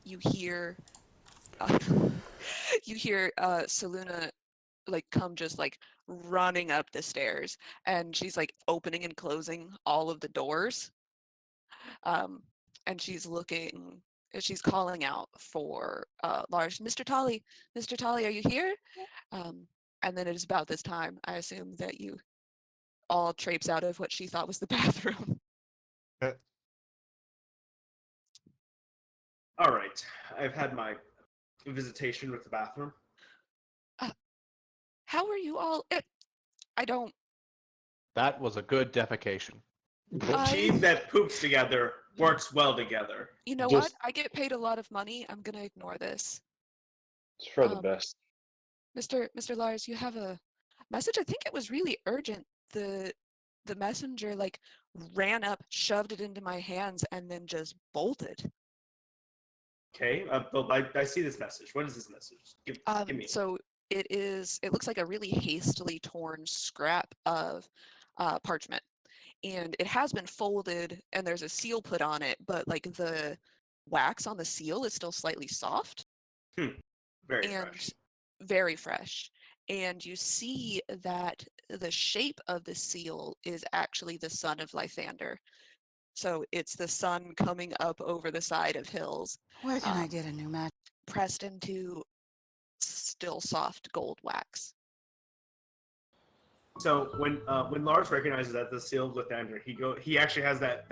you hear Seluna like come just like running up the stairs, and she's like opening and closing all of the doors. Um, and she's calling out for Lars, Mr. Tolly, are you here? Um, and then it is about this time, I assume, that you all traipse out of what she thought was the bathroom. Uh, All right, I've had my visitation with the bathroom. Uh, how are you all? I don't. That was a good defecation. A team I. that poops together works well together. You know what? Just I get paid a lot of money. I'm gonna ignore this. it's for the Um, best. Mr. Lars, you have a message. I think it was really urgent. The messenger like ran up, shoved it into my hands, and then just bolted. Okay, well, I see this message. What is this message? Give me. So it looks like a really hastily torn scrap of parchment, and it has been folded, and there's a seal put on it, but like the wax on the seal is still slightly soft Hmm. Very and fresh. very fresh. And you see that the shape of the seal is actually the sun of Lythander. So it's the sun coming up over the side of hills, Where can I um, get a new match? pressed into still soft gold wax. So when Lars recognizes that the sealed with Andrew, he actually has that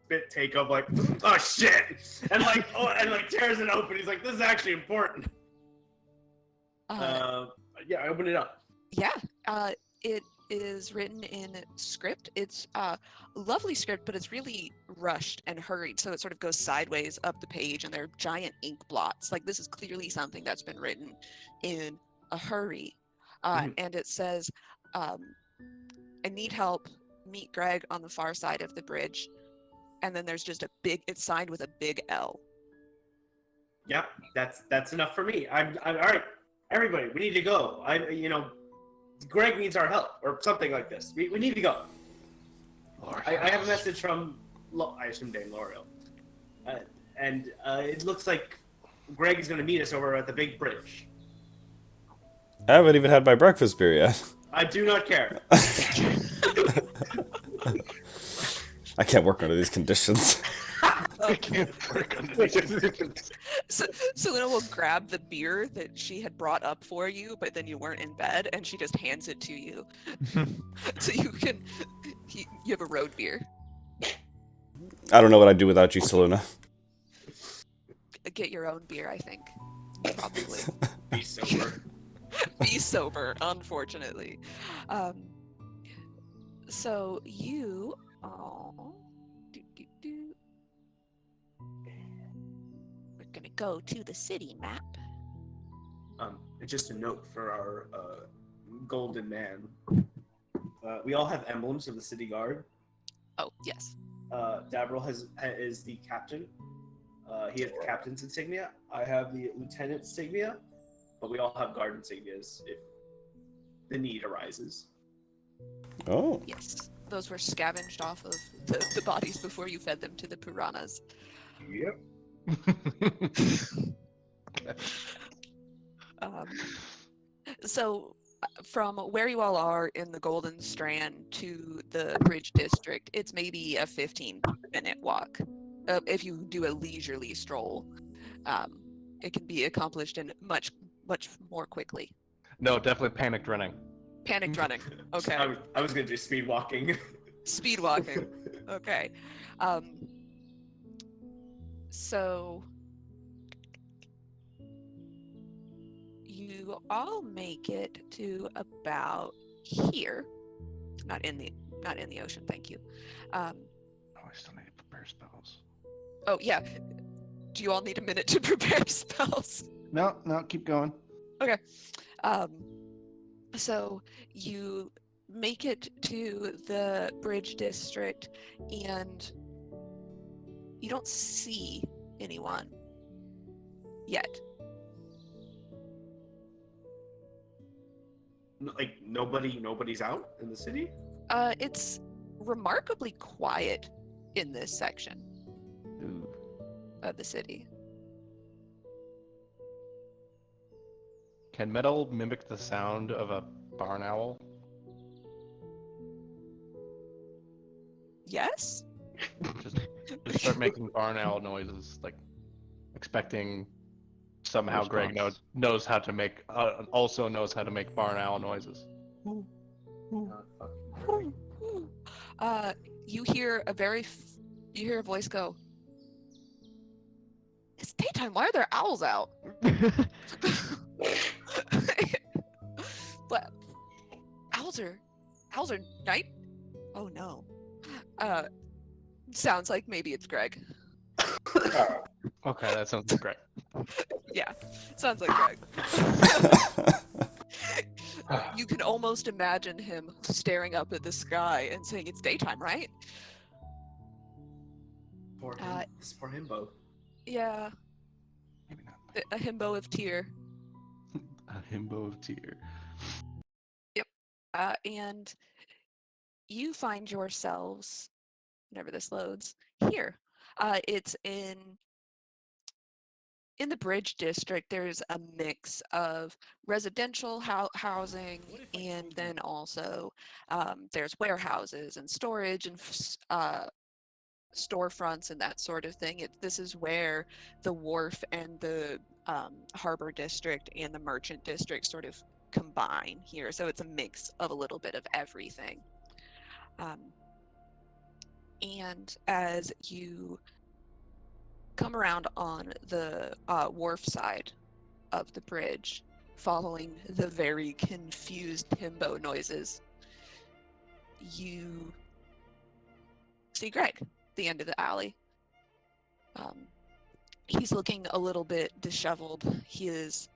bit take of like, oh shit, and like tears it open. He's like, this is actually important. Uh, Yeah, I open it up. yeah, it is written in script. It's lovely script, but it's really rushed and hurried, so it sort of goes sideways up the page, and there are giant ink blots. Like this is clearly something that's been written in a hurry. Mhm. And it says, um, "I need help. Meet Greg on the far side of the bridge." And then there's just it's signed with a big L. Yeah, that's enough for me. I'm all right. Everybody, we need to go. Greg needs our help or something like this. We need to go. Lord, I have a message from I assume Dame L'Oreal, and it looks like Greg is going to meet us over at the big bridge. I haven't even had my breakfast beer yet. I do not care. I can't work under these conditions. I can't work under these conditions. So Selena will grab the beer that she had brought up for you, but then you weren't in bed, and she just hands it to you. So you have a road beer. I don't know what I'd do without you, Seluna. Get your own beer, I think. Probably. Be sober. Be sober, unfortunately. So you... Oh, we're gonna go to the city map. Just a note for our golden man. We all have emblems of the city guard. Oh, yes. Davril is the captain. He has the captain's insignia. I have the lieutenant's insignia, but we all have guard insignias if the need arises. Oh. Yes. Those were scavenged off of the bodies before you fed them to the piranhas. Yep. Um, so from where you all are in the Golden Strand to the Bridge District, it's maybe a 15-minute walk. If you do a leisurely stroll, it can be accomplished in much more quickly. No, definitely panicked running. Panicked running. Okay. I was going to do speed walking. Speed walking. Okay. So you all make it to about here. Not in the ocean, thank you. Oh, I still need to prepare spells. Oh yeah. Do you all need a minute to prepare spells? No, keep going. Okay. So you make it to the Bridge District, and you don't see anyone yet. Like nobody's out in the city. It's remarkably quiet in this section Ooh. of the city. Can metal mimic the sound of a barn owl? Yes? Just start making barn owl noises, like expecting somehow Greg knows how to make also knows how to make barn owl noises. Fucking You hear you hear a voice go, "It's daytime. Why are there owls out?" But owls are night. Oh no. Sounds like maybe it's Greg. Okay, that sounds great. Yeah, sounds like Greg. You can almost imagine him staring up at the sky and saying, "It's daytime, right?" This poor himbo. Yeah, Maybe not. a himbo of tear. A himbo of tear. Yep. And you find yourselves, whenever this loads, here. It's in the Bridge District. There's a mix of residential housing, and then also there's warehouses and storage and storefronts and that sort of thing. This is where the wharf and the harbor district and the merchant district sort of combine here. So it's a mix of a little bit of everything. And as you come around on the wharf side of the bridge, following the very confused himbo noises, you see Greg at the end of the alley. He's looking a little bit disheveled. His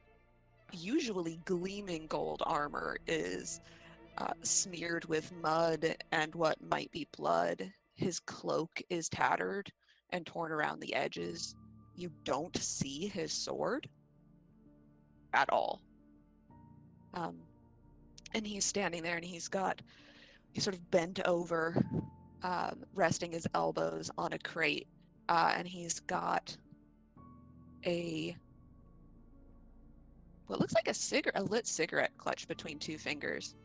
usually gleaming gold armor is smeared with mud and what might be blood. His cloak is tattered and torn around the edges. You don't see his sword at all. And he's standing there, and he's sort of bent over, resting his elbows on a crate, and he's got what looks like a lit cigarette clutched between two fingers.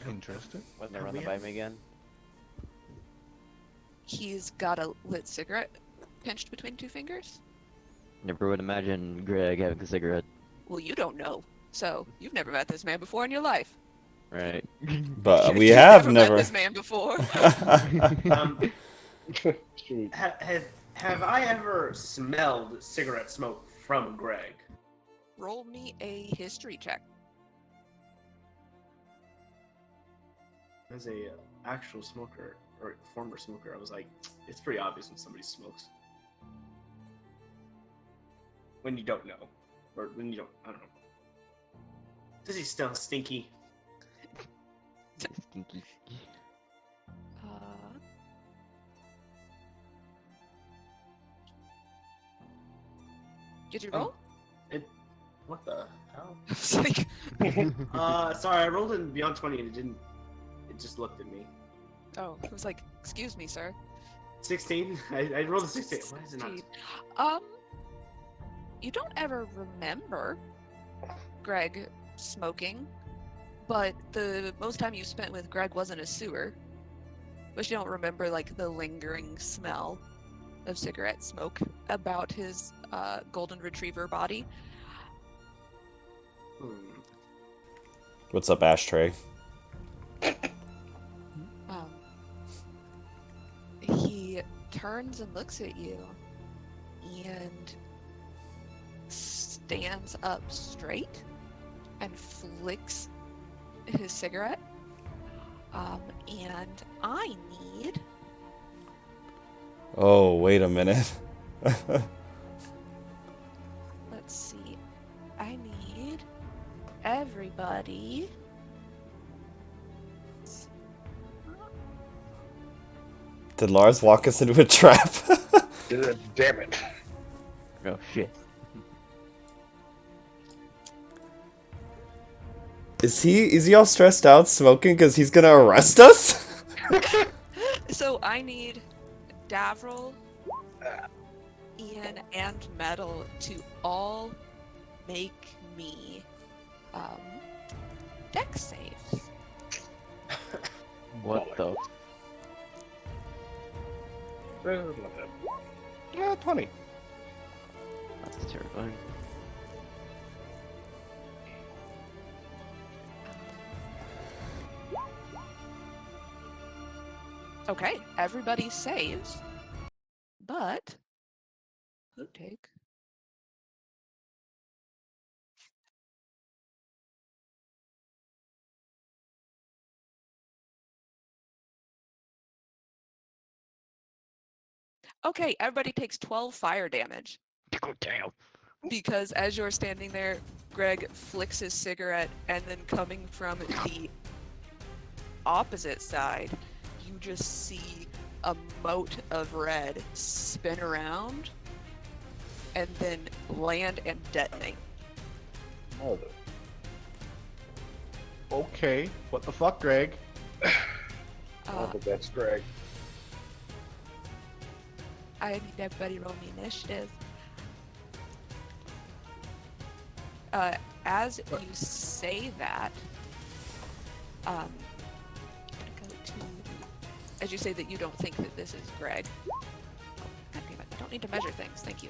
Interesting. Wasn't they run that by me again? He's got a lit cigarette pinched between two fingers? Never would imagine Greg having a cigarette. Well, you don't know. So, you've never met this man before in your life. Right. But we You've have met never. this man before. Have I ever smelled cigarette smoke from Greg? Roll me a history check. As a actual smoker or former smoker, I was like, it's pretty obvious when somebody smokes. When you don't know, or when you don't, I don't know. Does he smell stinky? Stinky. Did you roll? What the hell? I was like, Sorry, I rolled in beyond 20 and it didn't. It just looked at me. oh, I was like, excuse me, sir. 16. I rolled a 16. Why is it not? 16. You don't ever remember Greg smoking, but the most time you spent with Greg was in a sewer. But you don't remember like the lingering smell of cigarette smoke about his golden retriever body. What's up, ashtray? He turns and looks at you and stands up straight and flicks his cigarette. And I need... Oh, wait a minute. Let's see. I need everybody... Did Lars walk us into a trap? Damn it. Oh shit. Is he all stressed out smoking because he's gonna arrest us? So I need Davril, Ian, and Metal to all make me dex saves. What the? Yeah, 20. That's terrifying. Okay, everybody saves, but who take? Okay, everybody takes 12 fire damage Damn. because as you're standing there, Greg flicks his cigarette, and then coming from the opposite side, you just see a mote of red spin around and then land and detonate. Mother. Okay, what the fuck, Greg? But that's Greg. I need everybody roll me initiative. As you say that, go to, as you say that you don't think that this is Greg. God damn it! I don't need to measure things. Thank you.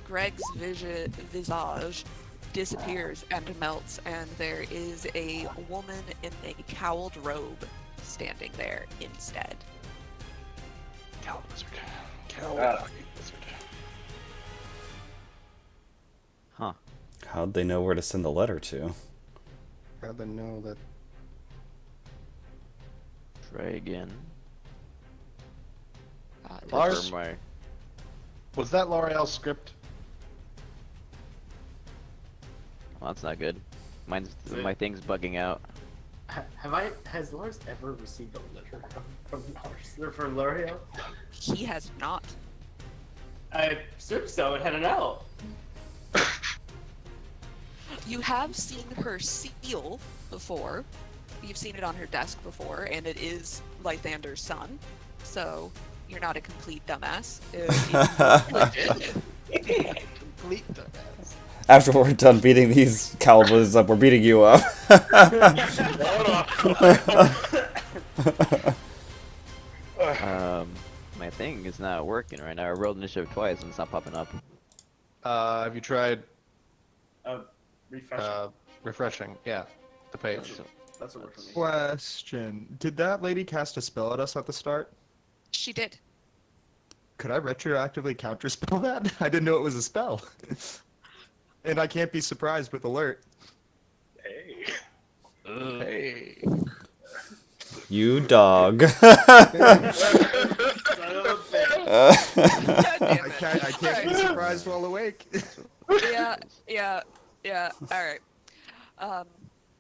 Greg's visage disappears and melts, and there is a woman in a cowled robe standing there instead. Cowled wizard. Wizard. Huh. How'd they know where to send the letter to? Rather know that. Try again. Lars? Confirm my- Was that L'Oreal's script? Well, that's not good. Mine's it- my thing's bugging out. Has Lars ever received a letter from Lars or from L'Oreal? He has not. I assume so. It had an L. You have seen her seal before. You've seen it on her desk before, and it is Lythander's son. So you're not a complete dumbass. Complete dumbass. After we're done beating these cowboys up, we're beating you up. My thing is not working right now. I rolled initiative twice and it's not popping up. Have you tried Refresh. refreshing? Yeah, the page. That's what works for me. Question. Did that lady cast a spell at us at the start? She did. Could I retroactively counterspell that? I didn't know it was a spell. And I can't be surprised with alert. Hey. Hey. You dog. God damn I it. can't be surprised while awake. Yeah. All right.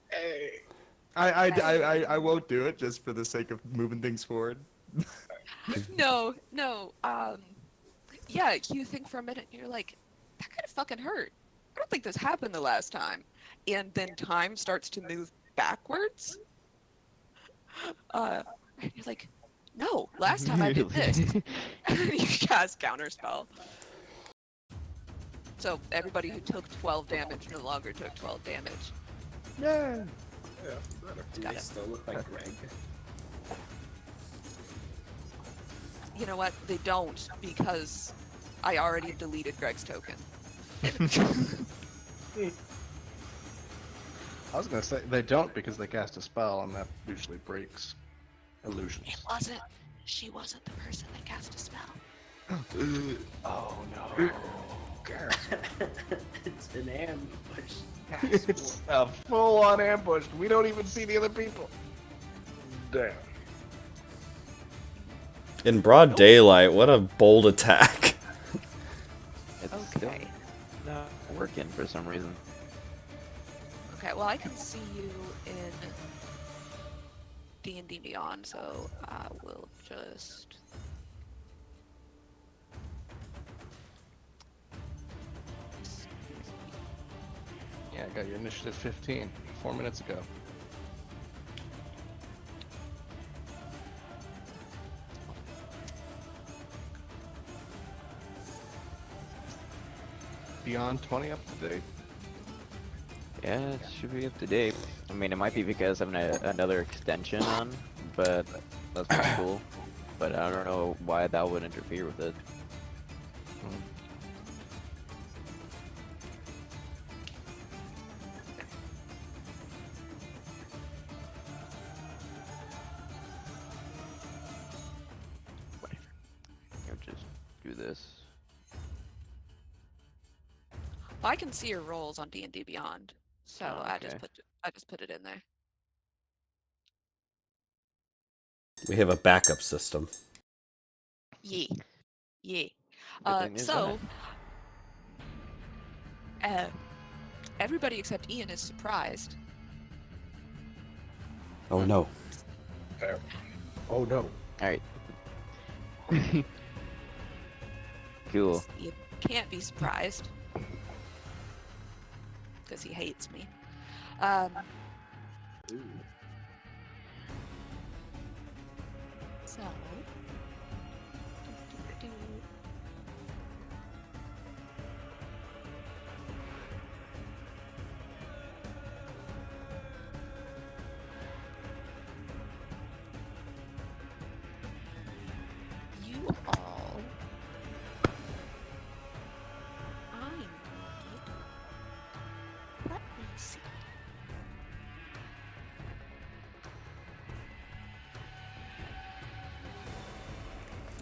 Hey. I won't do it just for the sake of moving things forward. No. Yeah, you think for a minute, and you're like, that kind of fucking hurt. I don't think this happened the last time. And then time starts to move backwards. And you're like, no, last time I did this. And you cast Counterspell. So everybody who took 12 damage no longer took 12 damage. Yeah. Do Got they it. still look like Greg? You know what? They don't, because I already deleted Greg's token. I was gonna say they don't because they cast a spell and that usually breaks illusions. It wasn't. She wasn't the person that cast a spell. Oh no. It's an ambush. It's a full-on ambush. We don't even see the other people. Damn. In broad daylight, what a bold attack. It's still Okay. not working for some reason. Okay, well, I can see you in D&D Beyond, so I will just... Yeah, I got your initiative 15 4 minutes ago. Beyond 20 up to date. Yeah, it should be up to date. I mean, it might be because I'm another extension on, but that's pretty cool. But I don't know why that would interfere with it. Whatever. Just do this. Well, I can see your rolls on D&D Beyond, so Oh, I okay. just put it in there. We have a backup system. Yeah. Yeah. Good thing there's So everybody except Ian is surprised. Oh no. Fair. Oh no. Alright. Cool. You can't be surprised. Because he hates me. So... You all... I need... Let me see.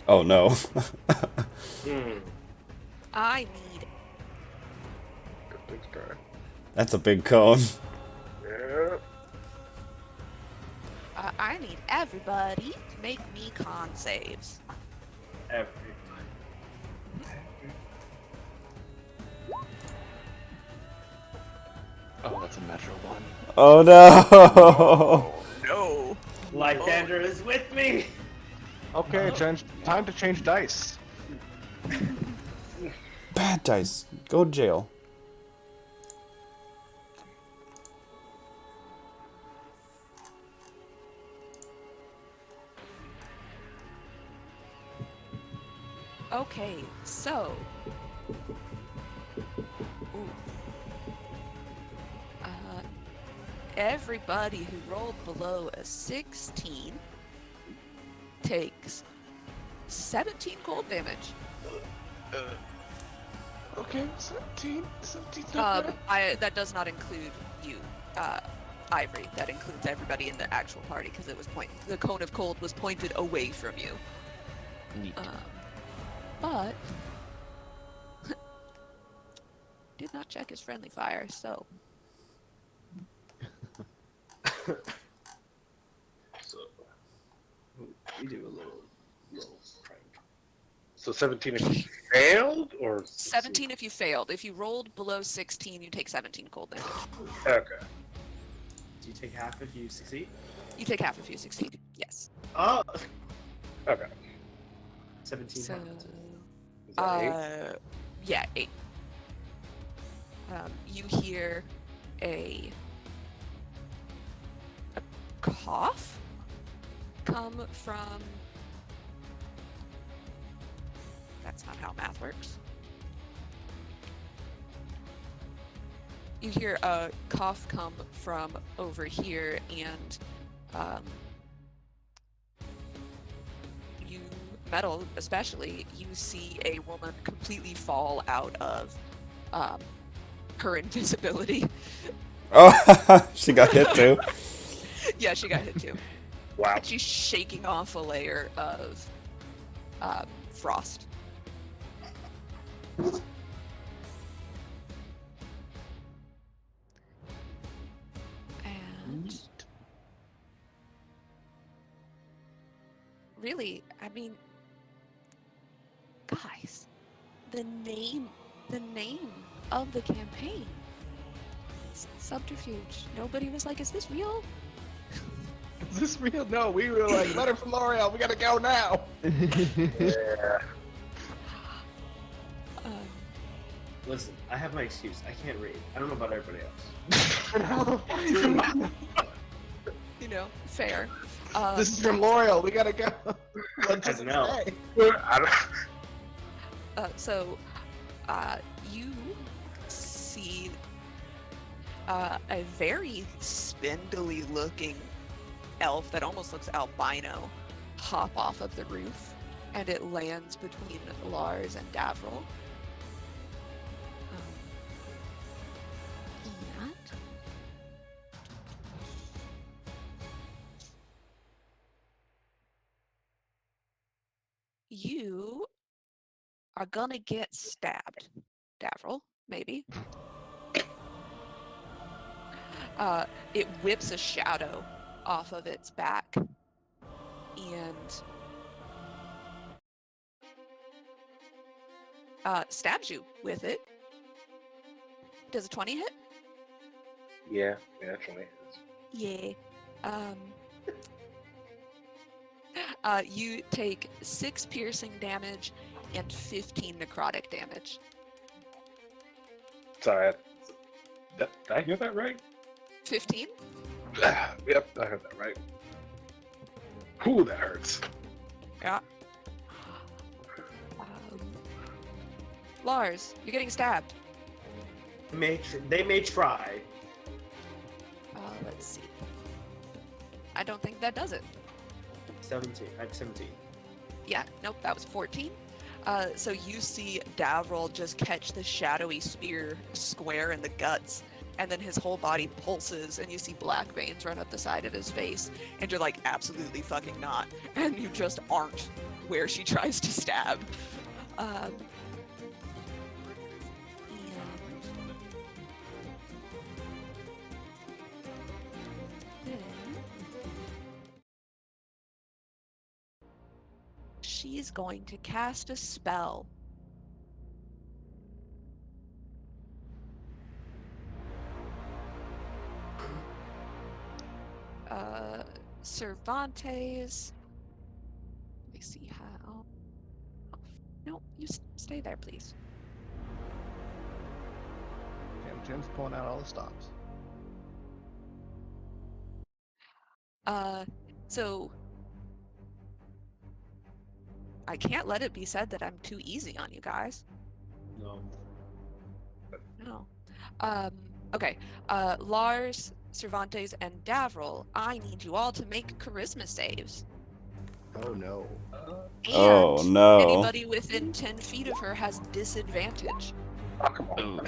Oh no. I need... Good things try. That's a big cone. Yeah. I need everybody to make me con saves. Every Oh, that's a natural one. Oh no. No. Lycander is with me. Okay, time to change dice. Bad dice. Go to jail. Okay, so... Ooh. Everybody who rolled below a 16 takes 17 cold damage. Okay, 17. 17's not bad. That does not include you, Ivory. That includes everybody in the actual party because it was the cone of cold was pointed away from you. Neat. But did not check his friendly fire, so So we do a little prank. So 17 if you failed, or 17 if you failed. If you rolled below 16, you take 17 cold damage. Okay. Do you take half if you succeed? You take half if you succeed. Yes. Oh. Okay. 17 So, Is that 8? yeah, 8. You hear a cough come from... That's not how math works. You hear a cough come from over here, and you, Metal especially, you see a woman completely fall out of her invisibility. Oh, she got hit too. Yeah, she got hit too. Wow. And she's shaking off a layer of frost. And really, I mean, guys, the name of the campaign, Subterfuge. Nobody was like, "Is this real?" Is this real? No, we were like, letter from L'Oreal, we gotta go now. Yeah. Listen, I have my excuse. I can't read. I don't know about everybody else. You know, fair. This is from L'Oreal. We gotta go. What does As it an elf. say? I don't, So, you see a very spindly looking elf that almost looks albino hop off of the roof, and it lands between Lars and Davril. And you are gonna get stabbed, Davril, maybe. It whips a shadow off of its back and stabs you with it. Does a 20 hit? yeah, 20. Yeah. You take 6 piercing damage and 15 necrotic damage. Sorry, did I hear that right? 15? Yep, I heard that right. Ooh, that hurts. Yeah. Lars, you're getting stabbed. They may try. Let's see. I don't think that does it. 17. I have 17. Yeah, nope, that was 14. So you see Davril just catch the shadowy spear square in the guts, and then his whole body pulses, and you see black veins run up the side of his face, and you're like, absolutely fucking not. And you just aren't where she tries to stab. And then she's going to cast a spell. Cervantes. Let me see how. Oh, no, you stay there, please. Jim's pulling out all the stops. So I can't let it be said that I'm too easy on you guys. No. No. Okay. Lars, Cervantes, and Davril, I need you all to make charisma saves. Oh no. And Oh, no. anybody within 10 feet of her has disadvantage. Oh, come on.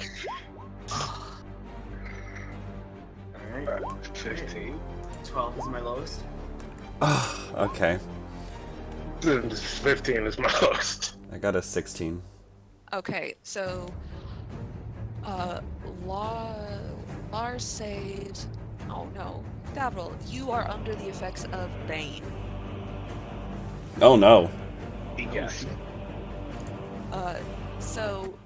Alright. 15. 12 is my lowest. Okay. 15 is my lowest. I got a 16. Okay, so Lars saves. Oh no, Davril, you are under the effects of Bane. Oh no. Yes. So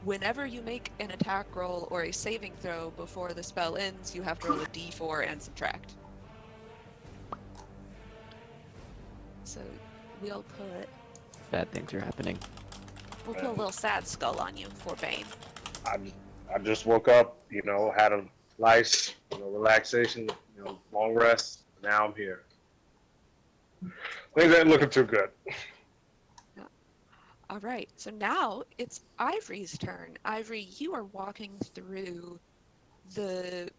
whenever you make an attack roll or a saving throw before the spell ends, you have to roll a d4 and subtract. So we'll put Bad things are happening. a little sad skull on you for Bane. I just woke up, had a nice, relaxation, long rest. Now I'm here. Things ain't looking too good. All right, so now it's Ivory's turn. Ivory, you are walking through the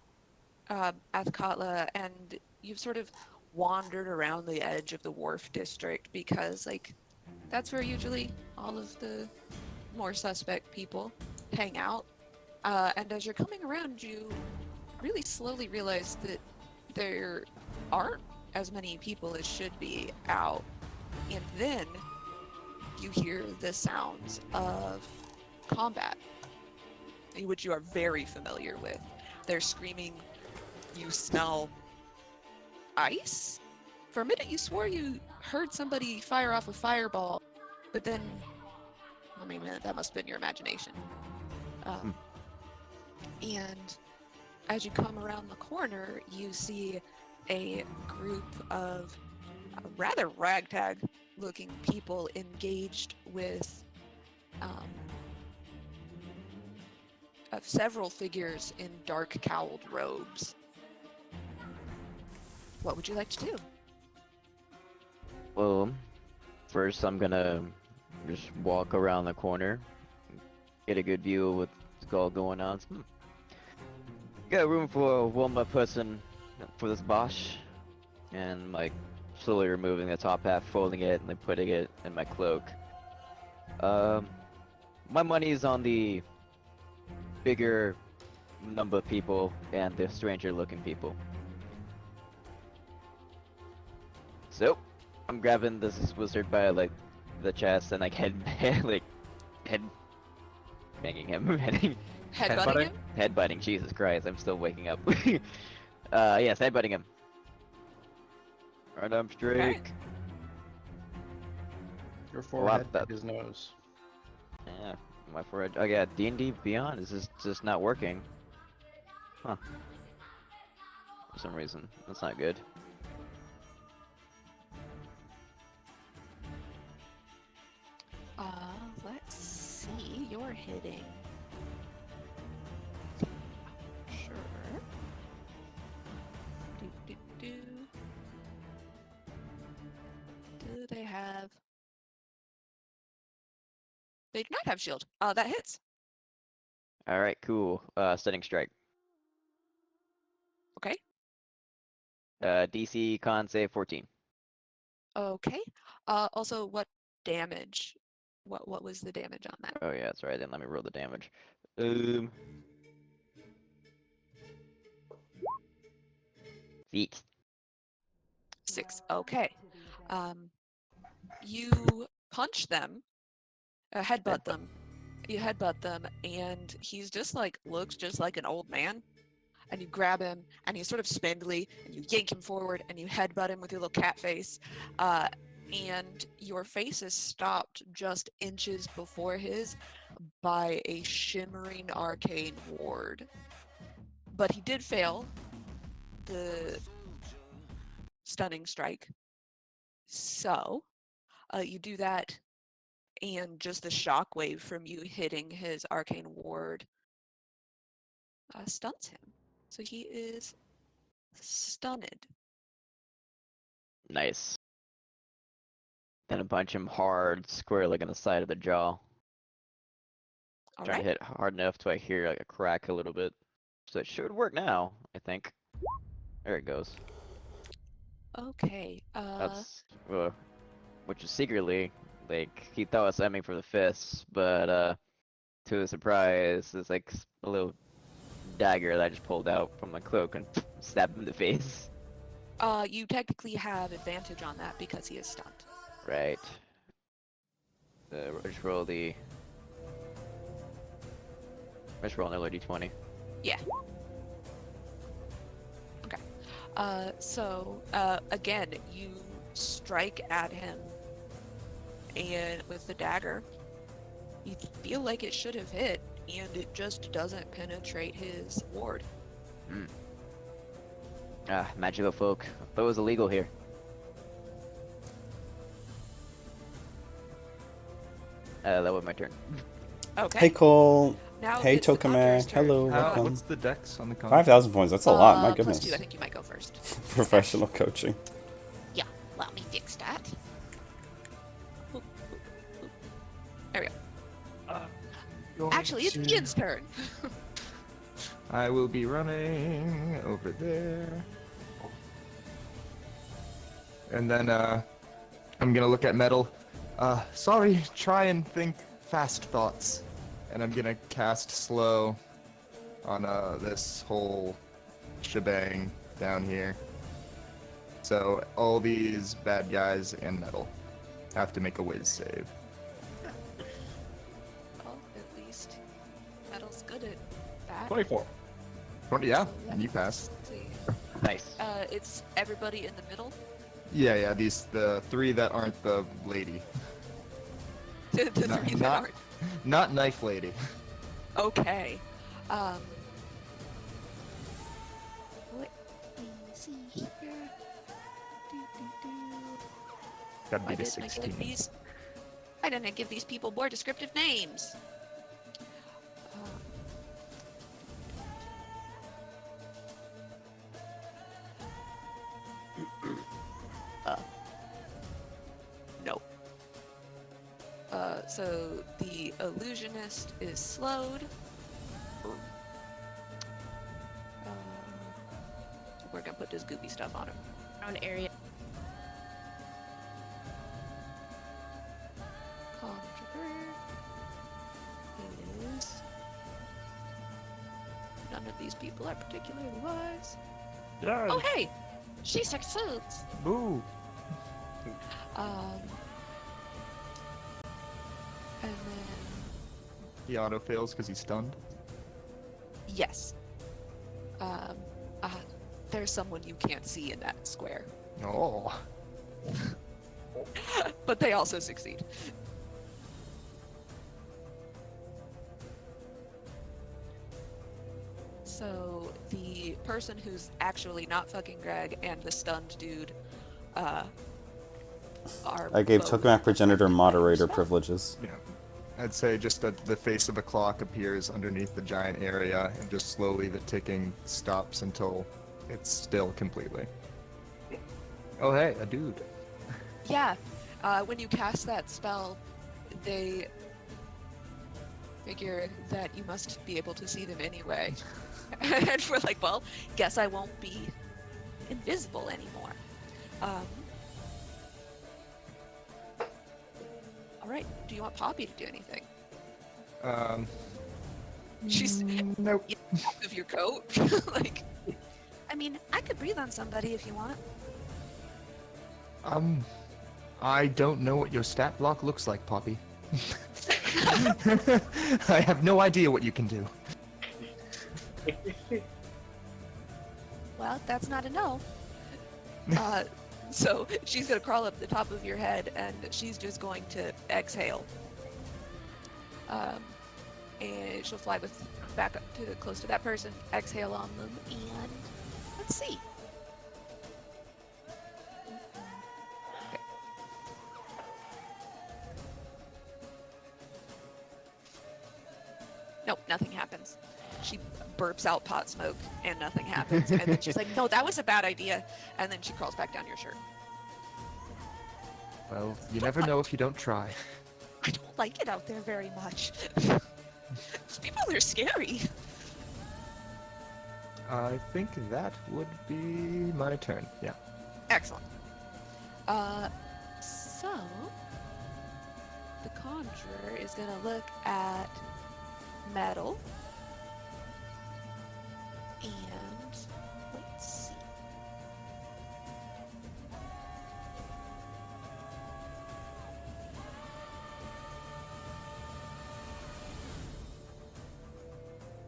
Athkatla, and you've sort of wandered around the edge of the wharf district because, that's where usually all of the more suspect people hang out. And as you're coming around, you really slowly realize that there aren't as many people as should be out. And then you hear the sounds of combat, which you are very familiar with. They're screaming, you smell ice? For a minute you swore you heard somebody fire off a fireball, but then, that must have been your imagination. And as you come around the corner, you see a group of rather ragtag looking people engaged with of several figures in dark cowled robes. What would you like to do? Well, first I'm gonna just walk around the corner, get a good view of what's all going on. Got room for one more person for this Bosch, and like slowly removing the top half, folding it, and then putting it in my cloak. My money is on the bigger number of people and the stranger-looking people. So, I'm grabbing this wizard by like the chest and like head banging him, Headbutting him? headbutting. Jesus Christ, I'm still waking up. Yes, headbutting him. Right arm straight. Okay. Your forehead, that- his nose. Yeah, my forehead. Oh yeah, D&D Beyond is just not working. Huh. For some reason, that's not good. Let's see. You're hitting. Sure. Do. Do they have? They do not have shield. That hits. All right, cool. Stunning strike. Okay. DC con save 14. Okay. Also, what damage? What was the damage on that? Oh yeah, that's right. Then let me roll the damage. 6. 6. Okay. You punch them, headbutt them. You headbutt them, and he's just like looks just like an old man. And you grab him, and he's sort of spindly, and you yank him forward, and you headbutt him with your little cat face. And your face is stopped just inches before his by a shimmering arcane ward. But he did fail the stunning strike. So, you do that, and just the shockwave from you hitting his arcane ward stuns him. So he is stunned. Nice. Then I punch him hard, squarely in the side of the jaw. All Trying right. to hit hard enough to I hear like a crack a little bit. So it should work now, I think. There it goes. Okay. That's which is secretly like he thought I was aiming for the fists, but to his surprise, it's like a little dagger that I just pulled out from my cloak and stabbed him in the face. You technically have advantage on that because he is stunned. Right. Just roll the. Just roll another d20. Yeah. Okay. So again, you strike at him, and with the dagger, you feel like it should have hit, and it just doesn't penetrate his ward. Magical folk. Thought it was illegal here. That was my turn. Okay. Hey, Cole. Now Hey, it's the Conjurer's Tokamak. turn. Hello, welcome. What's the dex on the con? 5,000 points. That's a lot. My Plus goodness. 2. I think you might go first. Professional coaching. Yeah. Let me fix that. Oop, oop, oop. There we go. Actually, it's Jin's turn. I will be running over there. And then I'm gonna look at Metal. Sorry, try and think fast thoughts. And I'm gonna cast slow on this whole shebang down here. So all these bad guys and Metal have to make a whiz save. Well, at least Metal's good at that. 24. Yeah, and you pass. Let's see. Nice. It's everybody in the middle. Yeah, the 3 that aren't the lady. The No, 3 that not- aren't. Not knife lady. Okay. Let me see here. Gotta Why be the didn't I 16. give these? Why didn't I give these people more descriptive names? So the illusionist is slowed. We're gonna put this goopy stuff on him. Around area. Conjurer is... None of these people are particularly wise. Yeah. Oh hey! She succeeds! Boo. And then... He auto fails because he's stunned. Yes. There's someone you can't see in that square. Oh. But they also succeed. So the person who's actually not fucking Greg and the stunned dude are I gave both Tokamak Progenitor moderator spell. privileges. Yeah. I'd say just that the face of a clock appears underneath the giant area, and just slowly the ticking stops until it's still completely. Oh hey, a dude. Yeah, when you cast that spell, they figure that you must be able to see them anyway. And we're like, well, guess I won't be invisible anymore. Alright, do you want Poppy to do anything? She's Nope. out of your coat. Like, I mean, I could breathe on somebody if you want. I don't know what your stat block looks like, Poppy. I have no idea what you can do. Well, that's not a no. So she's gonna crawl up the top of your head and she's just going to exhale. And she'll fly back up to close to that person, exhale on them, and let's see. Okay. Nope, nothing happens. She burps out pot smoke and nothing happens. And then she's like, no, that was a bad idea. And then she crawls back down your shirt. Well, you never know if you don't try. I don't like it out there very much. These people are scary. I think that would be my turn. Yeah. Excellent. So the conjurer is gonna look at metal. And let's see.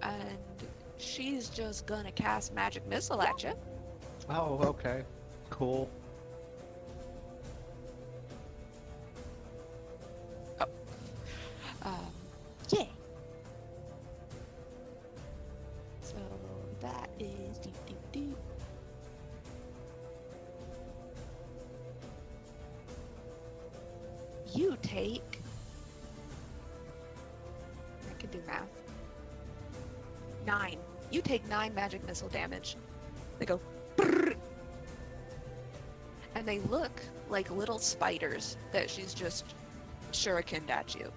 And she's just gonna cast magic missile at you. Oh, okay. Cool. Yeah. So that is do. You take. I can do math. 9. You take 9 magic missile damage. They go. Brrr, and they look like little spiders that she's just shurikened at you.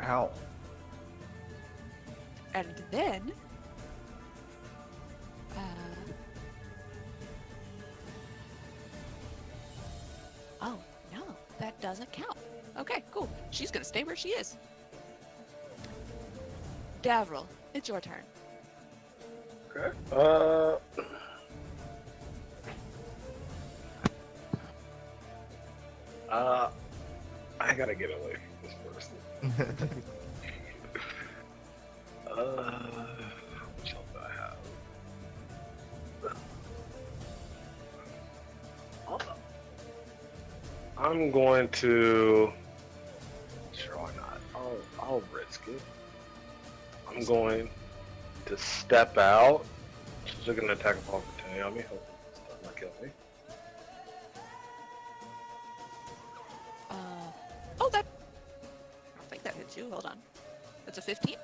Ow. And then, oh no, that doesn't count. Okay, cool. She's gonna stay where she is. Davril, it's your turn. Okay. I gotta get away from this person. Which else do I have? I'm going to. Sure, why not? I'll risk it. I'm going to step out. She's looking to attack of opportunity on me. Hopefully, it's not kill me. Oh, that. I don't think that hits you. Hold on. That's a 15.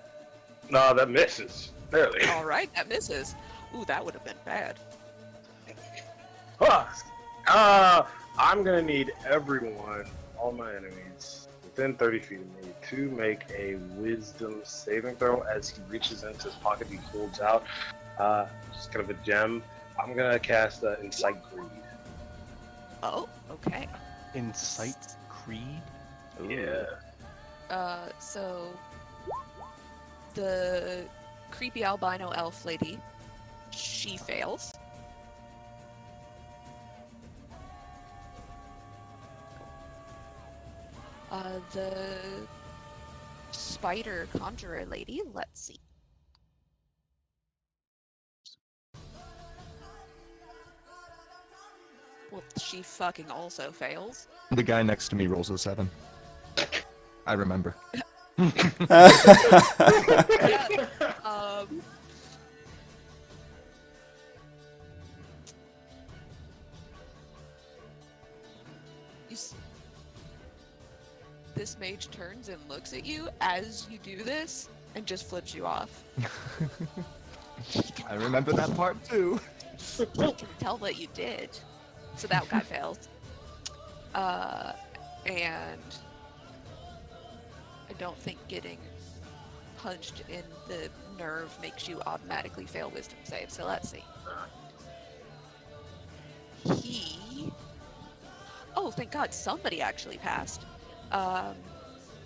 No, that misses. Barely. All right, that misses. Ooh, that would have been bad. I'm gonna need everyone, all my enemies, to within 30 feet of me to make a wisdom saving throw. As he reaches into his pocket, he pulls out just kind of a gem. I'm gonna cast Insight Greed. Oh, okay. Insight Creed? Yeah. So the creepy albino elf lady, she fails. The spider conjurer lady, let's see. Well, she fucking also fails. The guy next to me rolls a 7. I remember. Yeah, you this mage turns and looks at you as you do this and just flips you off. I remember that part too. He can tell that you did. So that guy fails. And I don't think getting punched in the nerve makes you automatically fail wisdom save. So let's see. Oh, thank God, somebody actually passed.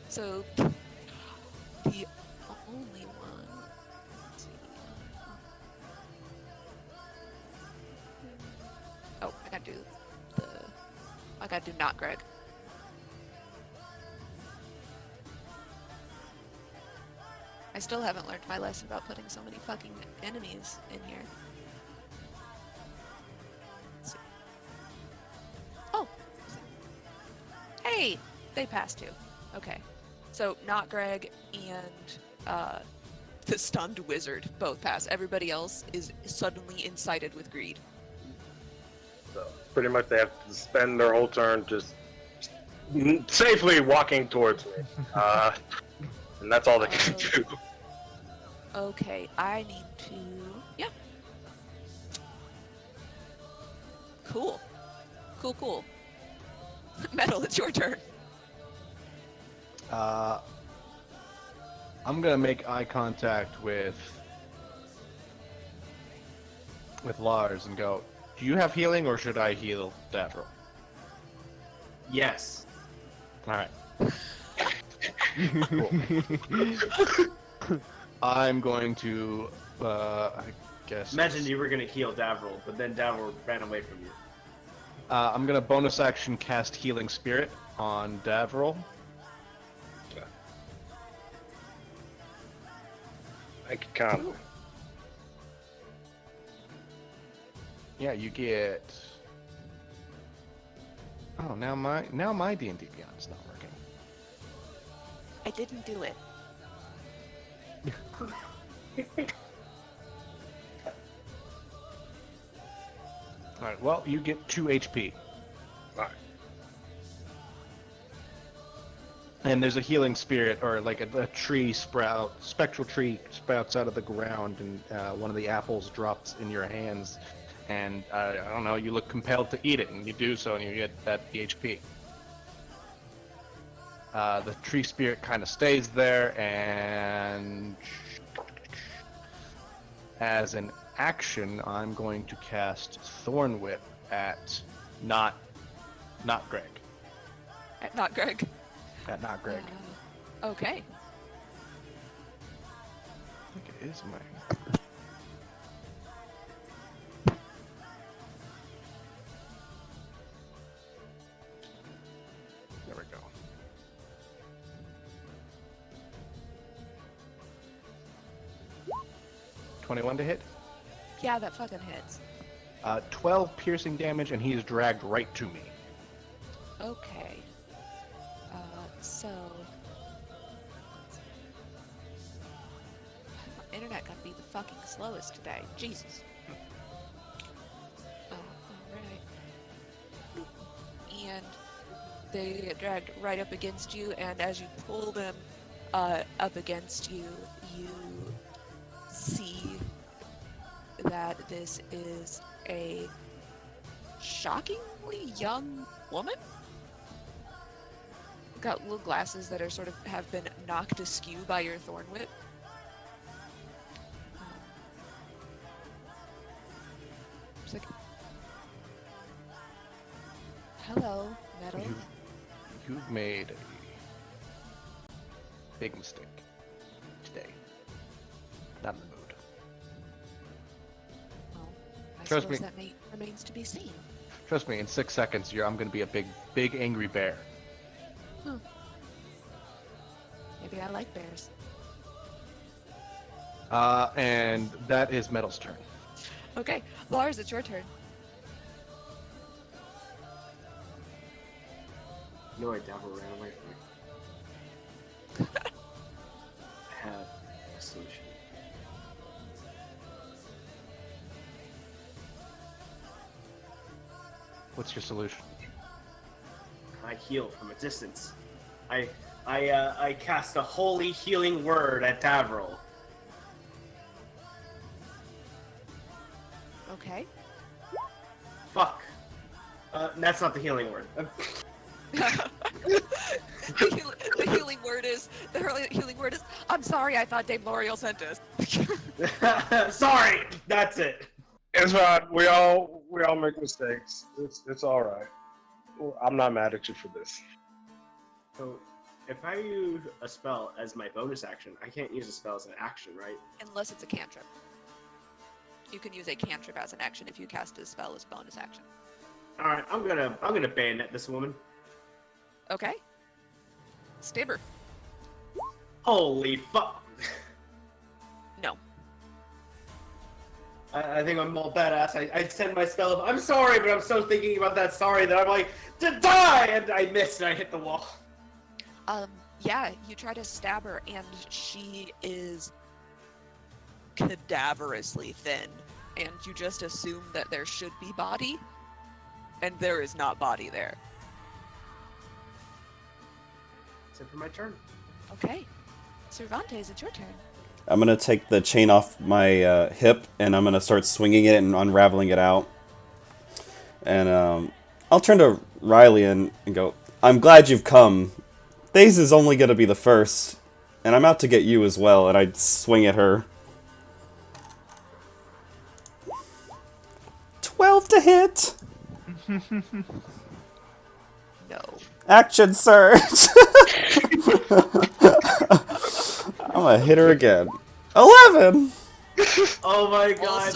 So the only one. Let's see. Oh, I gotta do not Greg. I still haven't learned my lesson about putting so many fucking enemies in here. Let's see. Oh! Hey! They passed too. Okay. So, not Greg and the stunned wizard both pass. Everybody else is suddenly incited with greed. So pretty much they have to spend their whole turn just safely walking towards me. And that's all they can do. Okay, I need to... Yeah. Cool. Cool. Metal, it's your turn. I'm gonna make eye contact with Lars and go, do you have healing or should I heal Davril? Yes. Alright. Cool. I'm going to, I guess... Imagine you were going to heal Davril, but then Davril ran away from you. I'm gonna bonus action cast Healing Spirit on Davril. I can count. Yeah, you get... Oh, now my D&D Beyond is not working. I didn't do it. Alright, well, you get 2 HP. Alright. And there's a healing spirit, or like a tree spectral tree sprouts out of the ground, and one of the apples drops in your hands. And, I don't know, you look compelled to eat it, and you do so, and you get that HP. The tree spirit kind of stays there, and as an action, I'm going to cast Thorn Whip at not Greg. At not Greg. At not Greg. Okay. I think it is my... There we go. $21 to hit. Yeah, that fucking hits. 12 piercing damage, and he is dragged right to me. Okay. So... My internet gotta be the fucking slowest today. Jesus. Alright. And they get dragged right up against you, and as you pull them up against you, you see that this is a shockingly young woman. got little glasses that are sort of have been knocked askew by your thorn whip. She's like, "Hello, Metal." You've made a big mistake today. Not in the mood. Well, I Trust suppose me. that remains to be seen. Trust me, in 6 seconds, I'm going to be a big angry bear. Maybe I like bears. And that is Metal's turn. Okay, Lars, it's your turn. No, I Davro ran away from me. I have a solution. What's your solution? I heal from a distance. I cast a holy healing word at Davro. Okay. Fuck. That's not the healing word. The healing word is I'm sorry, I thought Dave L'Oreal sent us. Sorry, that's it. It's fine. We all make mistakes. It's all right. I'm not mad at you for this. So, if I use a spell as my bonus action, I can't use a spell as an action, right? Unless it's a cantrip. You can use a cantrip as an action if you cast a spell as bonus action. All right, I'm gonna bayonet this woman. Okay. Stabber. Holy fuck! No. I think I'm all badass. I send my spell of I'm sorry, but I'm so thinking about that sorry that I'm like to die, and I missed and I hit the wall. Yeah, you try to stab her, and she is cadaverously thin, and you just assume that there should be body, and there is not body there. That's it for my turn. Okay. Cervantes, it's your turn. I'm gonna take the chain off my hip, and I'm gonna start swinging it and unraveling it out. And I'll turn to Riley and go, "I'm glad you've come. Daze is only gonna be the first, and I'm out to get you as well." And I swing at her. 12 to hit. No. Action surge. I'm gonna hit her again. 11. Oh my god!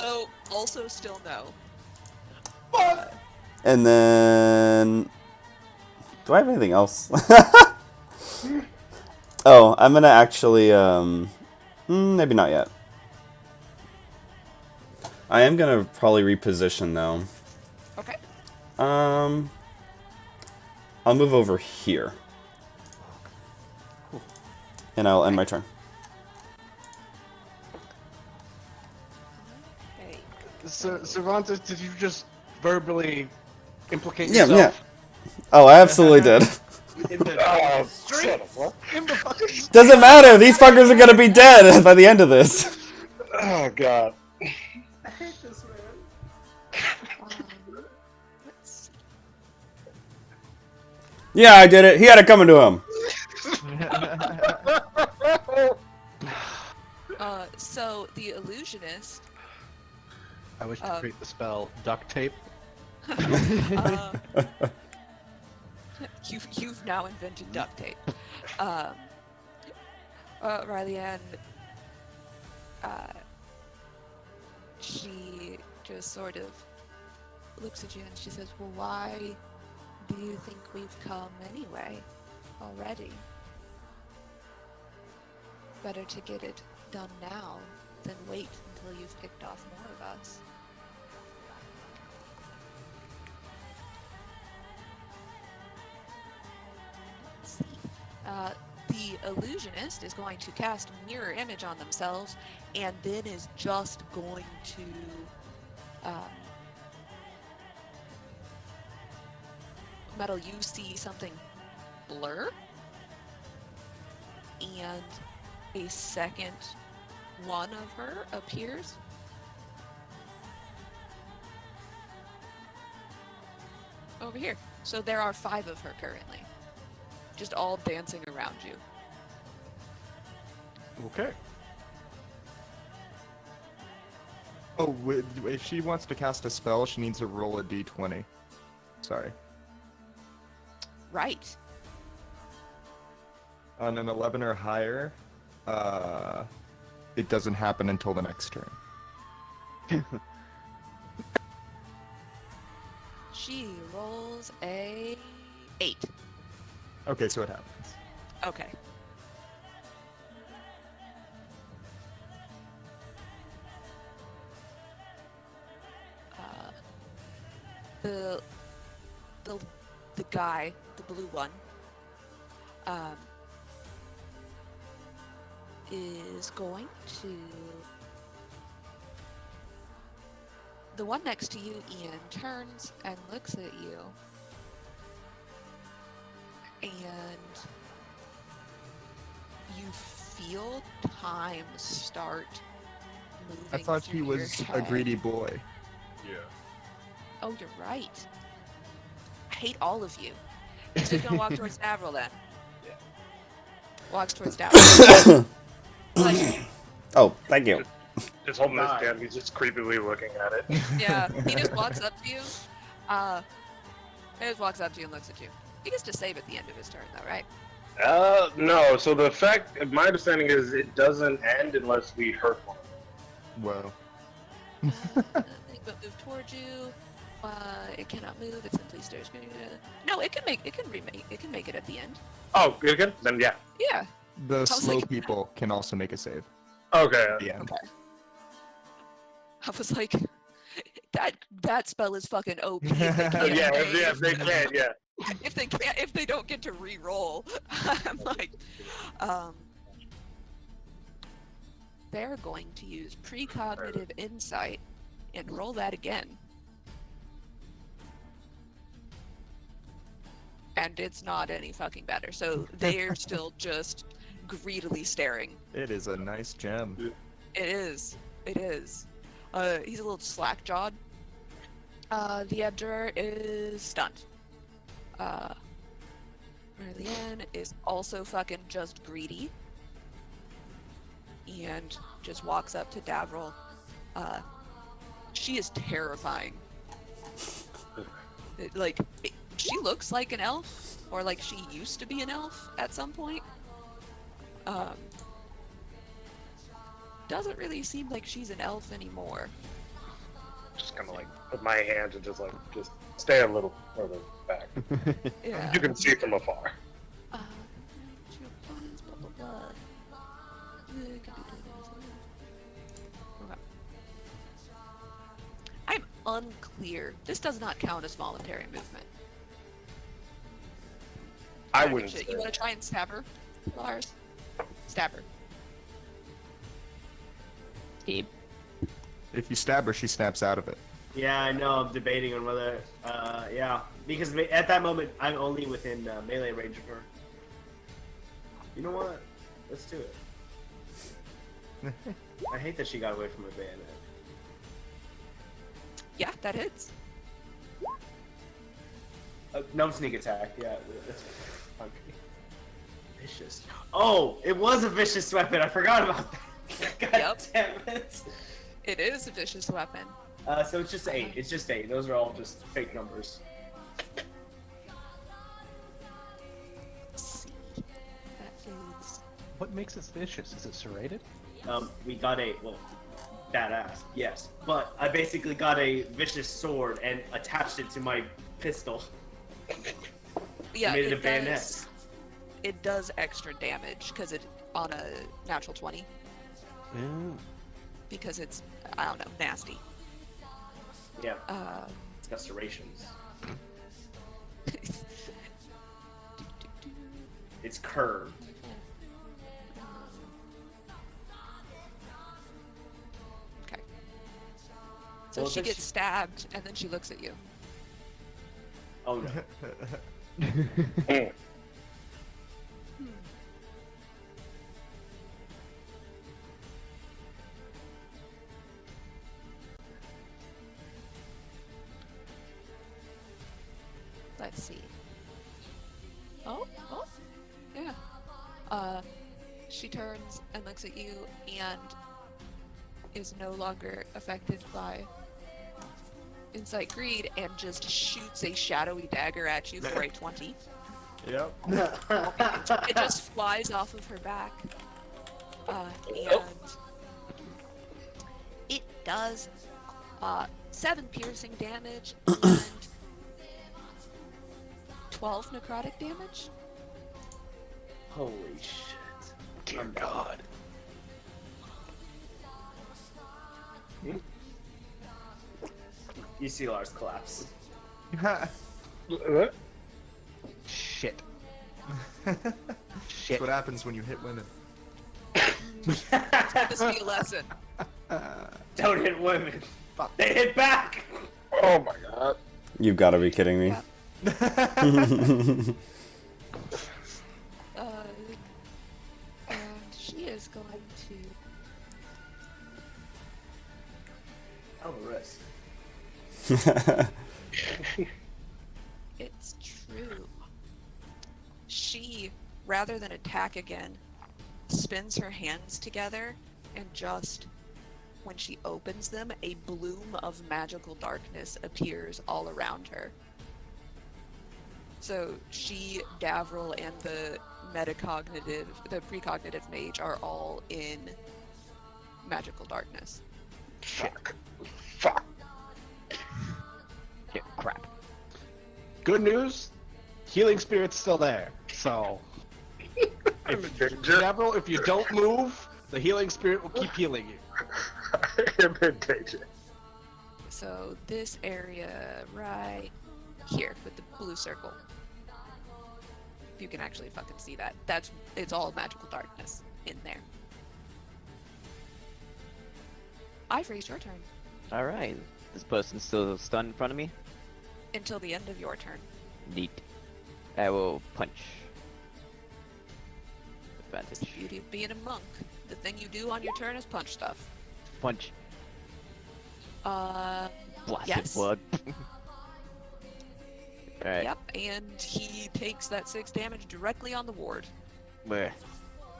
Also still no. And then, do I have anything else? Oh, I'm gonna actually, maybe not yet. I am gonna probably reposition though. Okay. I'll move over here. And I'll end my turn. Okay. Cervantes, did you just verbally implicate Yeah, yourself? yeah. Oh, I absolutely did. In the Oh, street. shut up, what? In the fucking Doesn't matter, these fuckers are gonna be dead by the end of this. Oh god. I hate this man. Let's see. Yeah, I did it. He had it coming to him. So the illusionist. I wish to create the spell duct tape. You've now invented duct tape. Riley Ann, she just sort of looks at you and she says, "Well, why do you think we've come anyway, already? Better to get it done now than wait until you've picked off more of us." The illusionist is going to cast mirror image on themselves, and then is just going to Metal, you see something blur, and a second one of her appears. Over here. So there are 5 of her currently. just all dancing around you. Okay. Oh, if she wants to cast a spell, she needs to roll a d20. Sorry. Right. On an 11 or higher, it doesn't happen until the next turn. She rolls a 8. Okay, so it happens. Okay. The the guy, the blue one, is going to. The one next to you, Ian, turns and looks at you, and you feel time start moving. I thought he through was your a head. greedy boy. Yeah. Oh, you're right. I hate all of you. He's just gonna walk towards Avril then. Yeah. Walks towards Avril. Like, Oh, thank you. Just holding this Die. down. He's just creepily looking at it. yeah, he just walks up to you. He just walks up to you and looks at you. He gets to save at the end of his turn, though, right? No. So the effect, my understanding is, it doesn't end unless we hurt one. Whoa. It will move towards you. It cannot move. It simply stares. No, it can make it at the end. Oh, you can? Then yeah. Yeah. The was slow like- people can also make a save Okay. at the end. Okay. I was like, that spell is fucking OP. If they can't Yeah, save. they can. Yeah. If they don't get to re-roll, I'm like, they're going to use precognitive insight and roll that again. And it's not any fucking better. So they're still just greedily staring. It is a nice gem. It is. It is. He's a little slack-jawed. The Abjurer is stunned. Merliane is also fucking just greedy. And just walks up to Davril. She is terrifying. She looks like an elf, or like she used to be an elf at some point. Doesn't really seem like she's an elf anymore. Just kind of like with my hands and just stay a little further back. Yeah. You can see from afar. Your opponents, blah, blah, blah. Okay. I'm unclear. This does not count as voluntary movement. I Alright, wouldn't shit, say. You want to try and stab her, Lars? Stab her. Deep. If you stab her, she snaps out of it. Yeah, I know. I'm debating on whether. Yeah, because at that moment I'm only within melee range of her. You know what? Let's do it. I hate that she got away from her bayonet. Yeah, that hits. No sneak attack. Yeah, that's vicious. Oh, it was a vicious weapon. I forgot about that. God Yep. damn it. It is a vicious weapon. So it's just 8. It's just 8. Those are all just fake numbers. Let's see. That is. What makes this vicious? Is it serrated? We got a badass, yes. But I basically got a vicious sword and attached it to my pistol. Yeah, made it a bayonet. It does extra damage because it on a natural 20 because it's, I don't know, nasty. Yeah, it's got serrations. It's curved. Okay. So Well, she then gets stabbed and then she looks at you. Oh no. Mm. Let's see. Oh, She turns and looks at you and is no longer affected by Insight Greed and just shoots a shadowy dagger at you for a 20. Yep. It just flies off of her back. And it does 7 piercing damage and 12 necrotic damage. Holy shit. Dear God. You see Lars collapse. What? Shit. That's Shit. what happens when you hit women. Let this be a lesson. Don't hit women. They hit back. Oh my God. You've got to be kidding me. And she is going to. Hell of a risk. It's true. She, rather than attack again, spins her hands together and just, when she opens them, a bloom of magical darkness appears all around her. So she, Davril, and the precognitive mage are all in magical darkness. Fuck. Fuck. Yeah, crap. Good news, healing spirit's still there. So, I'm in danger. Gabriel, if you don't move, the healing spirit will keep healing you. I'm in danger. So this area right here with the blue circle. If you can actually fucking see that. It's all magical darkness in there. I freeze your turn Alright. This person's still stunned in front of me? until the end of your turn. Neat. I will punch. The Advantage. beauty of being a monk. The thing you do on your turn is punch stuff. Punch. Blasted Blasted blood. Alright. Yep, and he takes that 6 damage directly on the ward, Where?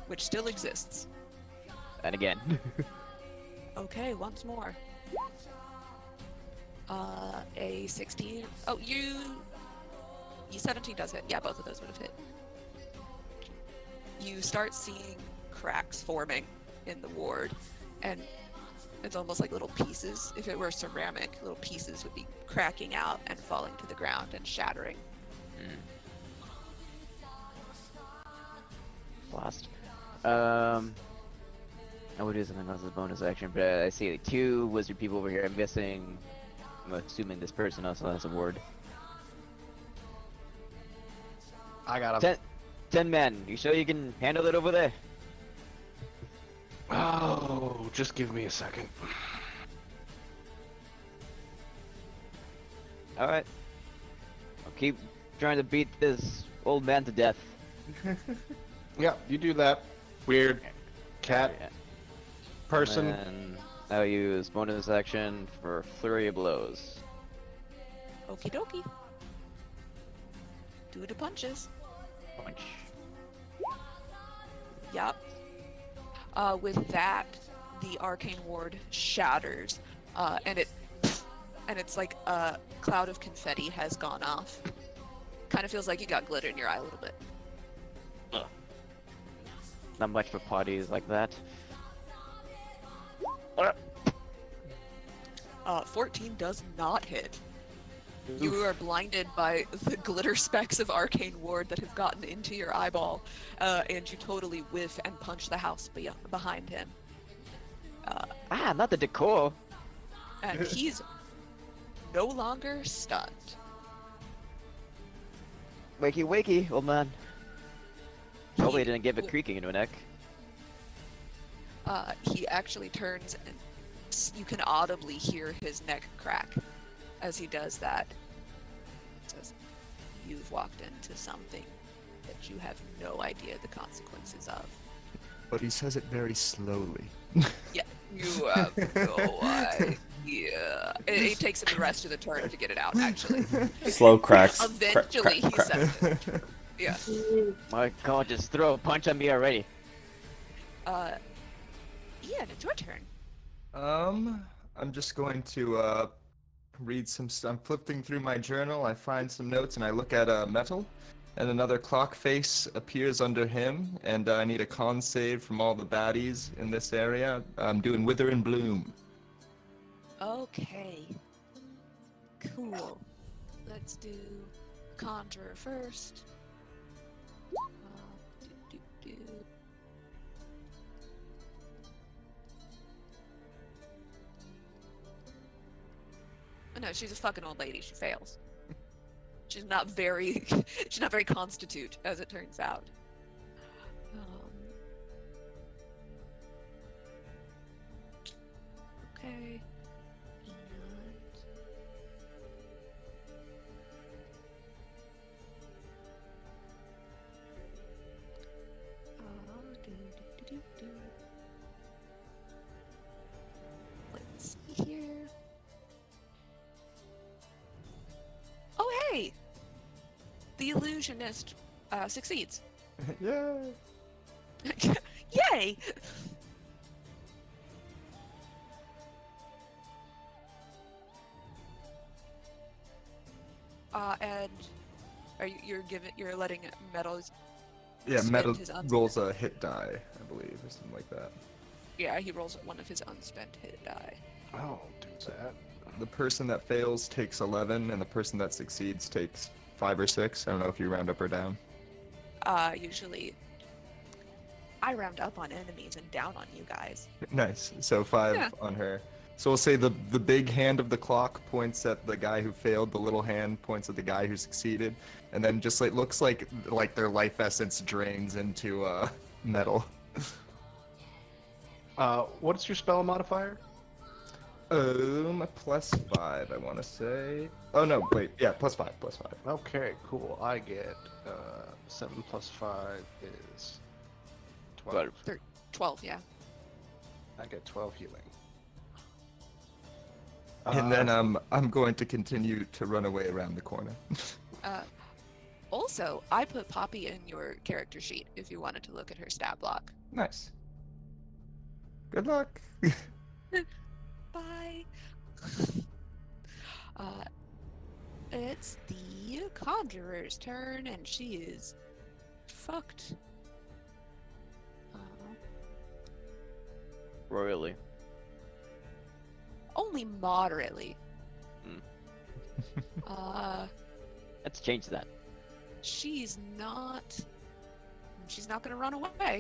which still exists. And again. Okay, once more. A 16. Oh, you 17 does hit. Yeah, both of those would have hit. You start seeing cracks forming in the ward, and it's almost like little pieces. If it were ceramic, little pieces would be cracking out and falling to the ground and shattering. Blast. I would do something else as a bonus action, but I see like 2 wizard people over here. I'm assuming this person also has a ward. I got him. 10 men. You sure you can handle it over there? Oh, just give me a second. Alright. I'll keep trying to beat this old man to death. Yeah, you do that. Weird cat person. And I'll use bonus action for flurry of blows. Okie dokie. Do the punches. Punch. Yep. With that, the arcane ward shatters, and it's like a cloud of confetti has gone off. Kind of feels like you got glitter in your eye a little bit. Not much for parties like that. 14 does not hit. You are blinded by the glitter specks of arcane ward that have gotten into your eyeball, and you totally whiff and punch the house behind him. Not the decor. And he's no longer stunned. Wakey, wakey, old man. Hopefully He didn't give it w- creaking into my neck. He actually turns and you can audibly hear his neck crack as he does that. Says, "You've walked into something that you have no idea the consequences of." But he says it very slowly. Yeah, you have no idea. It takes him the rest of the turn to get it out, actually. Slow cracks. Eventually, he crack. says it. Yeah. My god, just throw a punch at me already. Uh, Ian, it's your turn. I'm just going to read some. I'm flipping through my journal. I find some notes and I look at metal, and another clock face appears under him. And I need a con save from all the baddies in this area. I'm doing Wither and Bloom. Okay. Cool. Let's do Conjurer first. Do, do, do. Oh, no, she's a fucking old lady. She fails. She's not very. She's not very constitute, as it turns out. Okay. Do. Let's see here. Oh, hey! The illusionist succeeds. Yay! Yay! And you're letting Meadows Yeah, spend metal his unspent. rolls a hit die, I believe, or something like that. Yeah, he rolls one of his unspent hit die. Oh, do that. The person that fails takes 11, and the person that succeeds takes 5 or 6. I don't know if you round up or down. Usually I round up on enemies and down on you guys. Nice. So 5 Yeah. on her. So we'll say the big hand of the clock points at the guy who failed, the little hand points at the guy who succeeded, and then just like looks like their life essence drains into metal. What's your spell modifier? +5, I want to say. Oh no, wait, yeah, +5. Okay, cool. I get 7 plus 5 is 12. 12, yeah. I get 12 healing. And then I'm going to continue to run away around the corner. Also, I put Poppy in your character sheet if you wanted to look at her stat block. Nice. Good luck. Bye. It's the Conjurer's turn, and she is fucked. Royally. Only moderately. Let's change that. She's not gonna run away. How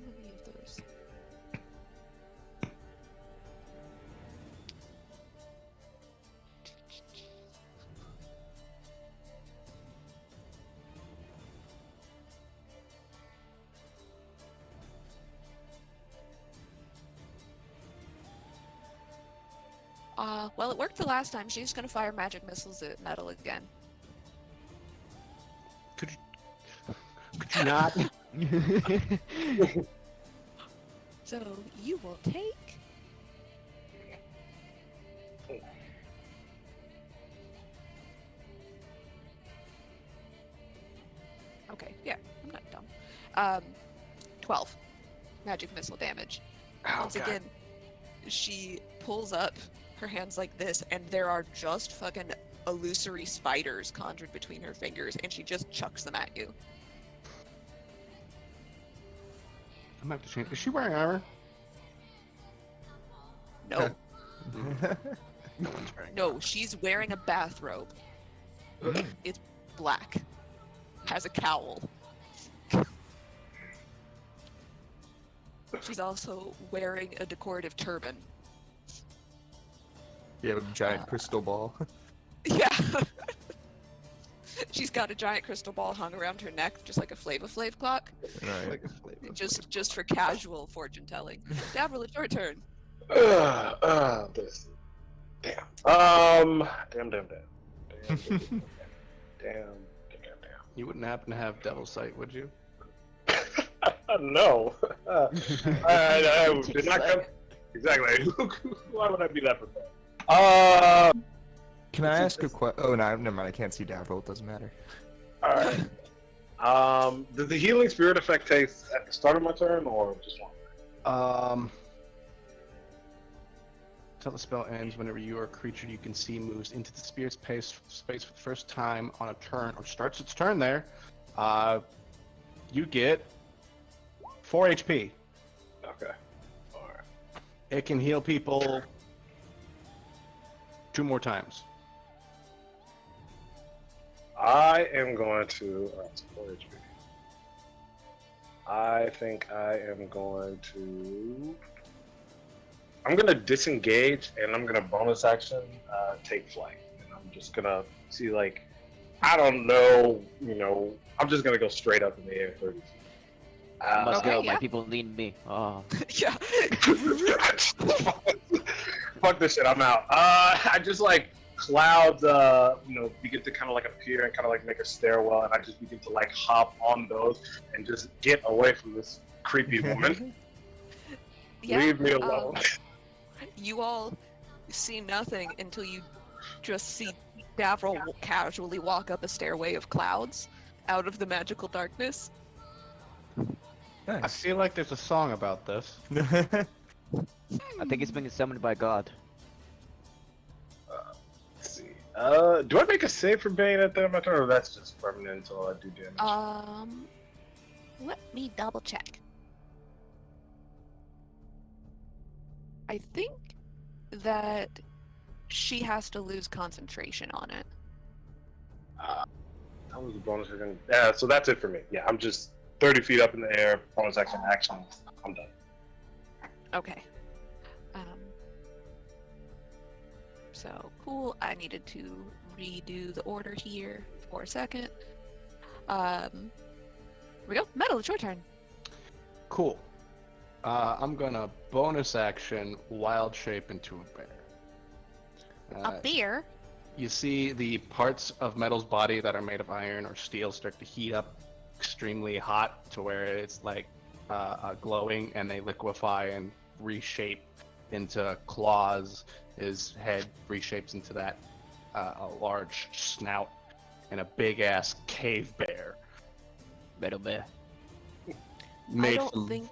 many of those? Well, it worked the last time. She's gonna fire magic missiles at Metal again. Could you not? So you will take. Okay, yeah, I'm not dumb. 12 magic missile damage. Oh, Once God. again, she pulls up her hands like this, and there are just fucking illusory spiders conjured between her fingers, and she just chucks them at you. I'm gonna have to change. Is she wearing armor? No, Wearing no, she's wearing a bathrobe. It's black. Has a cowl. She's also wearing a decorative turban. You have a giant crystal ball. Yeah. She's got a giant crystal ball hung around her neck, just like a Flava Flav clock. Right. like a flavor. Just for casual fortune telling. Davril, it's your turn. This. Damn. Damn. You wouldn't happen to have Devil Sight, would you? No. I did not come. Exactly. Why would I be that prepared? Can I ask a question? Oh, no, never mind. I can't see Davril. It doesn't matter. Alright. Does the healing spirit effect take at the start of my turn or just one? Until the spell ends, whenever you or a creature you can see moves into the spirit space for the first time on a turn or starts its turn there, you get 4 HP. Okay. Alright. It can heal people 2 more times. I am going to. It's 4 HP. I think I am going to. I'm going to disengage and I'm going to bonus action take flight. And I'm just going to see, like, I don't know, I'm just going to go straight up in the air 30 feet. I must Okay, go. yeah. My people need me. Oh. Yeah. Fuck this shit, I'm out. I just like clouds, begin to kind of like appear and kind of like make a stairwell, and I just begin to like hop on those and just get away from this creepy woman. Yeah, Leave me alone. You all see nothing until you just see Davril casually walk up a stairway of clouds out of the magical darkness. I Nice. feel like there's a song about this. I think it's being summoned by God. Let's see. Do I make a save for Bane at the end of my turn, or that's just permanent until I do damage? Let me double check. I think that she has to lose concentration on it. That was a bonus action. Yeah, so that's it for me. Yeah, I'm just 30 feet up in the air, bonus action, I'm done. Okay. So cool. I needed to redo the order here for a second. Here we go. Metal, it's your turn. Cool. I'm gonna bonus action wild shape into a bear. A bear? You see the parts of Metal's body that are made of iron or steel start to heat up extremely hot to where it's like glowing, and they liquefy and reshape into claws. His head reshapes into that a large snout and a big ass cave bear. Metal bear. I Made don't from- think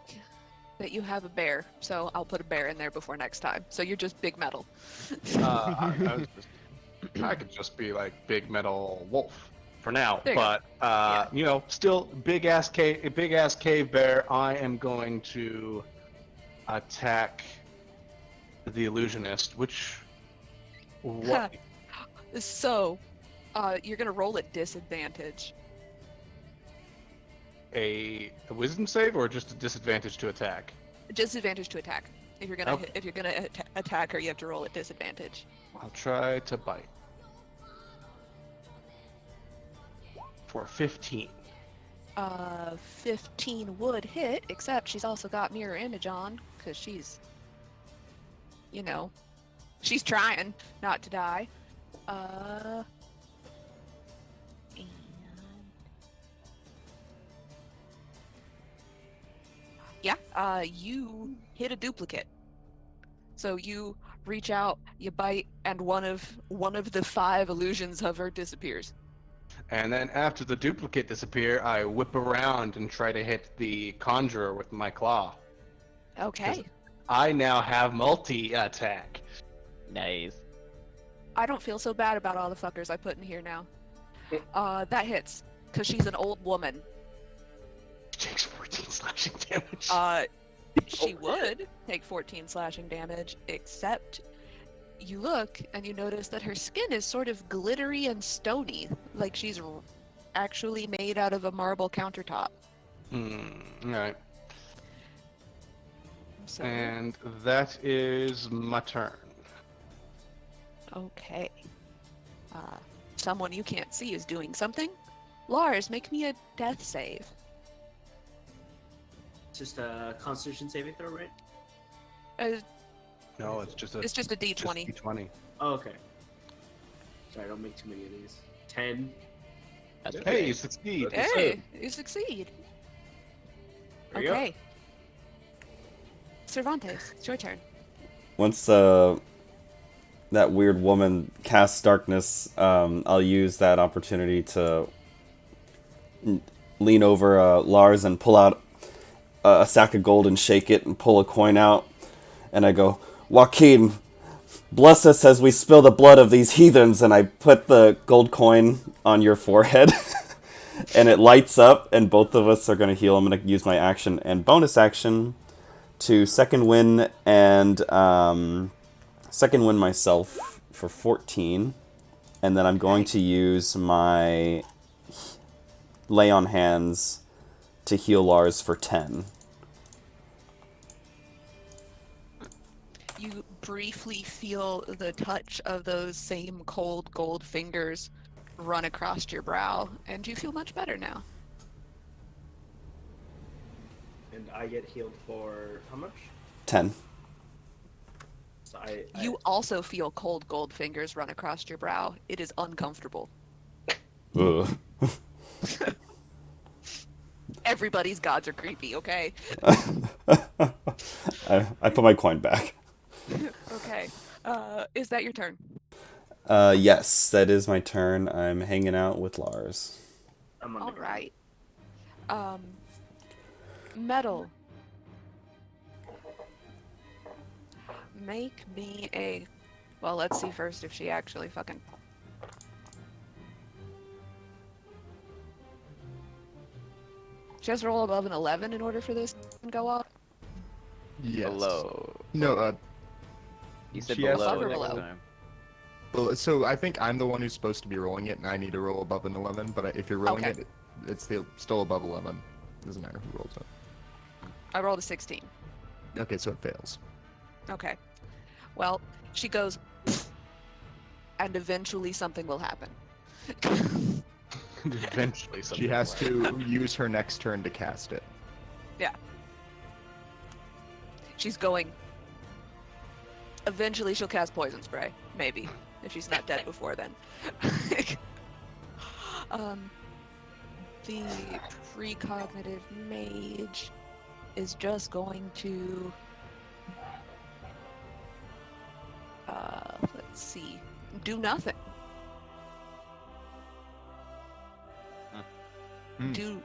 that you have a bear, so I'll put a bear in there before next time. So you're just big metal. I could just be like big metal wolf for now, There you go. but still big ass cave bear. I am going to attack the illusionist, which what? So, you're gonna roll at disadvantage. A wisdom save or just a disadvantage to attack? Disadvantage to attack. If you're gonna Okay. if you're gonna attack her, you have to roll at disadvantage. I'll try to bite for 15. 15 would hit, except she's also got mirror image on, because she's, she's trying not to die. And yeah, you hit a duplicate. So you reach out, you bite, and one of the 5 illusions of her disappears. And then after the duplicate disappear, I whip around and try to hit the conjurer with my claw. Okay. I now have multi-attack. Nice. I don't feel so bad about all the fuckers I put in here now. That hits, because she's an old woman. Takes 14 slashing damage. She would take 14 slashing damage, except you look and you notice that her skin is sort of glittery and stony, like she's actually made out of a marble countertop. Alright. So, And that is my turn. okay. Someone you can't see is doing something. Lars, make me a death save. It's just a Constitution saving throw, right? No, it's just a D20. D20. Oh, okay. Sorry, I don't make too many of these. 10. That's Hey, okay. you succeed. That's Hey, you succeed. There you go. Okay. Cervantes, it's your turn. Once that weird woman casts darkness, I'll use that opportunity to lean over Lars and pull out a sack of gold and shake it and pull a coin out. And I go, Joaquin, bless us as we spill the blood of these heathens. And I put the gold coin on your forehead. And it lights up, and both of us are going to heal. I'm going to use my action and bonus action to second win and second win myself for 14. And then I'm going to use my lay on hands to heal Lars for 10. You briefly feel the touch of those same cold gold fingers run across your brow, and you feel much better now. And I get healed for how much? 10. So You also feel cold gold fingers run across your brow. It is uncomfortable. Ugh. Everybody's gods are creepy, okay? I put my coin back. Okay. Is that your turn? Yes, that is my turn. I'm hanging out with Lars. I'm on All the ground. right. Metal. Make me a... Well, let's see first if she actually fucking... She has to roll above an 11 in order for this to go up? Yes. Below. No, You said She has below to next roll. time. well, so I think I'm the one who's supposed to be rolling it, and I need to roll above an 11. But if you're rolling Okay. it, it's still above 11. Doesn't matter who rolls it. I rolled a 16. Okay, so it fails. Okay. Well, she goes, and eventually something will happen. Eventually, something She has will to use her next turn to cast it. She's going. Eventually, she'll cast poison spray. Maybe, if she's not dead before then. The precognitive mage is just going to. Let's see. Do nothing. Hmm. Do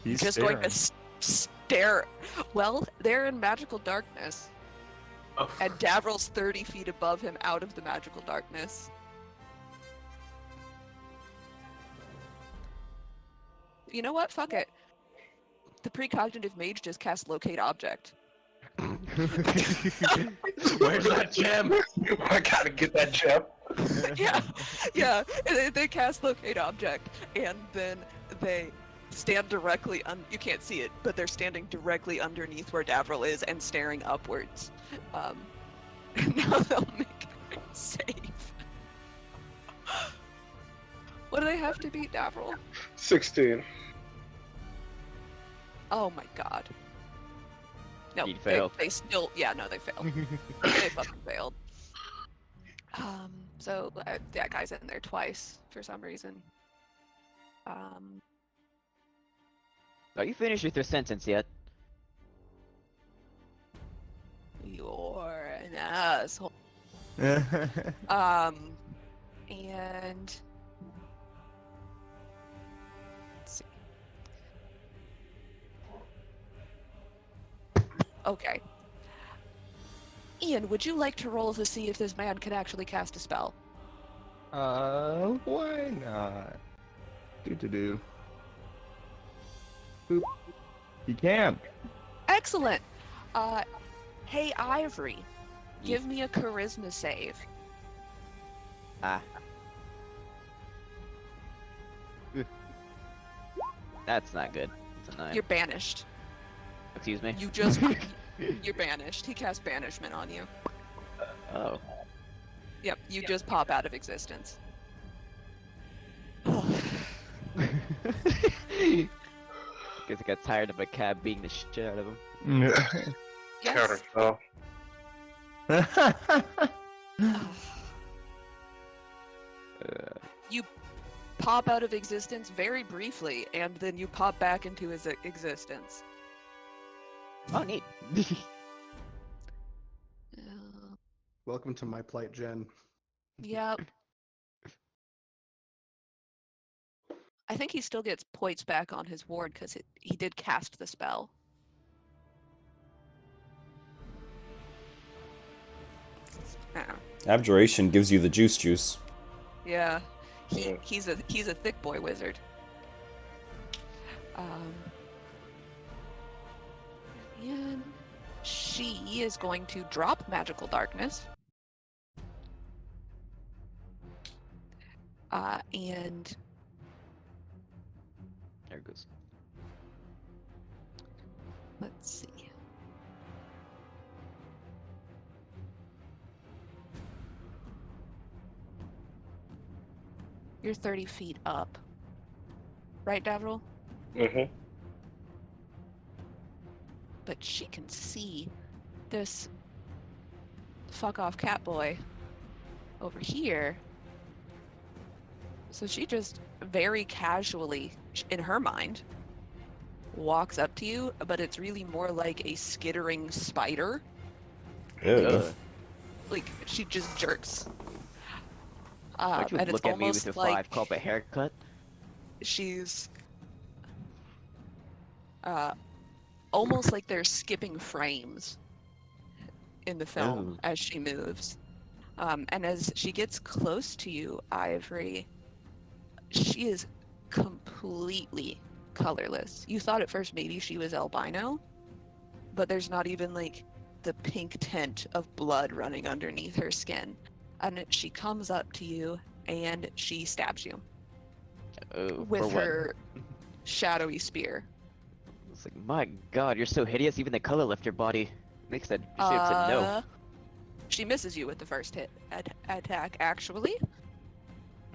He's just staring. going to stare. Well, they're in magical darkness, Oh. and Davryl's 30 feet above him out of the magical darkness. You know what? Fuck it. The precognitive mage just cast locate object. Where's that gem? I gotta get that gem. Yeah. They cast locate object, and then they stand directly you can't see it, but they're standing directly underneath where Davryl is and staring upwards. Now they'll make a save. What do they have to beat Davryl? 16. Oh my god. No, He failed. they still, yeah, no, they failed. They fucking failed. So that guy's in there twice for some reason. Are you finished with your sentence yet? You're an asshole. And let's see. Okay. Ian, would you like to roll to see if this man can actually cast a spell? Why not? Do. Boop. He can. Excellent. Hey Ivory, give me a charisma save. Ah. That's not good. It's a 9. You're banished. Excuse me? You just you're banished. He cast banishment on you. Oh. Yep, you just pop out of existence. Guess I got tired of a cab beating the shit out of him. Yes. Counterspell. You pop out of existence very briefly, and then you pop back into his existence. Oh, neat. Welcome to my plight, Jen. Yep. I think he still gets points back on his ward because he did cast the spell. Abjuration gives you the juice. Yeah, Yeah. he's a thick boy wizard. And she is going to drop magical darkness. And There it goes. let's see. You're 30 feet up. Right, Davril? Mm-hmm. But she can see this fuck off cat boy over here. So she just very casually, in her mind, walks up to you, but it's really more like a skittering spider. Ew. Like, she just jerks. Don't you And it's look at me with almost your like 5 carpet haircut? she's almost like they're skipping frames in the film Ooh. as she moves. And as she gets close to you, Ivory, she is completely colorless. You thought at first maybe she was albino, but there's not even like the pink tint of blood running underneath her skin. And she comes up to you and she stabs you Oh, for with what? her shadowy spear. It's like, my god, you're so hideous, even the color left your body. Makes that you should have said no. She misses you with the first hit attack, actually.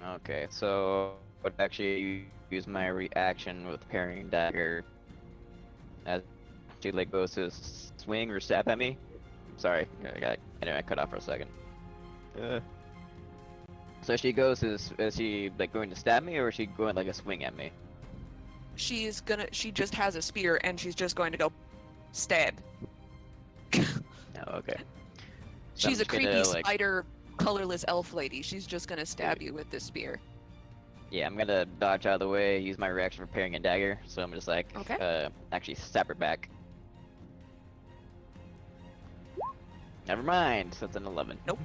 Okay, so I would actually use my reaction with parrying dagger as she like goes to swing or stab at me. Sorry, I cut off for a second. So she goes, is she like going to stab me or is she going like a swing at me? She just has a spear and she's just going to go stab. Oh, okay. So I'm She's a just gonna, creepy like- spider, colorless elf lady. She's just gonna stab you with this spear. Yeah, I'm gonna dodge out of the way, use my reaction for parrying a dagger, so I'm just like, Okay. actually stab her back. Never mind, that's an 11. Nope.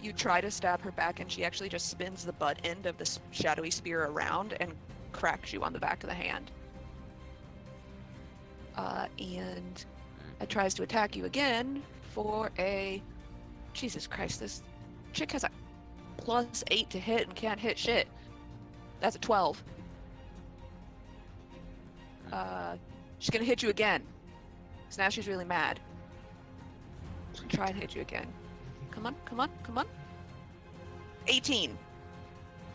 You try to stab her back and she actually just spins the butt end of the shadowy spear around and cracks you on the back of the hand. And it tries to attack you again for a... Jesus Christ, this chick has a +8 to hit and can't hit shit. That's a 12. She's gonna hit you again. So now she's really mad. Try and hit you again. Come on, come on, come on. 18.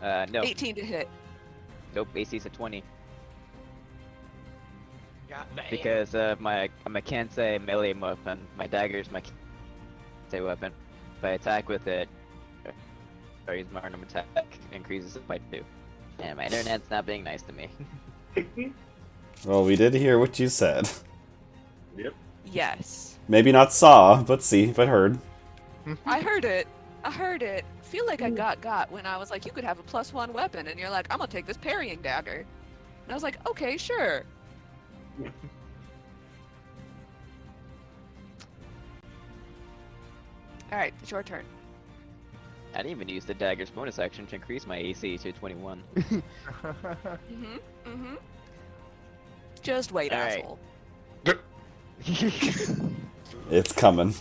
No. 18 to hit. Nope, AC's a 20. God damn. Because I'm a Kansei melee weapon. My dagger's my Kansei weapon. If I attack with it, or use my random attack, increases it by 2. And my internet's not being nice to me. Well, we did hear what you said. Yep. Yes. Maybe not saw, but see, but heard. I heard it. I heard it. Feel like I got when I was like, you could have a +1 weapon, and you're like, I'm gonna take this parrying dagger. And I was like, okay, sure. Alright, it's your turn. I didn't even use the dagger's bonus action to increase my AC to 21. Just wait, All right. asshole. It's coming.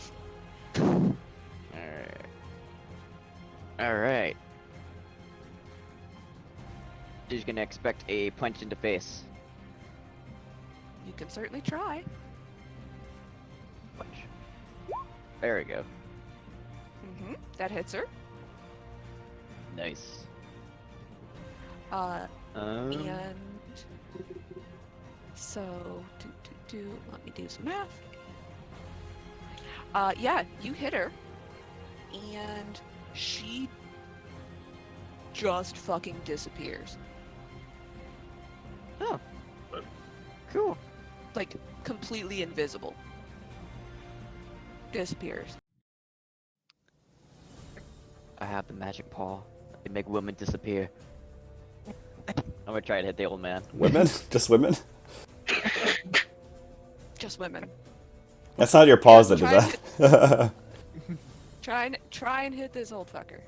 Alright. Alright. She's gonna expect a punch in the face. You can certainly try. Punch. There we go. That hits her. Nice. And so, let me do some math. Yeah, you hit her, and she just fucking disappears. Oh. Cool. Like, completely invisible. Disappears. I have the magic paw. They make women disappear. gonna try to hit the old man. Women? Just women? Just women. That's not your positive, try is that? Try and hit this old fucker.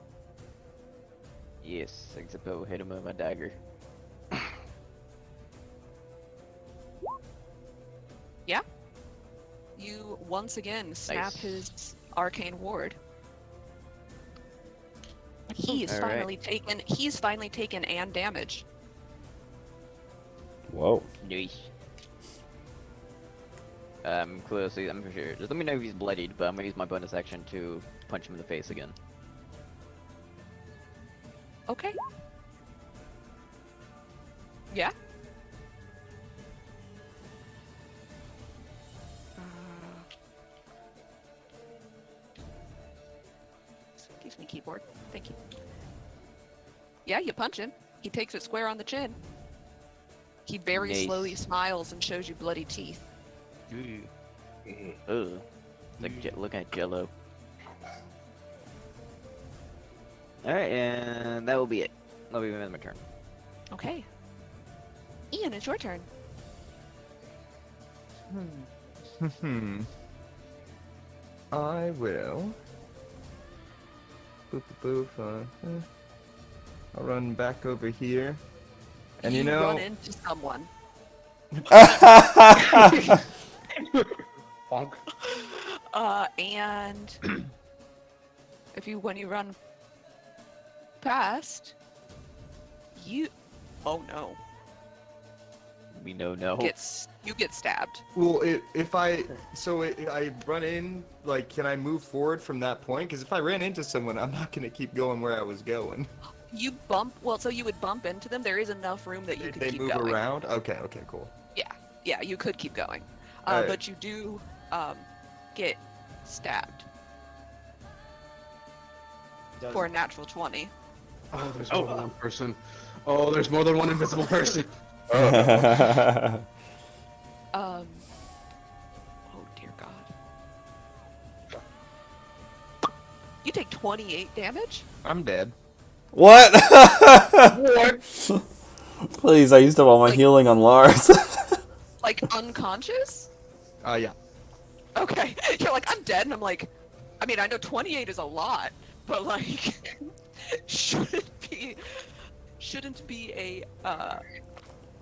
Yes, except I'll hit him with my dagger. Yeah. You once again snap Nice. his arcane ward. He's All right. finally taken and damage. Whoa. Nice. Closely, I'm for sure. Just let me know if he's bloodied, but I'm gonna use my bonus action to punch him in the face again. Okay. Yeah. Excuse me, keyboard. Thank you. Yeah, you punch him. He takes it square on the chin. He very Nice. slowly smiles and shows you bloody teeth. Ugh. Like, look at Jello. Alright, and that will be it. That'll be my turn. Okay. Ian, it's your turn. I will. Boop boop boof. I'll run back over here. And you know, run into someone. Bonk. And when you run past, oh no, We know no. you get stabbed. well, if I run in, like, can I move forward from that point? Because if I ran into someone, I'm not gonna keep going where I was going. You so you would bump into them. There is enough room that you could They keep move going. around. Okay, cool. Yeah, you could keep going. Alright. But you do get stabbed Does- for a natural 20. Oh, there's more than one person. Oh, there's more than one invisible person. Oh dear God. You take 28 damage? I'm dead. What? What? Please, I used up all my Like- healing on Lars. Like unconscious? Yeah. Okay. You're like, I'm dead, and I'm like, I mean, I know 28 is a lot, but like, shouldn't be a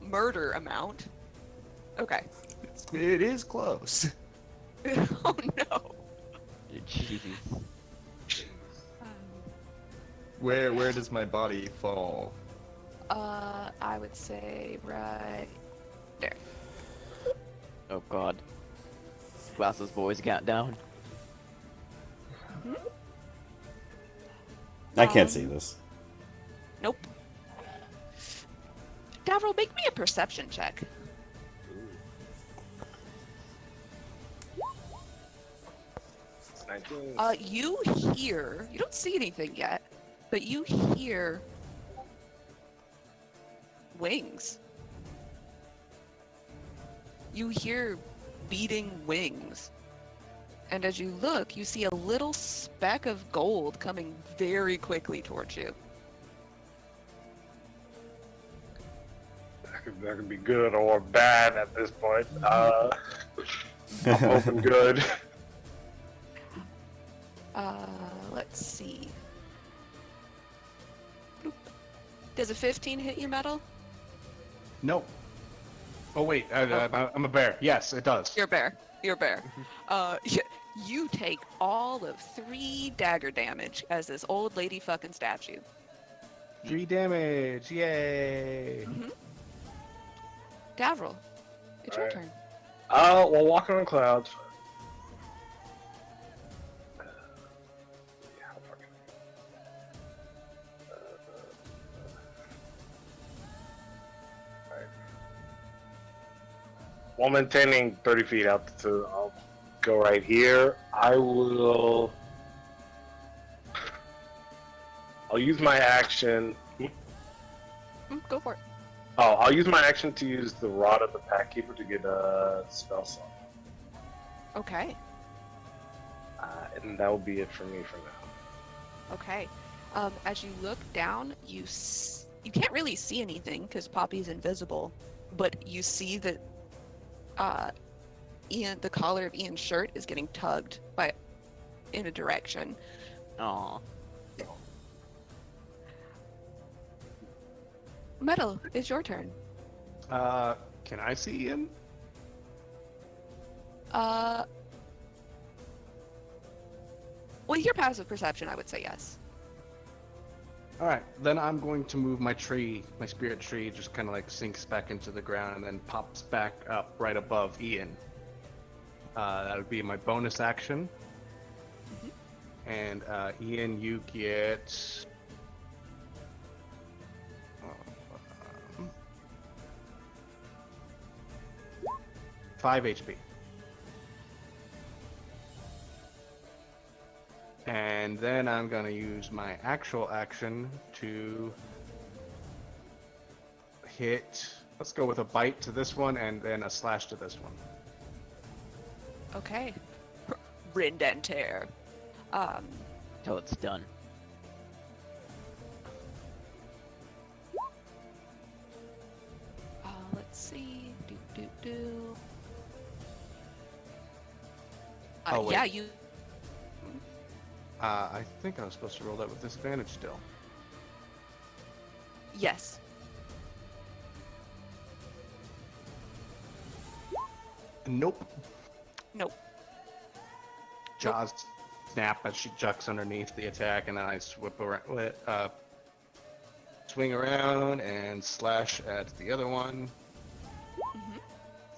murder amount. Okay. It is close. Oh no. Jeez. Where does my body fall? I would say right there. Oh god. Glasses boys countdown. I can't see this. Nope. Davril, make me a perception check. You don't see anything yet, but you hear wings. You hear beating wings. And as you look, you see a little speck of gold coming very quickly towards you. That could be good or bad at this point. I'm hoping good. Let's see. Bloop. Does a 15 hit you, Metal? No. Oh wait, I'm a bear. Yes, it does. You're a bear. You're a bear. You take all of 3 dagger damage as this old lady fucking statue. 3 damage. Yay. Davril, it's your Alright. turn. Well, walking on clouds. How far can I go? Alright. While maintaining 30 feet altitude, I'll go right here. I'll use my action. Go for it. Oh, I'll use my action to use the Rod of the Pack Keeper to get a spell slot. Okay. And that will be it for me for now. Okay. As you look down, you can't really see anything because Poppy's invisible, but you see that the collar of Ian's shirt is getting tugged in a direction. Aw. Metal, it's your turn. Can I see Ian? With your passive perception, I would say yes. All right, then I'm going to move my tree, my spirit tree, just kind of like sinks back into the ground and then pops back up right above Ian. That would be my bonus action. And Ian, you get 5 HP. And then I'm going to use my actual action to hit. Let's go with a bite to this one and then a slash to this one. Okay. Rend and tear. Till it's done. Let's see. Do. Oh, wait. Yeah, you. I think I was supposed to roll that with disadvantage still. Yes. Nope. Nope. Jaws snap as she jucks underneath the attack, and then I swing around and slash at the other one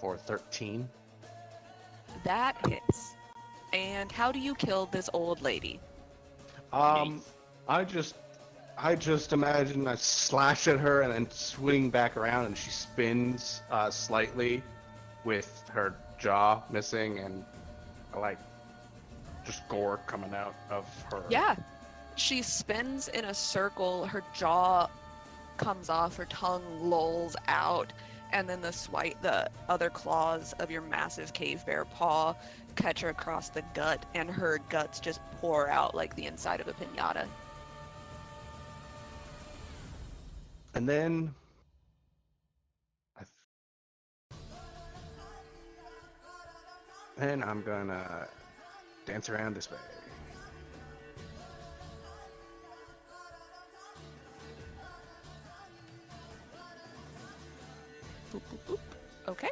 for 13. That hits. And how do you kill this old lady? I just imagine I slash at her and then swing back around, and she spins slightly with her jaw missing and like just gore coming out of her. Yeah. She spins in a circle, her jaw comes off, her tongue lolls out, and then the other claws of your massive cave bear paw catch her across the gut, and her guts just pour out like the inside of a piñata. And then I'm gonna dance around this way. Boop, boop, boop. Okay.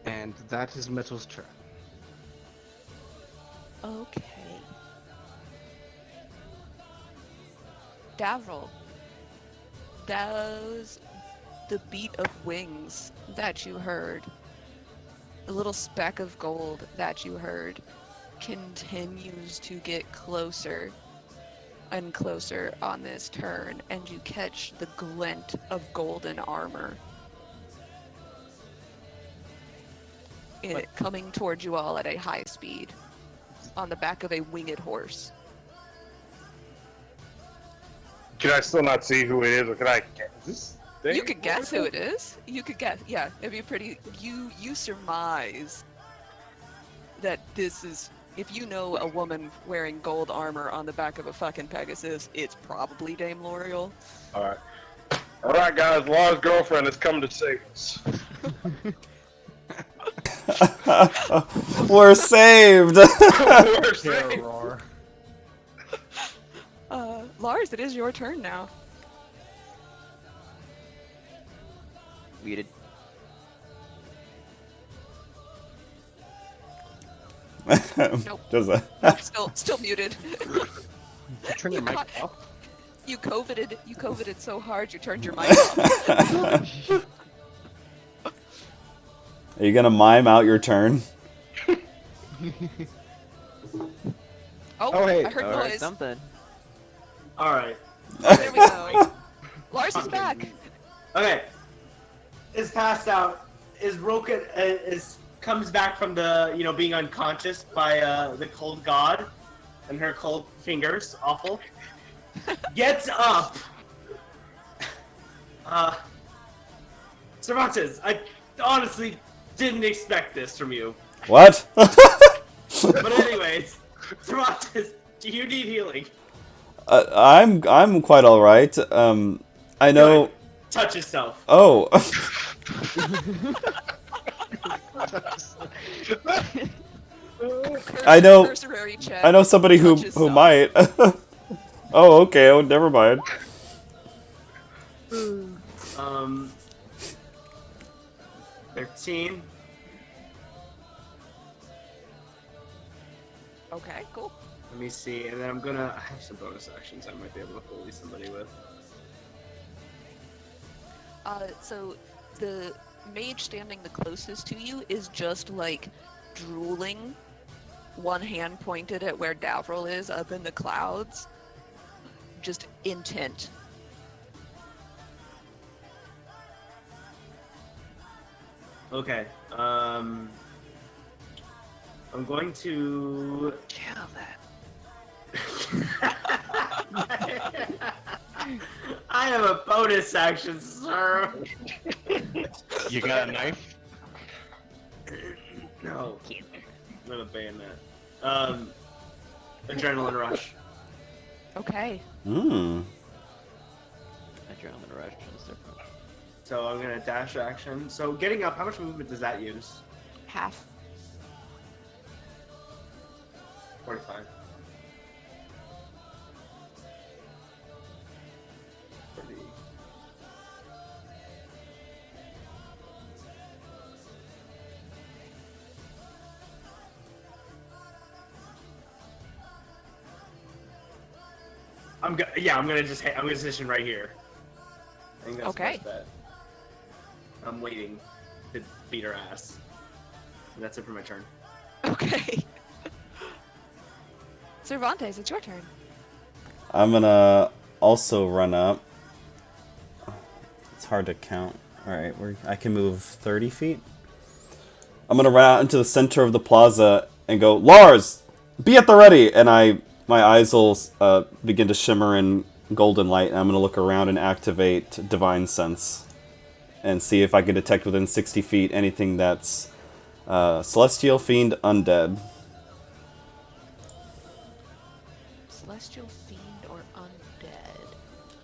And that is Metal's turn. Okay. Davril. Does the beat of wings that you heard, the little speck of gold that you heard, continues to get closer and closer on this turn, and you catch the glint of golden armor coming towards you all at a high speed on the back of a winged horse. Can I still not see who it is, or can I guess this thing? You could guess who it is. You could guess. Yeah, it'd be pretty. You surmise that this is. If you know a woman wearing gold armor on the back of a fucking Pegasus, it's probably Dame L'Oreal. Alright. Alright, guys, Laura's girlfriend has come to save us. We're saved! We're saved. Lars, it is your turn now. Muted. Nope. Does that? Still muted. Turn your mic off. You coveted so hard you turned your mic off. Are you gonna mime out your turn? Oh, hey. I heard Alright, noise. something. Alright. There we go. Lars is back. Okay. Is passed out. Is Roka comes back from the being unconscious by the cold god and her cold fingers. Awful. Gets up. Cervantes, I honestly didn't expect this from you. What? But anyways, Cervantes, do you need healing? I'm quite all right. I know. Good. Touch yourself. Oh. I know. Cursory check. I know somebody who touches who self. might. Oh, okay. Oh, never mind. Um, 13. Okay, cool. Let me see, and then I have some bonus actions I might be able to bully somebody with. So the mage standing the closest to you is just like drooling, one hand pointed at where Davril is up in the clouds, just intent. Okay, I'm going to Kill that. I have a bonus action, sir. You got a knife? No. I'm gonna bayonet. Adrenaline rush. Okay. Hmm. Adrenaline rush is different. So I'm gonna dash action. So getting up, how much movement does that use? Half. 45. 30. I'm gonna position right here. I think that's Okay. the best bet. I'm waiting to beat her ass. And that's it for my turn. Okay. Cervantes, it's your turn. I'm gonna also run up. It's hard to count. Alright, I can move 30 feet. I'm gonna run out into the center of the plaza and go, Lars! Be at the ready! And my eyes will begin to shimmer in golden light, and I'm gonna look around and activate Divine Sense. And see if I can detect within 60 feet anything that's Celestial, Fiend, Undead. Celestial fiend or undead?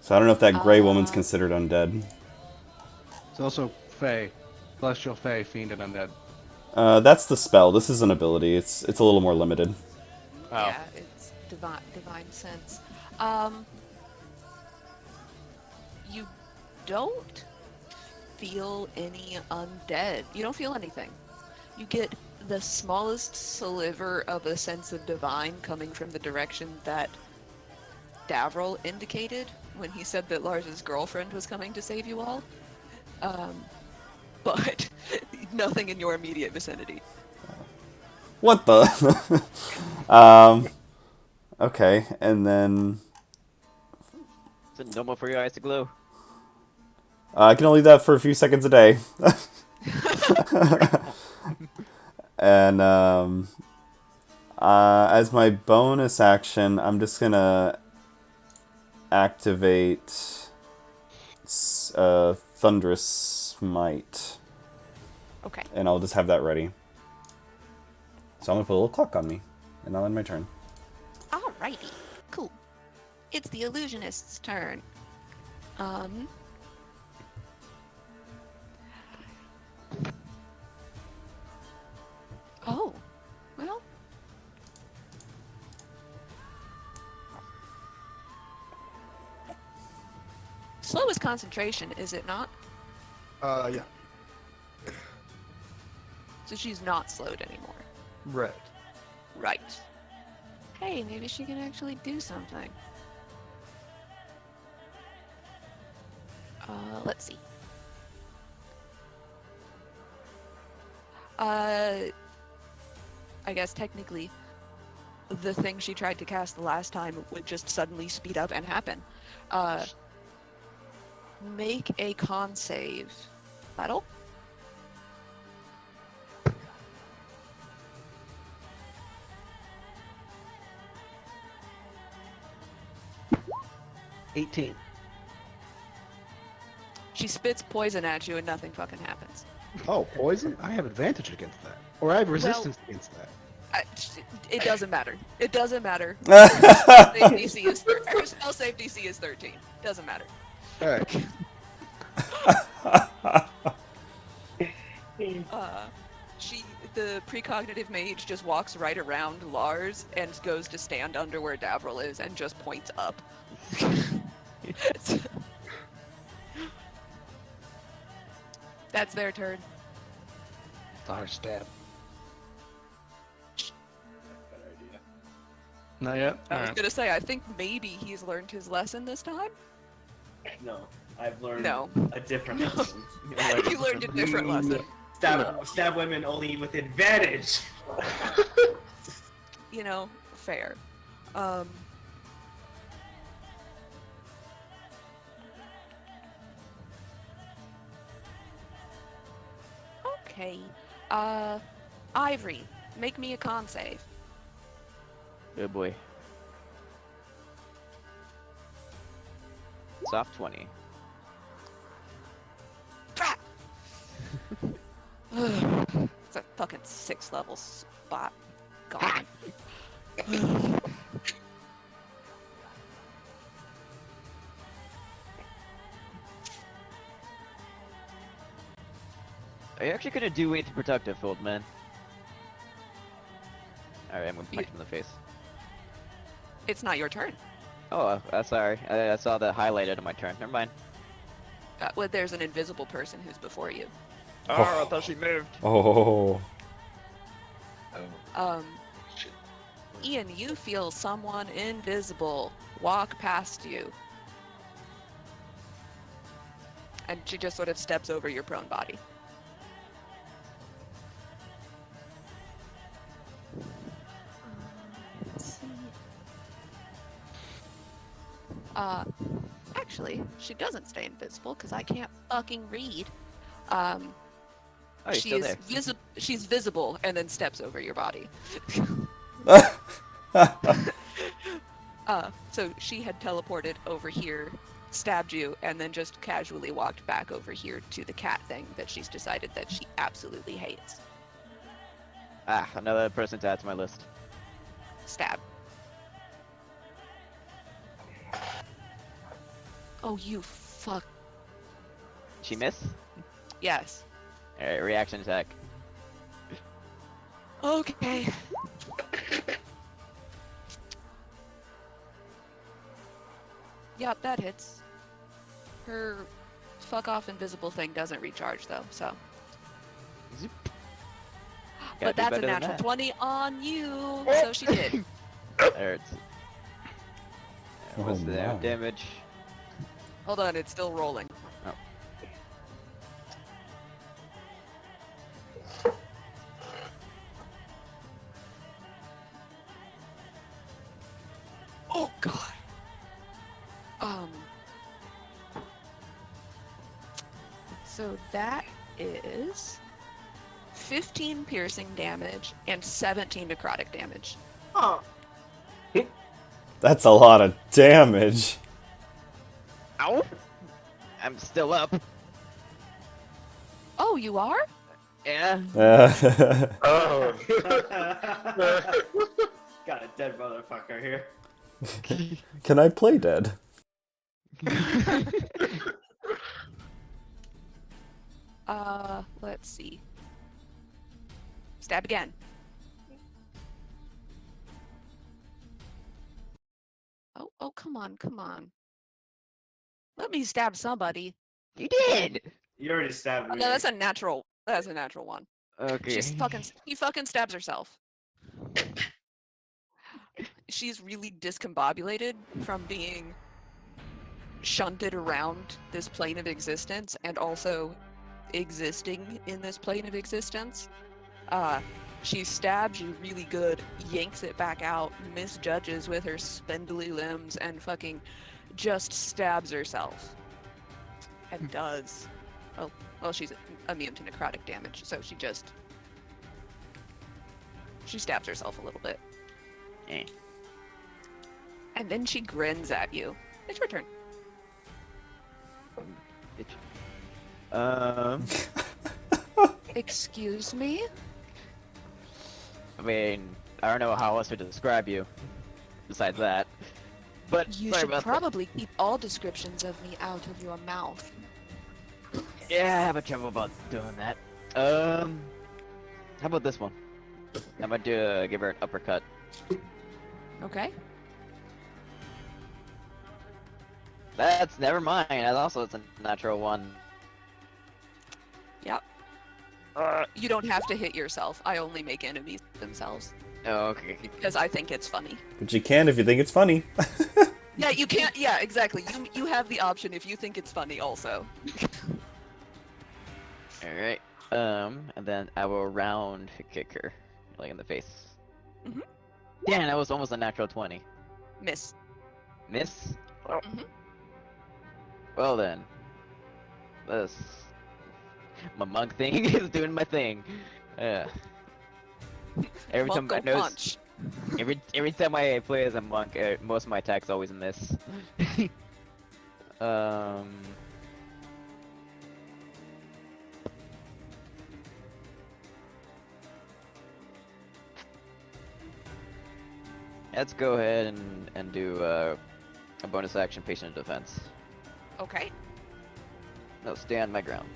So I don't know if that gray woman's considered undead. It's also Fey. Celestial Fey, Fiend, and Undead. That's the spell. This is an ability. It's a little more limited. Oh. Yeah, it's divine sense. You don't feel any undead. You don't feel anything. You get the smallest sliver of a sense of divine coming from the direction that Davril indicated when he said that Lars's girlfriend was coming to save you all. But nothing in your immediate vicinity. What the? Okay, and then Is it normal for your eyes to glow? I can only do that for a few seconds a day. And as my bonus action, I'm just gonna activate Thunderous Smite. Okay. And I'll just have that ready. So I'm gonna put a little clock on me, and I'll end my turn. Alrighty. Cool. It's the illusionist's turn. Oh. Well. Slow is concentration, is it not? Yeah. So she's not slowed anymore. Right. Right. Hey, maybe she can actually do something. Let's see. I guess technically, the thing she tried to cast the last time would just suddenly speed up and happen. Make a con save. Battle? She spits poison at you and nothing fucking happens. Oh, poison? I have advantage against that. Or I have resistance against that. It doesn't matter. It doesn't matter. Her spell save DC is 13. Doesn't matter. Alright. The precognitive mage just walks right around Lars and goes to stand under where Davril is and just points up. That's their turn. Lars stab. Not yet? I was gonna say, I think maybe he's learned his lesson this time. No, I've learned No. a different lesson. You learned a different lesson. Stab women only with advantage. You know, fair. Okay. Ivory, make me a con save. Good boy. Soft 20. Ah! It's a fucking 6th level spot. Gone. Are you actually gonna do anything productive, old man? Alright, I'm gonna punch him in the face. It's not your turn. Oh, sorry. I saw that highlighted on my turn. Never mind. Well, there's an invisible person who's before you. Oh, I thought she moved. Oh. Shit. Ian, you feel someone invisible walk past you. And she just sort of steps over your prone body. Let's see. Actually, she doesn't stay invisible because I can't fucking read. Oh, you're still there. She's visible and then steps over your body. So she had teleported over here, stabbed you, and then just casually walked back over here to the cat thing that she's decided that she absolutely hates. Ah, another person to add to my list. Stab. Oh, you fuck. She miss? Yes. Alright, reaction attack. Okay. Yep, that hits. Her fuck off invisible thing doesn't recharge though, so. Zip. But Gotta do that's a better than natural that. 20 on you, so she did. That hurts. Oh, What's the my. damage? Hold on, it's still rolling. Oh. Oh god. So that is 15 piercing damage and 17 necrotic damage. Oh, That's a lot of damage. Ow! I'm still up. Oh, you are? Yeah. Oh. got a dead motherfucker here. Can I play dead? Let's see. Stab again. Oh, come on, come on. Let me stab somebody. You did! You already stabbed Oh, me. no, that's a natural one. Okay. He fucking stabs herself. She's really discombobulated from being shunted around this plane of existence and also existing in this plane of existence. She stabs you really good, yanks it back out, misjudges with her spindly limbs, and fucking just stabs herself. And does. Oh, well, she's immune to necrotic damage, so she stabs herself a little bit. Eh. And then she grins at you. It's your turn. Bitch. Excuse me? I mean, I don't know how else to describe you. Besides that, but You sorry should about probably keep all descriptions of me out of your mouth. that. Yeah, I have a trouble about doing that. How about this one? I'm gonna give her an uppercut. Okay. That's never mind. That also is a natural one. Yep. You don't have to hit yourself. I only make enemies themselves Oh, okay. because I think it's funny. But you can if you think it's funny. Yeah, you can't. Yeah, exactly. You have the option if you think it's funny also. All right. And then I will round kick her, like in the face. Mhm. Damn, that was almost a natural 20. Miss. Miss. Mhm. Well then, this my monk thing is doing my thing. Uh, every Monk time I go notice, punch. every time I play as a monk, most of my attacks always miss. um. Let's go ahead and do a bonus action patient defense. Okay. No, stay on my ground.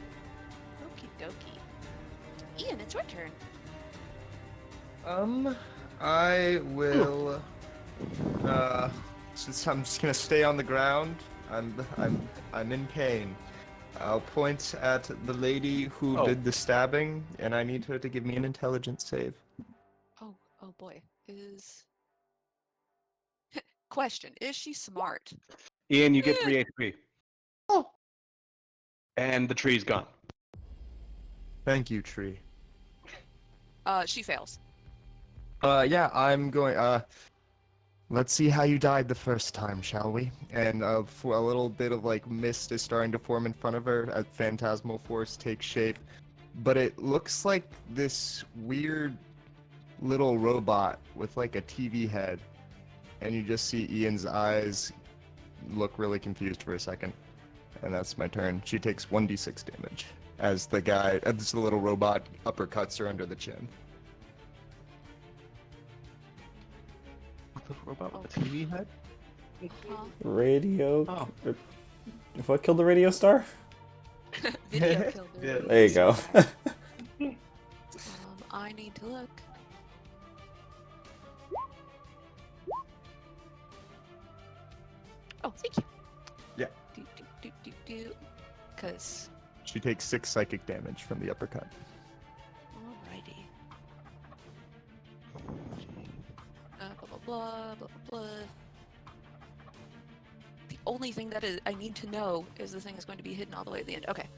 Okie dokie. Ian, it's your turn. I will. Since I'm just gonna stay on the ground, I'm in pain. I'll point at the lady who Oh. did the stabbing, and I need her to give me an intelligence save. Oh boy. Question, is she smart? Ian, you get 3 HP. Oh. And the tree's gone. Thank you, Tree. She fails. Yeah, I'm going. Let's see how you died the first time, shall we? And for a little bit of like mist is starting to form in front of her as phantasmal force takes shape, but it looks like this weird little robot with like a TV head, and you just see Ian's eyes look really confused for a second, and that's my turn. She takes 1d6 damage as the little robot uppercuts her under the chin. The robot with the TV head? Radio. Oh. What killed the radio star? Video killed her. Yeah. There you go. I need to look. Oh, thank you. Yeah. Do. Cause. She takes 6 psychic damage from the uppercut. Alrighty. Blah blah blah blah blah. The only thing that I need to know is the thing is going to be hidden all the way at the end. Okay.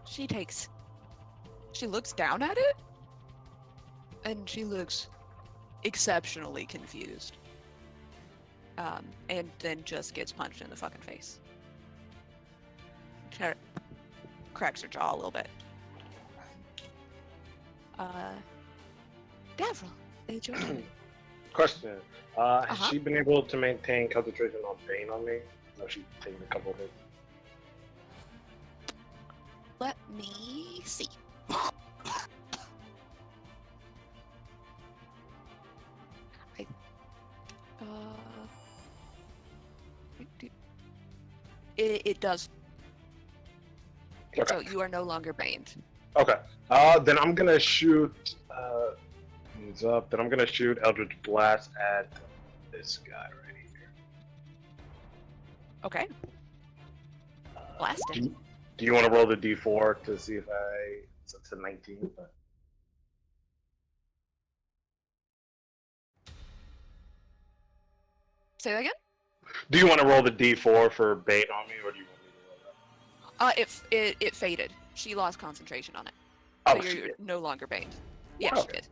She looks down at it, and she looks exceptionally confused. And then just gets punched in the fucking face. Cracks her jaw a little bit. Davril, it's your turn. Question. Has Uh-huh. she been able to maintain concentration on Bane on me? Or she's taken a couple of hits? Let me see. It does. Okay. So you are no longer baned. Okay. Then I'm gonna shoot. He's up. Then I'm gonna shoot Eldritch Blast at this guy right here. Okay. Blast it. Do you want to roll the D4 to see if it's a 19? But... Say that again? Do you want to roll the D4 for bait on me, or do you want me to roll that? It faded. She lost concentration on it. Oh, So she you're did. no longer baned. Yeah, Okay. she did.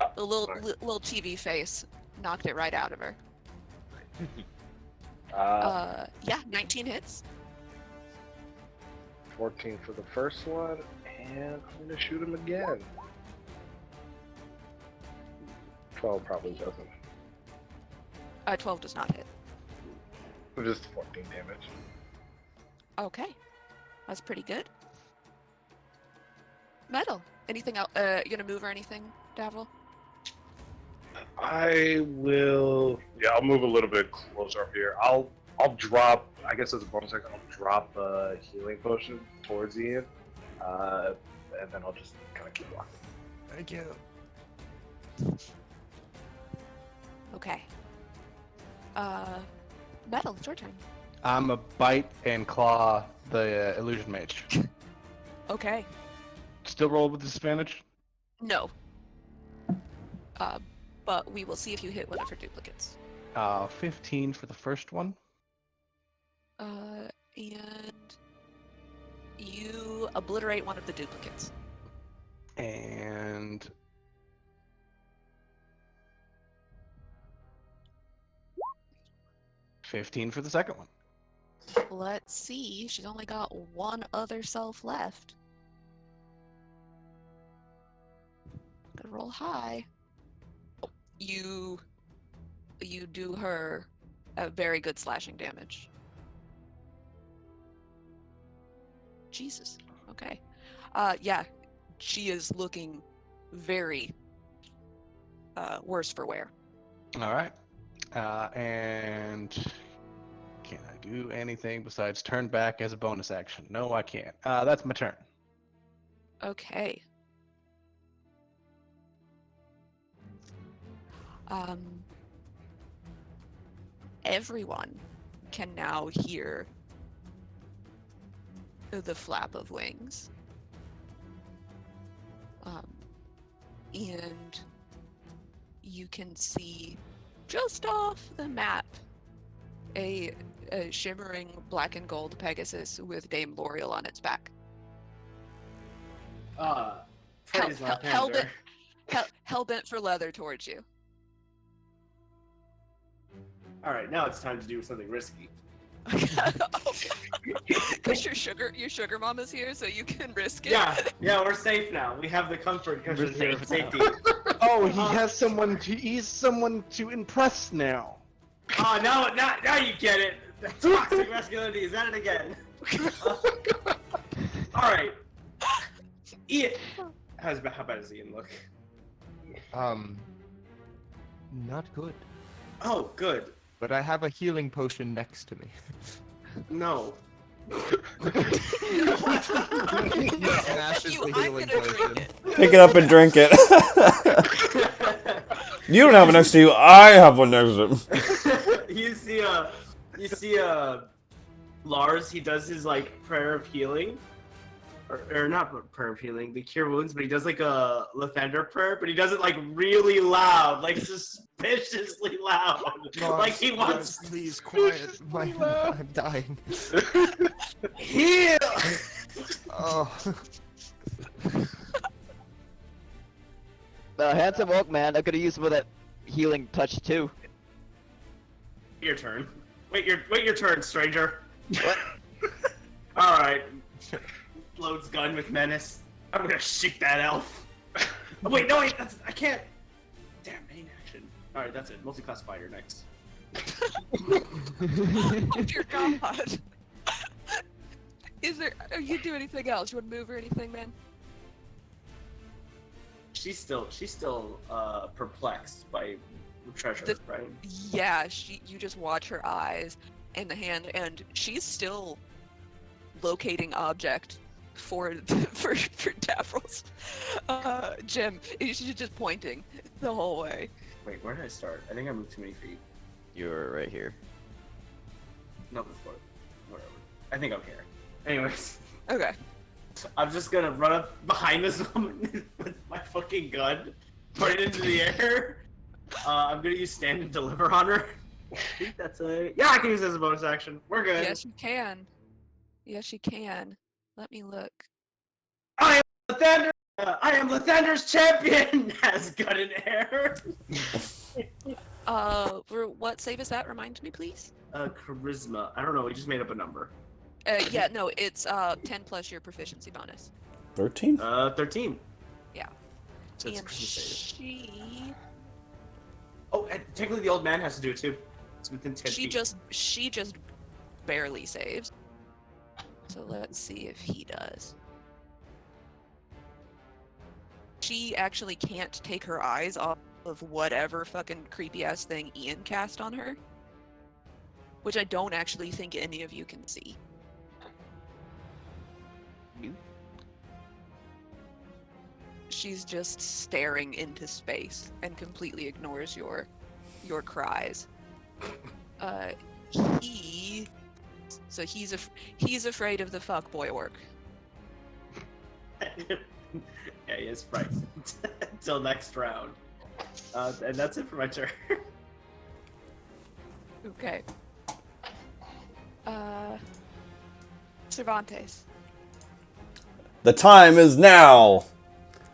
Oh, The little alright. little TV face knocked it right out of her. Yeah, 19 hits. 14 for the first one, and I'm gonna shoot him again. 12 probably doesn't. 12 does not hit. Just 14 damage. Okay. That's pretty good. Metal. Anything else? You gonna move or anything, Davril? I will. Yeah, I'll move a little bit closer up here. I'll drop. I guess as a bonus action, I'll drop a healing potion towards Ian, and then I'll just kind of keep walking. Thank you. Okay. Metal, it's your turn. I'm a bite and claw the illusion mage. Okay. Still roll with disadvantage? No. But we will see if you hit one of her duplicates. 15 for the first one. And you obliterate one of the duplicates. And 15 for the second one. Let's see. She's only got one other self left. Gotta roll high. You do her a very good slashing damage. Jesus. Okay. Yeah. She is looking very worse for wear. All right. And can I do anything besides turn back as a bonus action? No, I can't. That's my turn. Okay. Everyone can now hear the flap of wings. And you can see just off the map a shimmering black and gold Pegasus with Dame L'Oreal on its back. Freddy's Lathander. Hell-bent for leather towards you. All right, now it's time to do something risky. Because your sugar mama's here, so you can risk it. Yeah, we're safe now. We have the comfort cushion here of safety. Oh, he's someone to impress now. Oh, now you get it. Toxic masculinity, is that it again? All right. Ian, how bad does Ian look? Not good. Oh, good. But I have a healing potion next to me. No. Smashes You, the I'm healing gonna drink potion. it. Pick it up and drink it. You don't have one next to you. I have one next to him. you see Lars, he does his like prayer of healing. Or not prayer of healing, the cure wounds, but he does like a Lathander prayer, but he does it like really loud, like suspiciously loud. Lars, like he wants Lars, please, quiet. I'm dying. heal. Oh. Handsome oak man, I could have used some of that healing touch too. Your turn. Wait your turn, stranger. What? All right. Loads gun with menace. I'm gonna shoot that elf. Oh, wait, I can't. Damn, main action. All right, that's it. Multi-class fighter next. Oh dear God. Are you doing anything else? You want to move or anything, man? She's still perplexed by treasure, right? Yeah, you just watch her eyes and the hand, and she's still locating object for Davril's Jim. She's just pointing the whole way. Wait, where did I start? I think I moved too many feet. You're right here. No, before. Whatever. I think I'm here. Anyways, Okay. I'm just gonna run up behind this woman with my fucking gun, point it into the air. I'm gonna use stand and deliver on her. I think that's yeah, I can use it as a bonus action. We're good. Yes, you can. Yes, you can. Let me look. I am Lathander. I am Lathander's champion. Has gun in air. What save is that? Remind me, please. Charisma. I don't know. We just made up a number. Yeah, no, it's 10 plus your proficiency bonus. 13? 13. Yeah. So it's And charisma save. she Oh, and technically the old man has to do it too. It's within 10 feet. she just barely saves. So let's see if he does. She actually can't take her eyes off of whatever fucking creepy ass thing Ian cast on her, which I don't actually think any of you can see. She's just staring into space and completely ignores your cries. He so he's afraid of the fuckboy orc. Yeah, he is frightened. Until next round. And that's it for my turn. Okay. Cervantes. The time is now.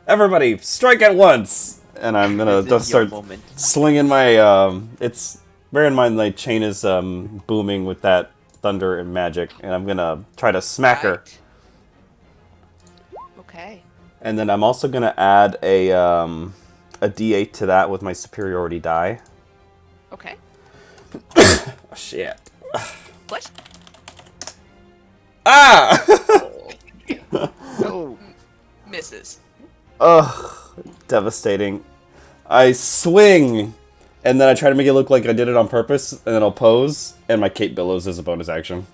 Everybody, strike at once. And I'm gonna This is just your start moment. swinging my. It's bear in mind my chain is booming with that thunder and magic, and I'm gonna try to smack her. Right. Okay. And then I'm also gonna add a D8 to that with my superiority die. Okay. Oh, shit. What? Ah! No. Misses. Ugh, devastating. I swing, and then I try to make it look like I did it on purpose, and then I'll pose, and my cape billows as a bonus action.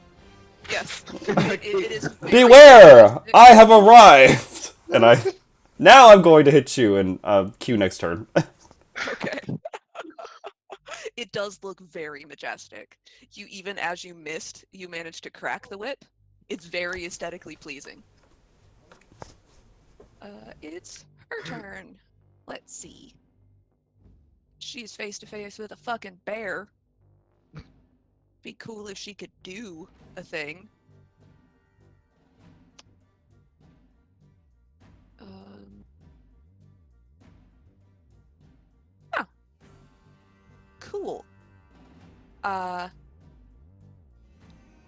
Yes. It is. Beware! I have arrived! And now I'm going to hit you, and Q next turn. Okay. It does look very majestic. Even as you missed, you managed to crack the whip. It's very aesthetically pleasing. It's her turn. Let's see. She's face to face with a fucking bear. Be cool if she could do a thing. Huh. Cool.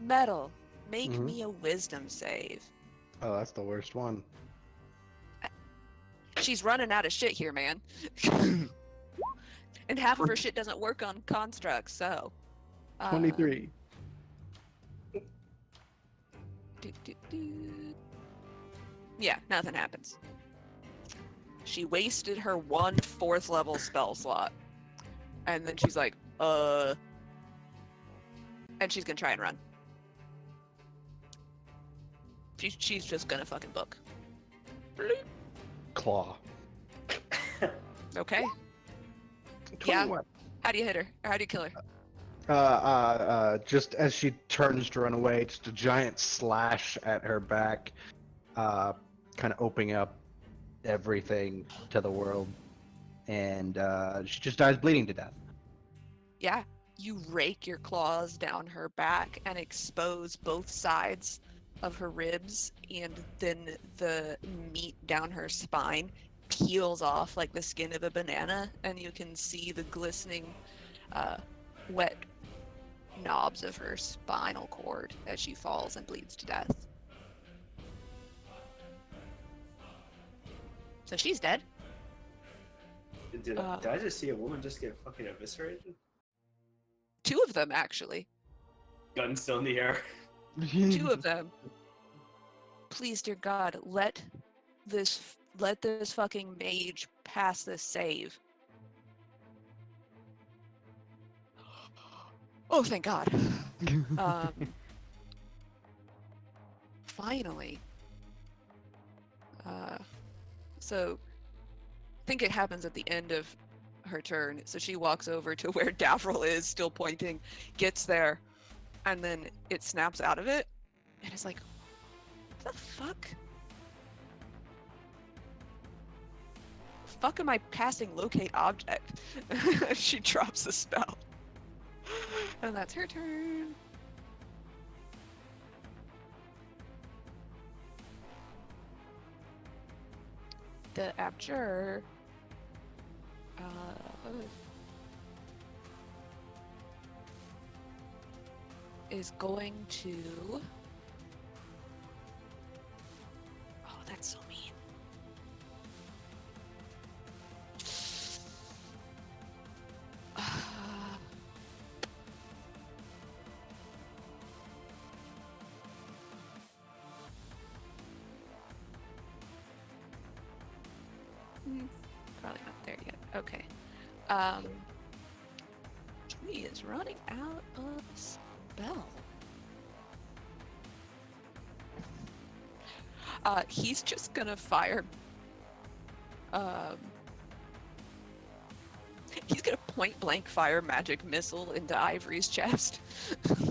Metal, make Mhm. me a wisdom save. Oh, that's the worst one. She's running out of shit here, man. And half of her shit doesn't work on constructs, so. 23. Yeah, nothing happens. She wasted her 1 4th level spell slot. And then she's like, And she's gonna try and run. She's just gonna fucking book. Claw. Okay. Yeah. 21. How do you hit her? Or how do you kill her? Just as she turns to run away, just a giant slash at her back, kind of opening up everything to the world, and she just dies bleeding to death. Yeah. You rake your claws down her back and expose both sides of her ribs, and then the meat down her spine peels off like the skin of a banana, and you can see the glistening, wet knobs of her spinal cord as she falls and bleeds to death. So she's dead. Did I just see a woman just get fucking eviscerated? 2 of them, actually. Gun still in the air. 2 of them. Please, dear God, let this fucking mage pass this save. Oh, thank God. Finally. So, I think it happens at the end of her turn. So she walks over to where Davril is, still pointing, gets there, and then it snaps out of it, and it's like, what the fuck? Fuck am I casting locate object? She drops the spell. And that's her turn. The Abjure is going to... Oh, that's so mean. Probably not there yet. Okay. Um, he is running out of spell. He's just gonna fire. He's gonna point blank fire magic missile into Ivory's chest.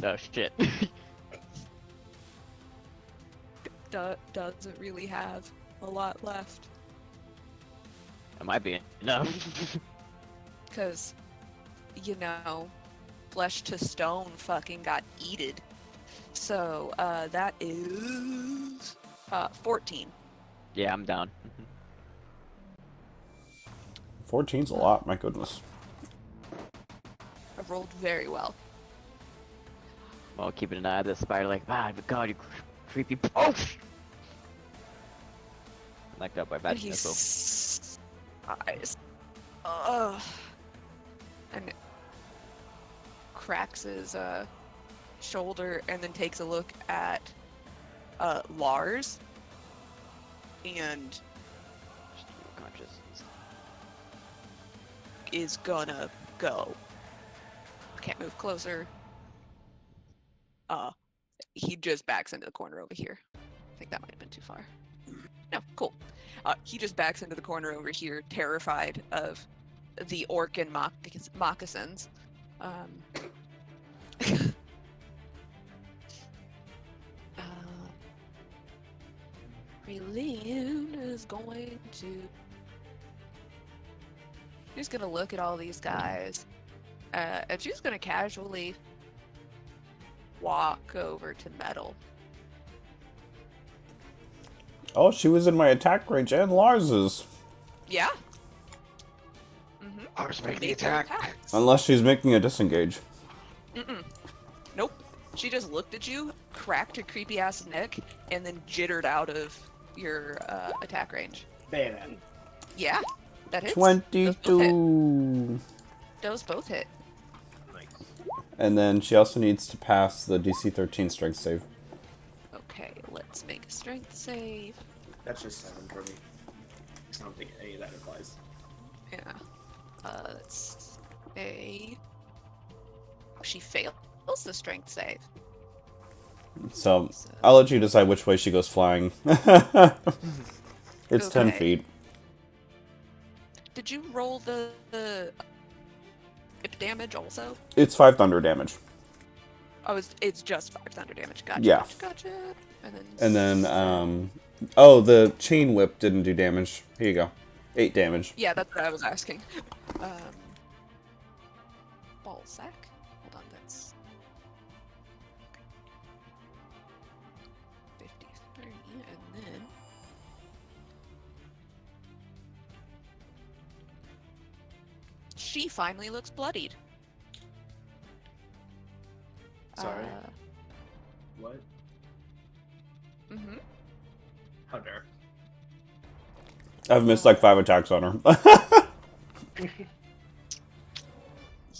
Oh shit. Doesn't really have a lot left. That might be enough. Because, flesh to stone fucking got eated. So, that is 14. Yeah, I'm down. 14's a lot, my goodness. I rolled very well. Well, keeping an eye on the spider, like, God, you creepy. Oh! Knocked out by And magic he missile. sighs. And cracks his shoulder and then takes a look at Lars and Conscious. is gonna go. Can't move closer. He just backs into the corner over here. I think that might have been too far. No, cool. He just backs into the corner over here, terrified of the orc and moccasins. Raylene is going to... She's gonna look at all these guys, and she's gonna casually walk over to Metal. Oh, she was in my attack range and Lars's. Yeah. Mm-hmm. Lars, make the Make your attack. attacks. Unless she's making a disengage. Nope. She just looked at you, cracked her creepy ass neck, and then jittered out of your attack range. Bayonet. Yeah, that hits. Those both hit. 22. Those both hit. Nice. And then she also needs to pass the DC 13 strength save. Okay, let's make a strength save. That's just 7 for me. I don't think any of that applies. Yeah. Let's say she fails the strength save. So, I'll let you decide which way she goes flying. It's 10 Okay. feet. Did you roll the hip damage also? It's 5 thunder damage. Oh, it's just 5 thunder damage. Gotcha. Yeah. Gotcha. And then, oh, the chain whip didn't do damage. Here you go. 8 damage. Yeah, that's what I was asking. Ball sack. Hold on, that's 53, and then she finally looks bloodied. Sorry? What? Mm-hmm. How dare. I've missed like 5 attacks on her.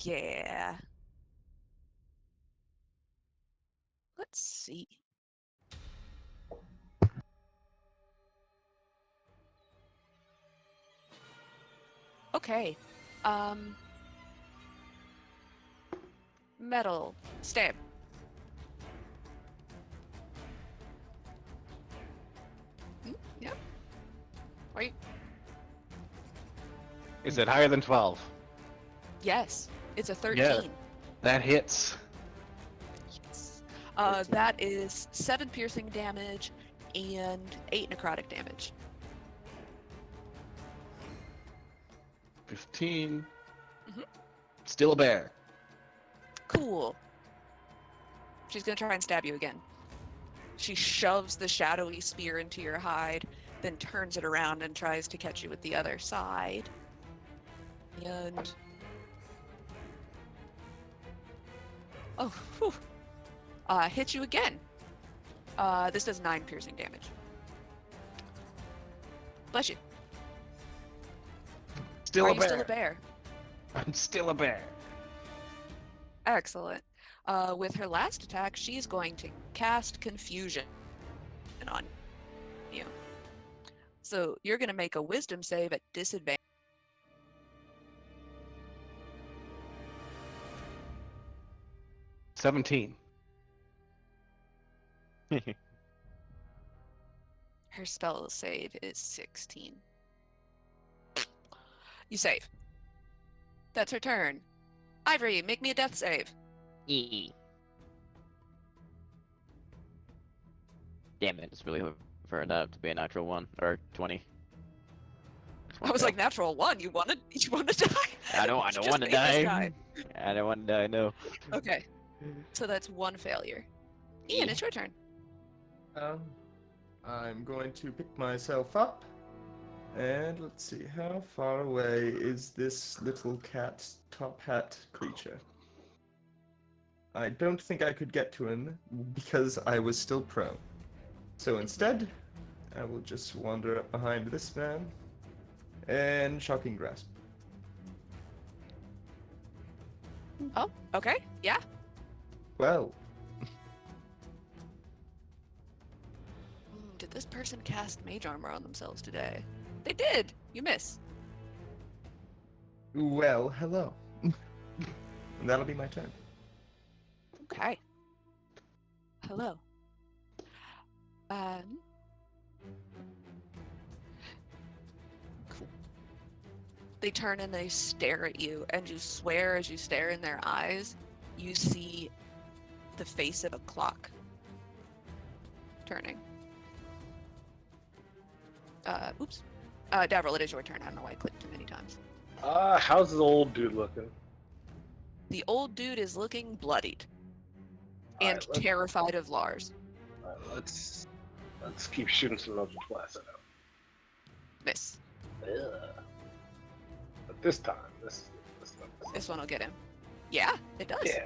Yeah. Let's see. Okay. Metal. Stab. Yep. Are you? Is it higher than 12? Yes. It's a 13. Yeah. That hits. Yes. That is 7 piercing damage and 8 necrotic damage. 15. Mhm. Still a bear. Cool. She's gonna try and stab you again. She shoves the shadowy spear into your hide, then turns it around and tries to catch you with the other side. And... Oh, whew. Hit you again. This does 9 piercing damage. Bless you. Still Are a you bear. still a bear? I'm still a bear. Excellent. With her last attack, she's going to cast Confusion on you. So you're going to make a wisdom save at disadvantage. $17. Her spell save is 16. You save. That's her turn. Ivory, make me a death save. E. Damn it, it's really hard for that to be a natural 1 or 20. I was like, natural 1. You want to die? I don't You just want to made this die. guy. I don't want to die. No. Okay, so that's 1 failure. Ian, Yeah. it's your turn. I'm going to pick myself up, and let's see, how far away is this little cat top hat creature? I don't think I could get to him because I was still prone. So instead, I will just wander up behind this man and shocking grasp. Oh, okay, yeah. Well, Did this person cast mage armor on themselves today? They did. You miss. hello. And that'll be my turn. Okay. Hello. Cool. They turn and they stare at you, and you swear as you stare in their eyes, you see the face of a clock turning. Oops. Davril, it is your turn. I don't know why I clicked too many times. How's the old dude looking? The old dude is looking bloodied All and right, let's- terrified of Lars. All right, let's keep shooting some Eldritch Blast at him. Miss. Ugh. But this time. This one will get him. Yeah, it does. Yeah.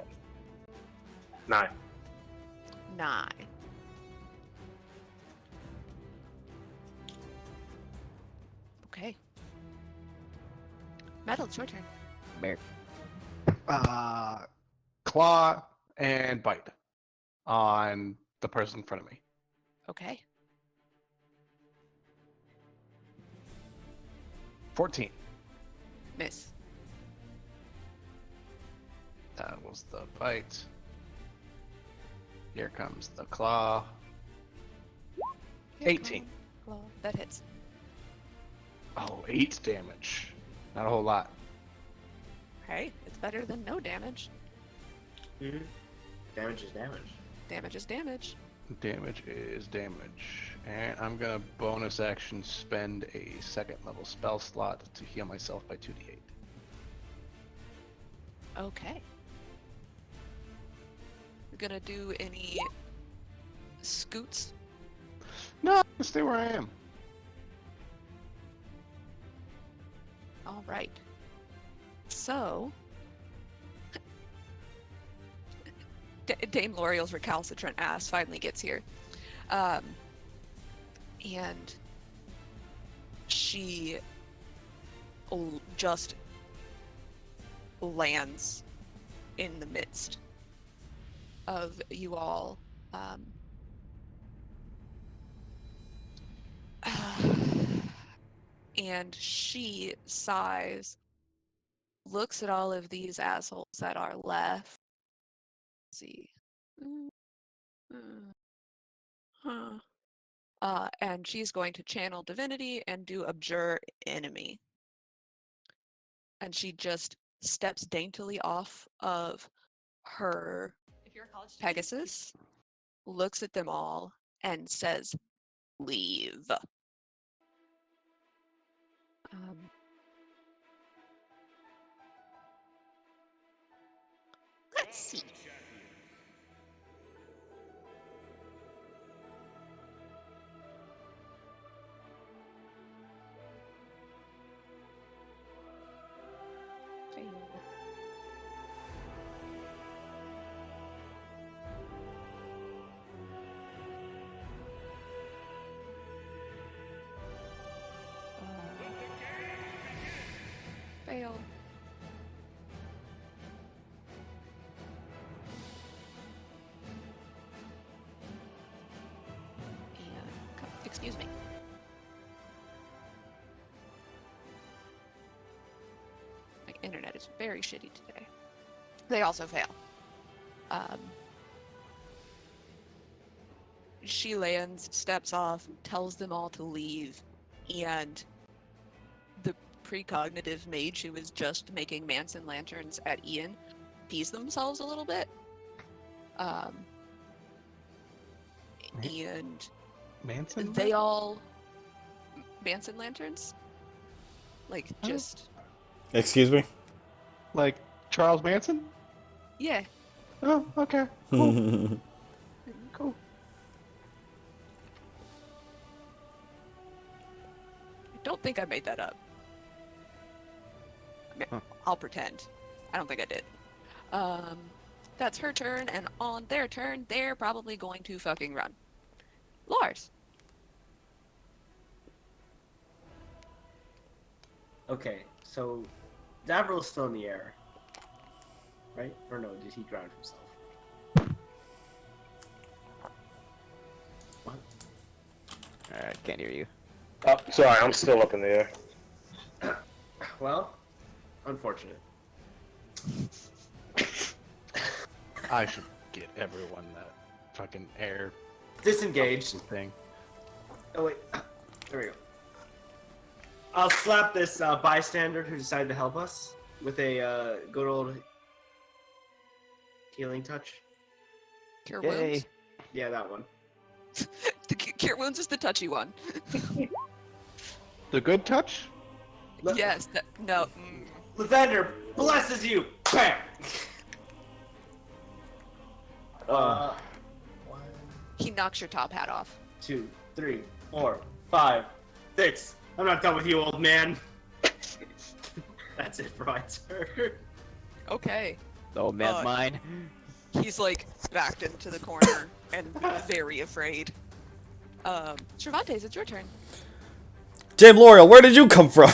9. 9. Okay. Metal, it's your turn. Bear. Claw and bite on the person in front of me. Okay. 14. Miss. That was the bite. Here comes the claw. Here 18. comes claw. That hits. Oh, 8 damage. Not a whole lot. Okay, it's better than no damage. Mm-hmm. Damage is damage. Damage is damage. Damage is damage. And I'm gonna bonus action spend a 2nd level spell slot to heal myself by 2d8. Okay. We're gonna do any scoots? No, stay where I am. All right. So, Dame L'Oreal's recalcitrant ass finally gets here. And she just lands in the midst of you all. And she sighs, looks at all of these assholes that are left. Let's see. And she's going to channel divinity and do abjure enemy. And she just steps daintily off of her Pegasus, looks at them all, and says, "Leave." Let's see. Fail. Fail. And excuse me. That is very shitty today. They also fail. She lands, steps off, tells them all to leave, and the precognitive mage who was just making Manson lanterns at Ian pees themselves a little bit. And Manson? they all Manson lanterns? Like, just... Excuse me? Like Charles Manson? Yeah. Oh, okay. Cool. Cool. I don't think I made that up. I mean, I'll pretend. I don't think I did. That's her turn, and on their turn, they're probably going to fucking run. Lars. Okay, so Davril's still in the air, right? Or no, did he ground himself? What? Alright, can't hear you. Oh, sorry, I'm still up in the air. Well, unfortunate. I should get everyone that fucking air Disengaged. thing. Oh wait, there we go. I'll slap this bystander who decided to help us with a good old healing touch. Cure Yay. wounds. Yeah, that one. The cure wounds is the touchy one. The good touch? Yes. No. Lavender blesses you. Bam. He knocks your top hat off. 2, 3, 4, 5, 6. I'm not done with you, old man. That's it for my turn. Okay. The old man's Uh, mine. He's like backed into the corner and very afraid. Cervantes, it's your turn. Dame L'Oreal, where did you come from?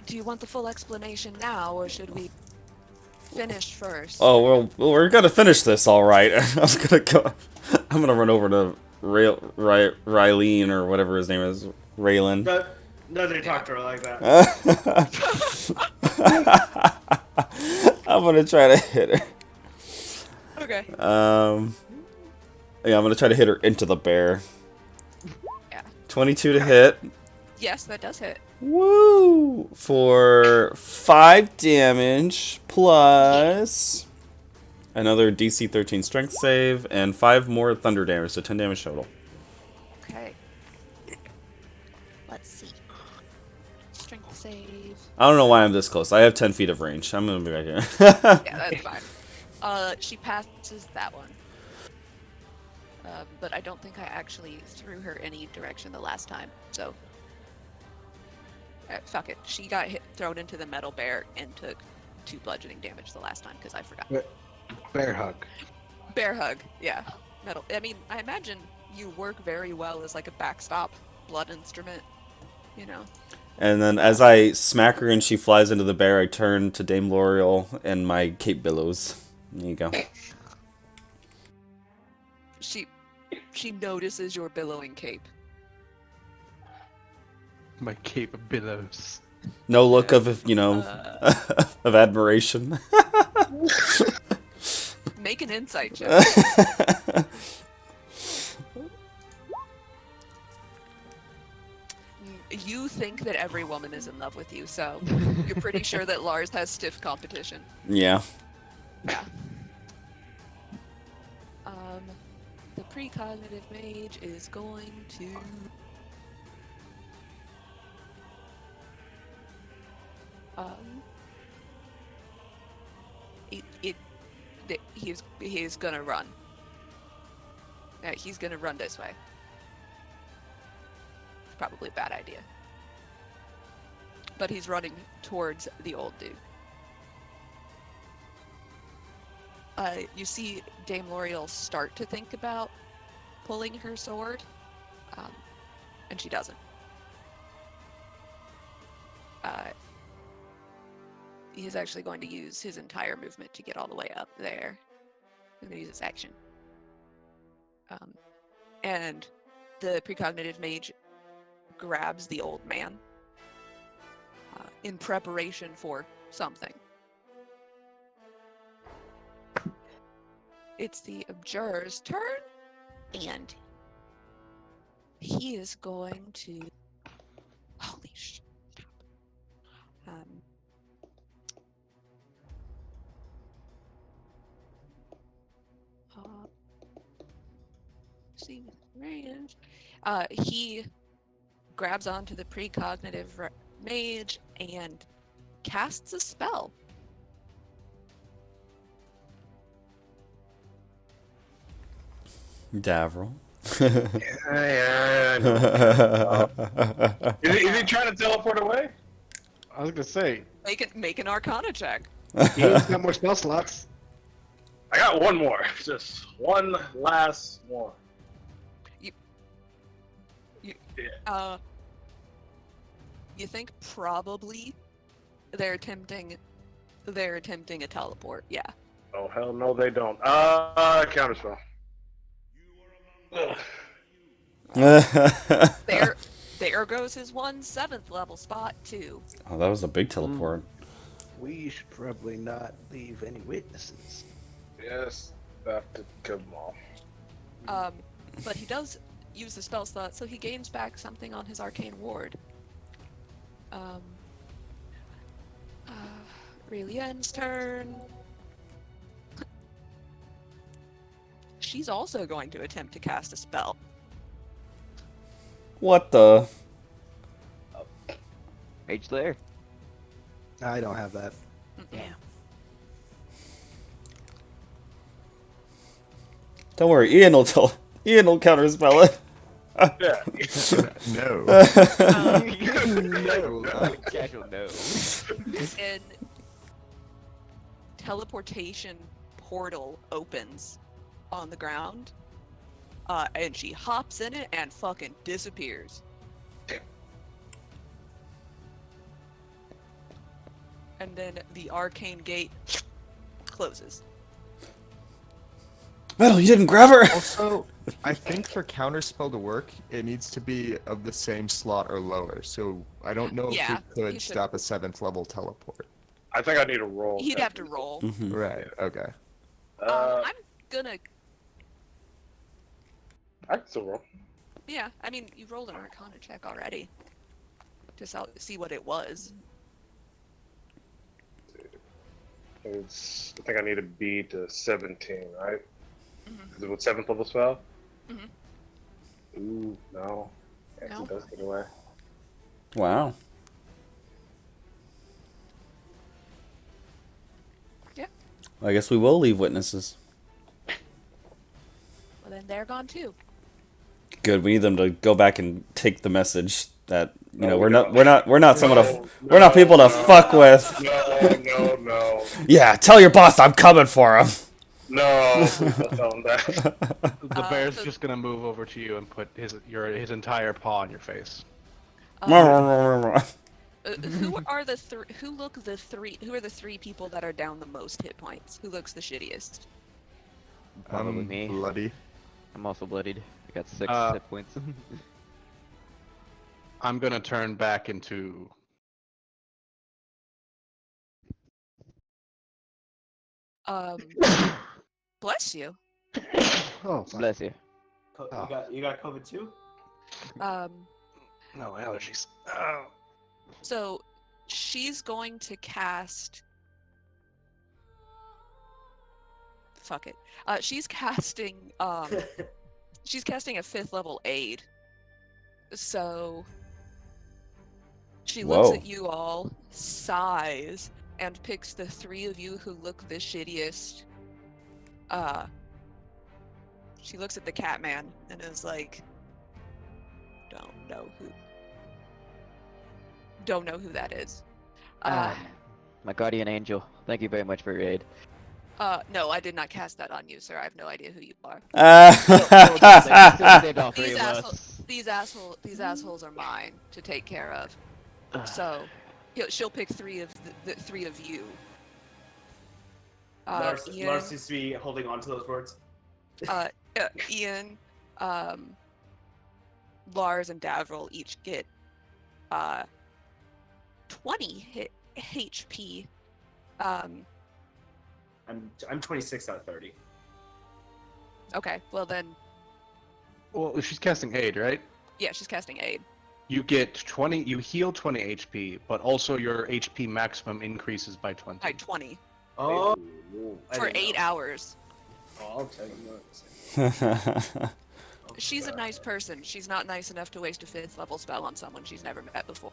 Do you want the full explanation now, or should we finish first? Oh, well, we're gonna finish this, alright. I'm gonna run over to Rylene, or whatever his name is. Raylan. Doesn't talk to her like that. I'm gonna try to hit her. Okay. Yeah, I'm gonna try to hit her into the bear. Yeah. 22 to hit. Yes, that does hit. Woo! For 5 damage, plus another DC 13 strength save, and 5 more thunder damage, so 10 damage total. Okay. Let's see. Strength save. I don't know why I'm this close. I have 10 feet of range. I'm gonna be right here. Yeah, that's fine. She passes that one. But I don't think I actually threw her any direction the last time, so... fuck it. She got thrown into the metal bear and took 2 bludgeoning damage the last time, because I forgot. Bear hug. Bear hug, yeah. Metal. I mean, I imagine you work very well as like a backstop blood instrument, you know? And then as I smack her and she flies into the bear, I turn to Dame L'Oreal and my cape billows. There you go. She notices your billowing cape. My cape billows. No look of, you know, of admiration. Make an insight check. You think that every woman is in love with you, so you're pretty sure that Lars has stiff competition. Yeah. Yeah. The precognitive mage is going to... He's gonna run. He's gonna run this way. It's probably a bad idea. But he's running towards the old dude. You see Dame L'Oreal start to think about pulling her sword, and she doesn't. He's actually going to use his entire movement to get all the way up there. He's going to use his action. And the precognitive mage grabs the old man in preparation for something. It's the Abjurer's turn, and he is going to... Holy shit. See range. He grabs onto the precognitive mage and casts a spell. Davril. Yeah, I know. Is he trying to teleport away? I was gonna say, Make an Arcana check. Ian's got more spell slots. I got one more. Just one last one. You think probably they're attempting a teleport. Yeah. Oh hell no, they don't. Counterspell. Ugh. There goes his 7th level spot too. Oh, that was a big teleport. We should probably not leave any witnesses. Yes, have to kill them all. But he does use the spell slot, so he gains back something on his arcane ward. Relien's turn. She's also going to attempt to cast a spell. What the? Mage Slayer. I don't have that. Yeah. Don't worry, Ian will counterspell it. Yeah. No. No. Casual no. An teleportation portal opens on the ground, and she hops in it and fucking disappears. And then the arcane gate closes. Metal, you didn't grab her. Also, I think for counterspell to work, it needs to be of the same slot or lower. So I don't know if Yeah, he he could should- stop a 7th level teleport. I think I need a roll. He'd have to roll. Right. Okay. I'm gonna... I can still roll. Yeah, I mean, you rolled an Arcana check already. Just see what it was. I think I need to be to 17, right? Is it with 7th level spell? Ooh, no. Actually, No. does get away. Wow. Yeah. I guess we will leave witnesses. Well, then they're gone too. Good. We need them to go back and take the message that No, we're we not don't. we're not someone to No, we're not people to no. fuck with. No. Yeah, tell your boss I'm coming for him. No, please don't tell him that. The bear's so- just gonna move over to you and put his entire paw on your face. Who are the who are the three people that are down the most hit points? Who looks the shittiest? Probably me. Bloody. I'm also bloodied. I got 6 hit points. I'm gonna turn back into. Bless you. Oh, fuck. Bless you. You got COVID too? Um, No allergies. Oh. so she's going to cast. Fuck it. She's casting. She's casting a 5th level aid. So she looks Whoa. at you all, sighs, and picks the 3 of you who look the shittiest. She looks at the Catman and is like, don't know who that is. My guardian angel. Thank you very much for your aid. No, I did not cast that on you, sir. I have no idea who you are. Saved all 3 These, of us. these assholes are mine to take care of. So she'll pick 3 of the 3 of you. Lars Ian, seems to be holding on to those words. Ian, Lars, and Davril each get 20 HP. I'm 26 out of 30. Okay, well then, Well, she's casting aid, right? yeah, she's casting aid. You get 20. You heal 20 HP, but also your HP maximum increases by 20. By 20 Oh, I for didn't 8 know. hours. Oh, I'll take that. She's a nice person. She's not nice enough to waste a 5th level spell on someone she's never met before.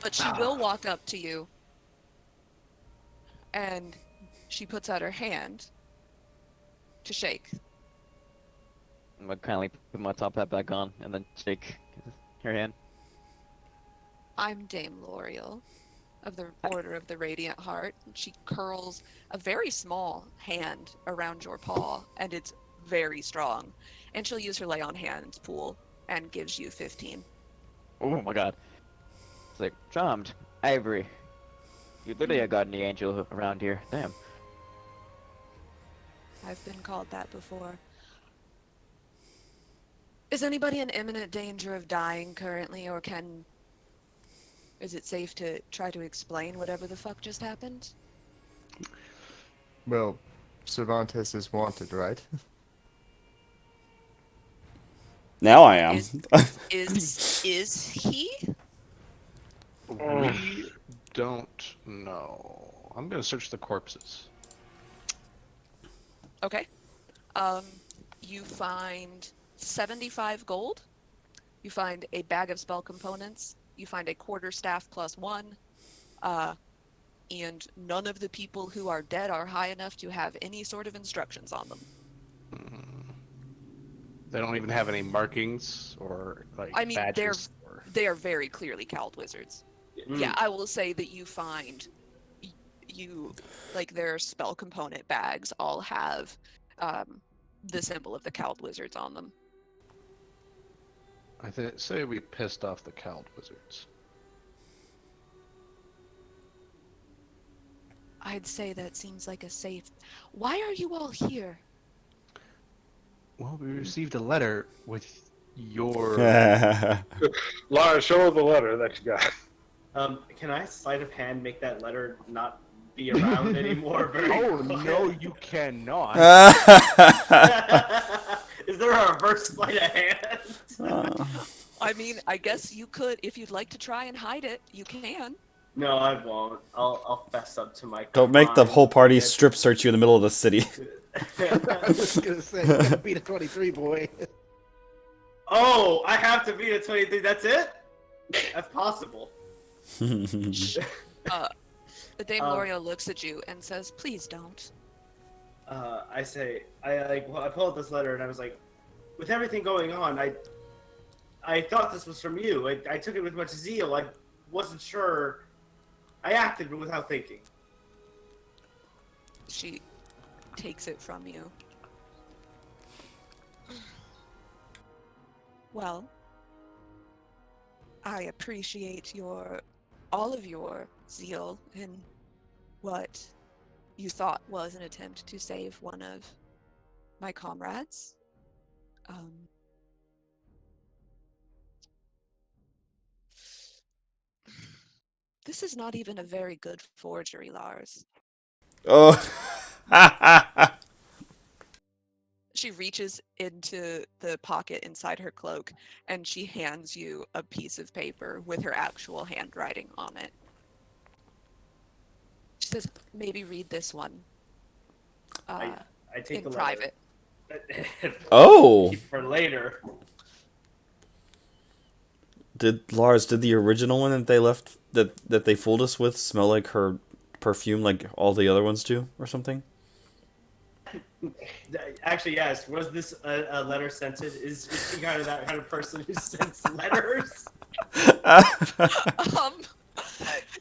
But she will walk up to you, and she puts out her hand to shake. I'm gonna kindly put my top hat back on and then shake her hand. I'm Dame L'Oreal of the Order of the Radiant Heart. And she curls a very small hand around your paw, and it's very strong. And she'll use her lay on hands pool and gives you 15. Oh my god. It's like, charmed. Ivory. You literally a guardian angel around here. Damn. I've been called that before. Is anybody in imminent danger of dying currently, or is it safe to try to explain whatever the fuck just happened? Well, Cervantes is wanted, right? Now I am. Is he? We don't know. I'm gonna search the corpses. Okay. You find 75 gold. You find a bag of spell components. You find a quarterstaff +1. And none of the people who are dead are high enough to have any sort of instructions on them. They don't even have any markings or like I mean, badges. they are very clearly cowled wizards. Yeah, I will say that you find like their spell component bags all have the symbol of the cowled wizards on them. I say we pissed off the cowled wizards. I'd say that seems like a safe. Why are you all here? Well, we received a letter with your. Lara, show her the letter that you got. Can I sleight of hand make that letter not be around anymore? Oh no, you cannot. Is there a reverse sleight of hand? I mean, I guess you could, if you'd like to try and hide it, you can. No, I won't. I'll fess up to my. Don't make the crime. whole party strip search you in the middle of the city. I was just gonna say, you gotta beat a 23, boy. Oh, I have to beat a 23. That's it? That's possible. The Dame Um, L'Oreal looks at you and says, "Please don't." I say, I pulled up this letter and I was like, with everything going on, I thought this was from you. I took it with much zeal. I wasn't sure. I acted without thinking. She takes it from you. Well, I appreciate all of your zeal in what you thought was an attempt to save one of my comrades. This is not even a very good forgery, Lars. Oh. She reaches into the pocket inside her cloak and she hands you a piece of paper with her actual handwriting on it. She says, "Maybe read this one I take in the private." letter. Oh. Keep for later. Did the original one that they left that they fooled us with smell like her perfume like all the other ones do or something? Actually, yes. Was this a letter scented? Is she kind of that kind of person who sends letters?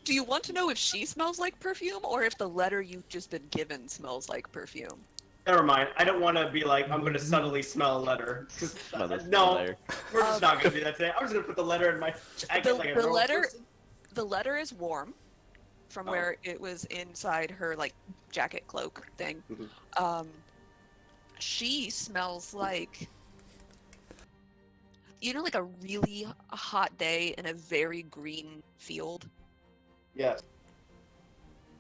Do you want to know if she smells like perfume or if the letter you've just been given smells like perfume? Never mind. I don't want to be like, I'm going to subtly smell a letter. 'Cause, Smell this no, letter. we're just not going to do that today. I'm just going to put the letter in my jacket like a normal person. The letter is warm from where it was inside her like jacket cloak thing. She smells like like a really hot day in a very green field? Yes.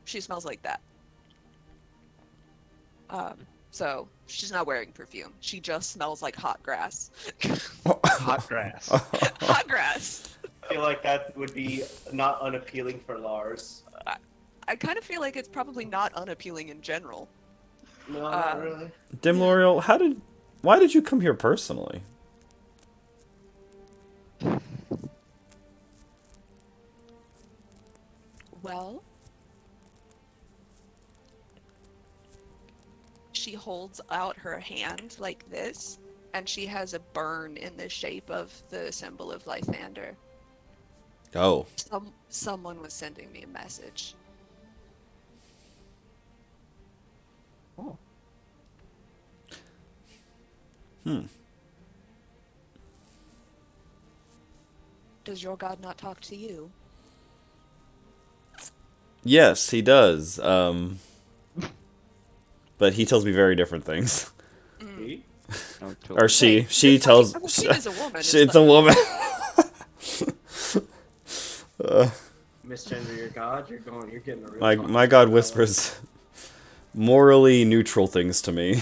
She smells like that. So she's not wearing perfume. She just smells like hot grass. Hot grass. Hot grass. I feel like that would be not unappealing for Lars. I kind of feel like it's probably not unappealing in general. No, not really. Dim L'Oreal, why did you come here personally? Well, she holds out her hand like this, and she has a burn in the shape of the symbol of Lythander. Oh. Someone was sending me a message. Oh. Does your god not talk to you? Yes, he does. But he tells me very different things. See? Or she. Wait, She tells. She is a woman. It's a woman. Misgender your god, you're getting a real My god whispers morally neutral things to me.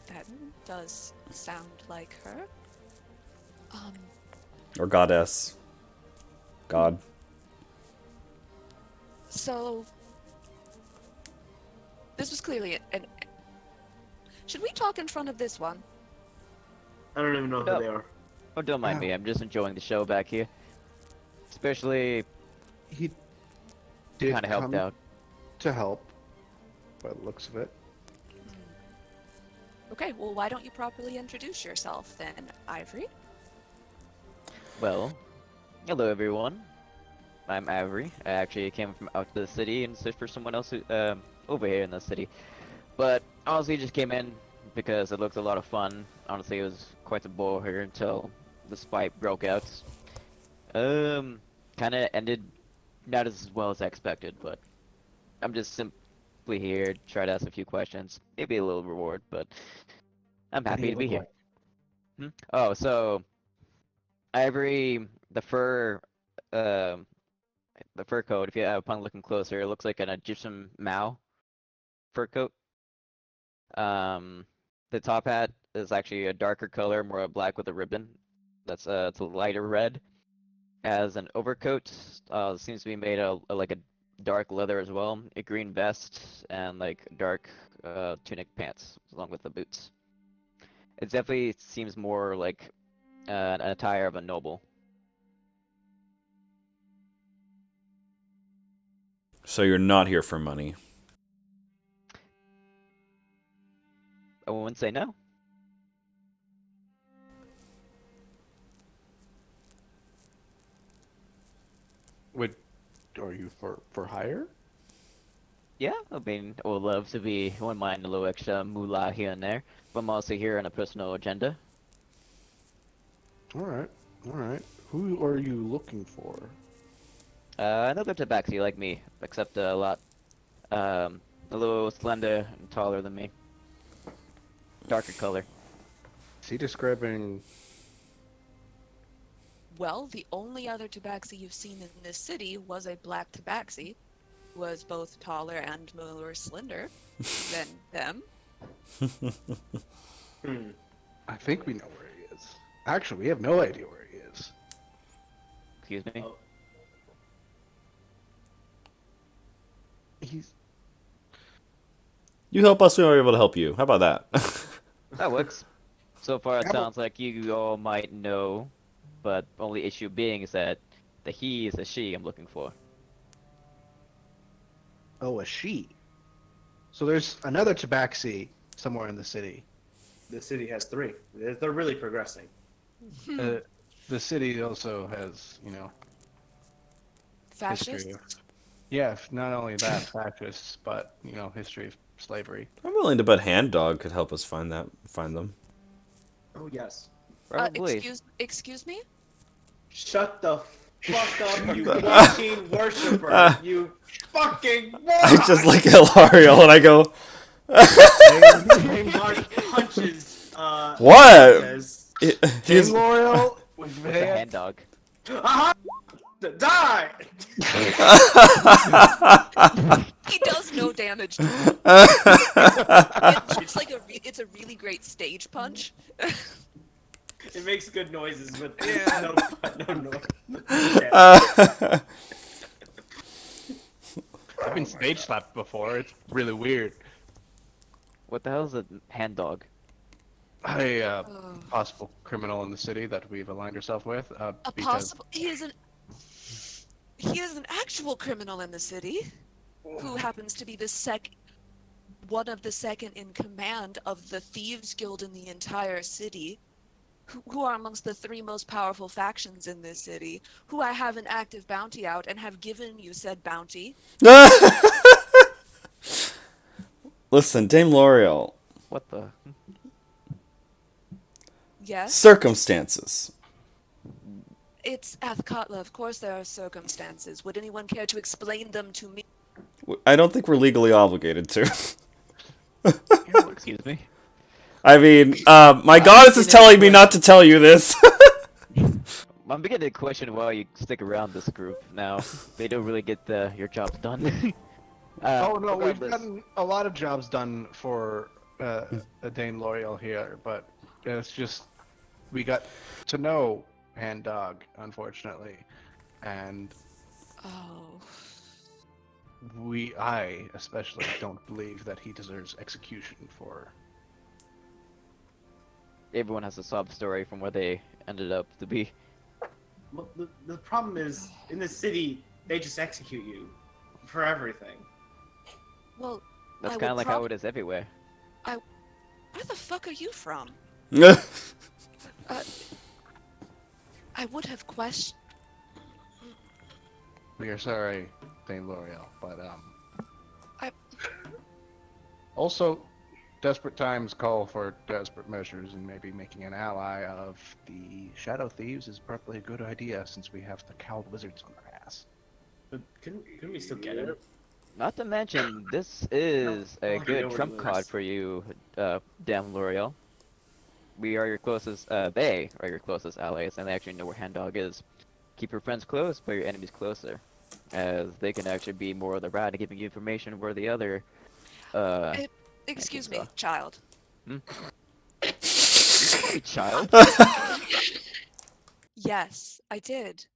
That does sound like her. Or goddess. God. So this was clearly an. Should we talk in front of this one? I don't even know No. who they are. Oh, don't mind me. I'm just enjoying the show back here. Especially, He did kind of helped come out. to help, by the looks of it. Okay, well, why don't you properly introduce yourself then, Ivory? Well, hello everyone. I'm Avery. I actually came from out to the city and searched for someone else who, over here in the city. But honestly, just came in because it looked a lot of fun. Honestly, it was quite a bore here until the spike broke out. Kind of ended not as well as I expected, but I'm just simply here to try to ask a few questions. Maybe a little reward, but I'm happy to be here. Oh, so Ivory, the fur coat, if you upon looking closer, it looks like an Egyptian Mao fur coat. The top hat is actually a darker color, more black with a ribbon. That's it's a lighter red. As an overcoat, seems to be made of like a dark leather as well. A green vest and like dark tunic pants along with the boots. It definitely seems more like an attire of a noble. So you're not here for money. I wouldn't say no. Are you for hire? Yeah, I mean, I would love to be, wouldn't mind a little extra moolah here and there, but I'm also here on a personal agenda. All right. Who are you looking for? Another tabaxi like me, except a little slender and taller than me. Darker color. Is he describing? Well, the only other tabaxi you've seen in this city was a black tabaxi, who was both taller and more slender than them. I think we know where he is. Actually, we have no idea where he is. Excuse me? Oh. He's You help us, we are able to help you. How about that? That works. So far, it How about- sounds like you all might know, but only issue being is that the he is a she I'm looking for. a she. So there's another tabaxi somewhere in the city. The city has 3. They're really progressing. The city also has, history Fascist? of, yeah, not only that, fascists, but history of slavery. I'm willing to bet Hand Dog could help us find them. Oh yes. Probably. Excuse me? Shut the fuck up, you fucking worshiper! You fucking I moron! just look at Lariel and I go, Mark punches. What? Says, He's L'Oreal with It's a hand dog. Aha! Die! He does no damage to me. It looks like it's a really great stage punch. It makes good noises, but Yeah. no noise. I've been stage slapped before. It's really weird. What the hell is a hand dog? A Oh. possible criminal in the city that we've aligned ourselves with. A Because possible he is an actual criminal in the city who happens to be one of the second in command of the thieves guild in the entire city, who are amongst the 3 most powerful factions in this city, who I have an active bounty out and have given you said bounty. Listen, Dame L'Oreal. What the? Yes, Circumstances. it's Athkatla. Of course there are circumstances. Would anyone care to explain them to me? I don't think we're legally obligated to. Excuse me. I mean, my goddess is telling me not to tell you this. I'm beginning to question why you stick around this group now. They don't really get your jobs done. oh no, we've regardless. gotten a lot of jobs done for Dame L'Oreal here, but it's just we got to know Hand Dog, unfortunately, and Oh. I especially don't believe that he deserves execution for. Everyone has a sob story from where they ended up to be. Well, the problem is, in the city, they just execute you for everything. Well, That's I kind of would like how it is everywhere. where the fuck are you from? I would have questioned. We are sorry, Dame L'Oreal, but I- also, desperate times call for desperate measures, and maybe making an ally of the Shadow Thieves is probably a good idea since we have the Cowled Wizards on our ass. But couldn't we still get it? Not to mention, this is I a don't good know trump what it card is. for you, damn L'Oreal. We are your closest, they are your closest allies, and they actually know where Hand Dog is. Keep your friends close, but your enemies closer, as they can actually be more of the rat at giving you information where the other, Excuse think me, so. child. Hey, child. Yes, I did.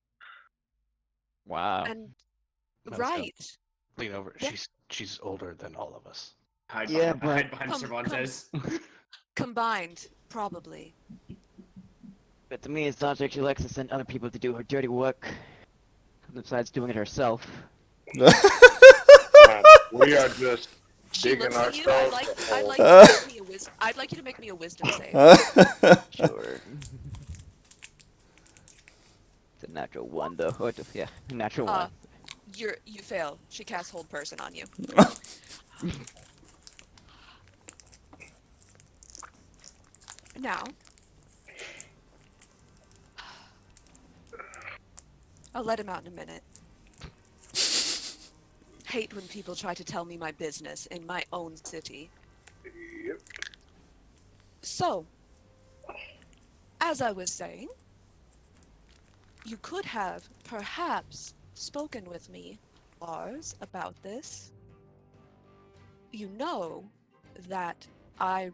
Wow. And Let's go. right. Lean over. Yeah. She's older than all of us. Hide Yeah, behind, but- hide behind Cervantes. Combined, probably. But to me, it sounds like she likes to send other people to do her dirty work, besides doing it herself. We are just She digging looks at you. ourselves. I'd like you to make me a wisdom save. Sure. It's a natural 1, though. Or yeah, natural 1. You fail. She casts hold person on you. Now, I'll let him out in a minute. Hate when people try to tell me my business in my own city. Yep. So, as I was saying, you could have perhaps spoken with me, Lars, about this. You know that I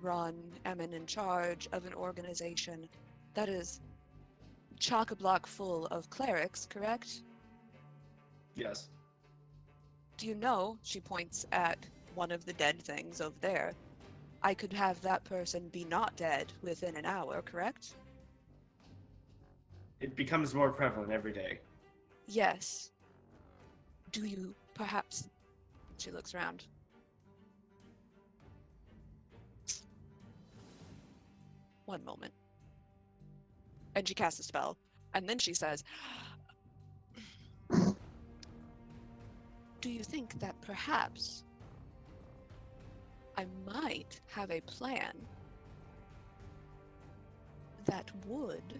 am in charge of an organization that is chock-a-block full of clerics, correct? Yes. Do you know, she points at one of the dead things over there, I could have that person be not dead within an hour, correct? It becomes more prevalent every day. Yes. Do you perhaps... She looks around. One moment. And she casts a spell. And then she says, do you think that perhaps I might have a plan that would,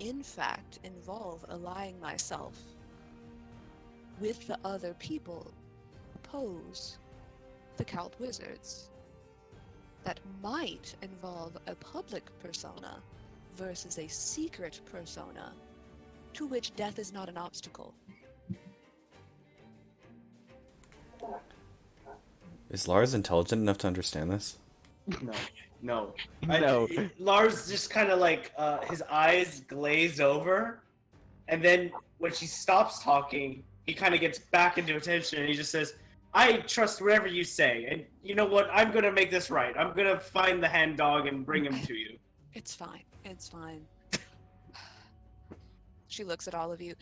in fact, involve allying myself with the other people who oppose the Cowled Wizards? that might involve a public persona versus a secret persona, to which death is not an obstacle. Is Lars intelligent enough to understand this? No, no. No. Lars just kind of like his eyes glaze over, and then when she stops talking, he kind of gets back into attention, and he just says, "I trust whatever you say, and you know what? I'm gonna make this right. I'm gonna find the hand dog and bring him to you." It's fine. It's fine. She looks at all of you.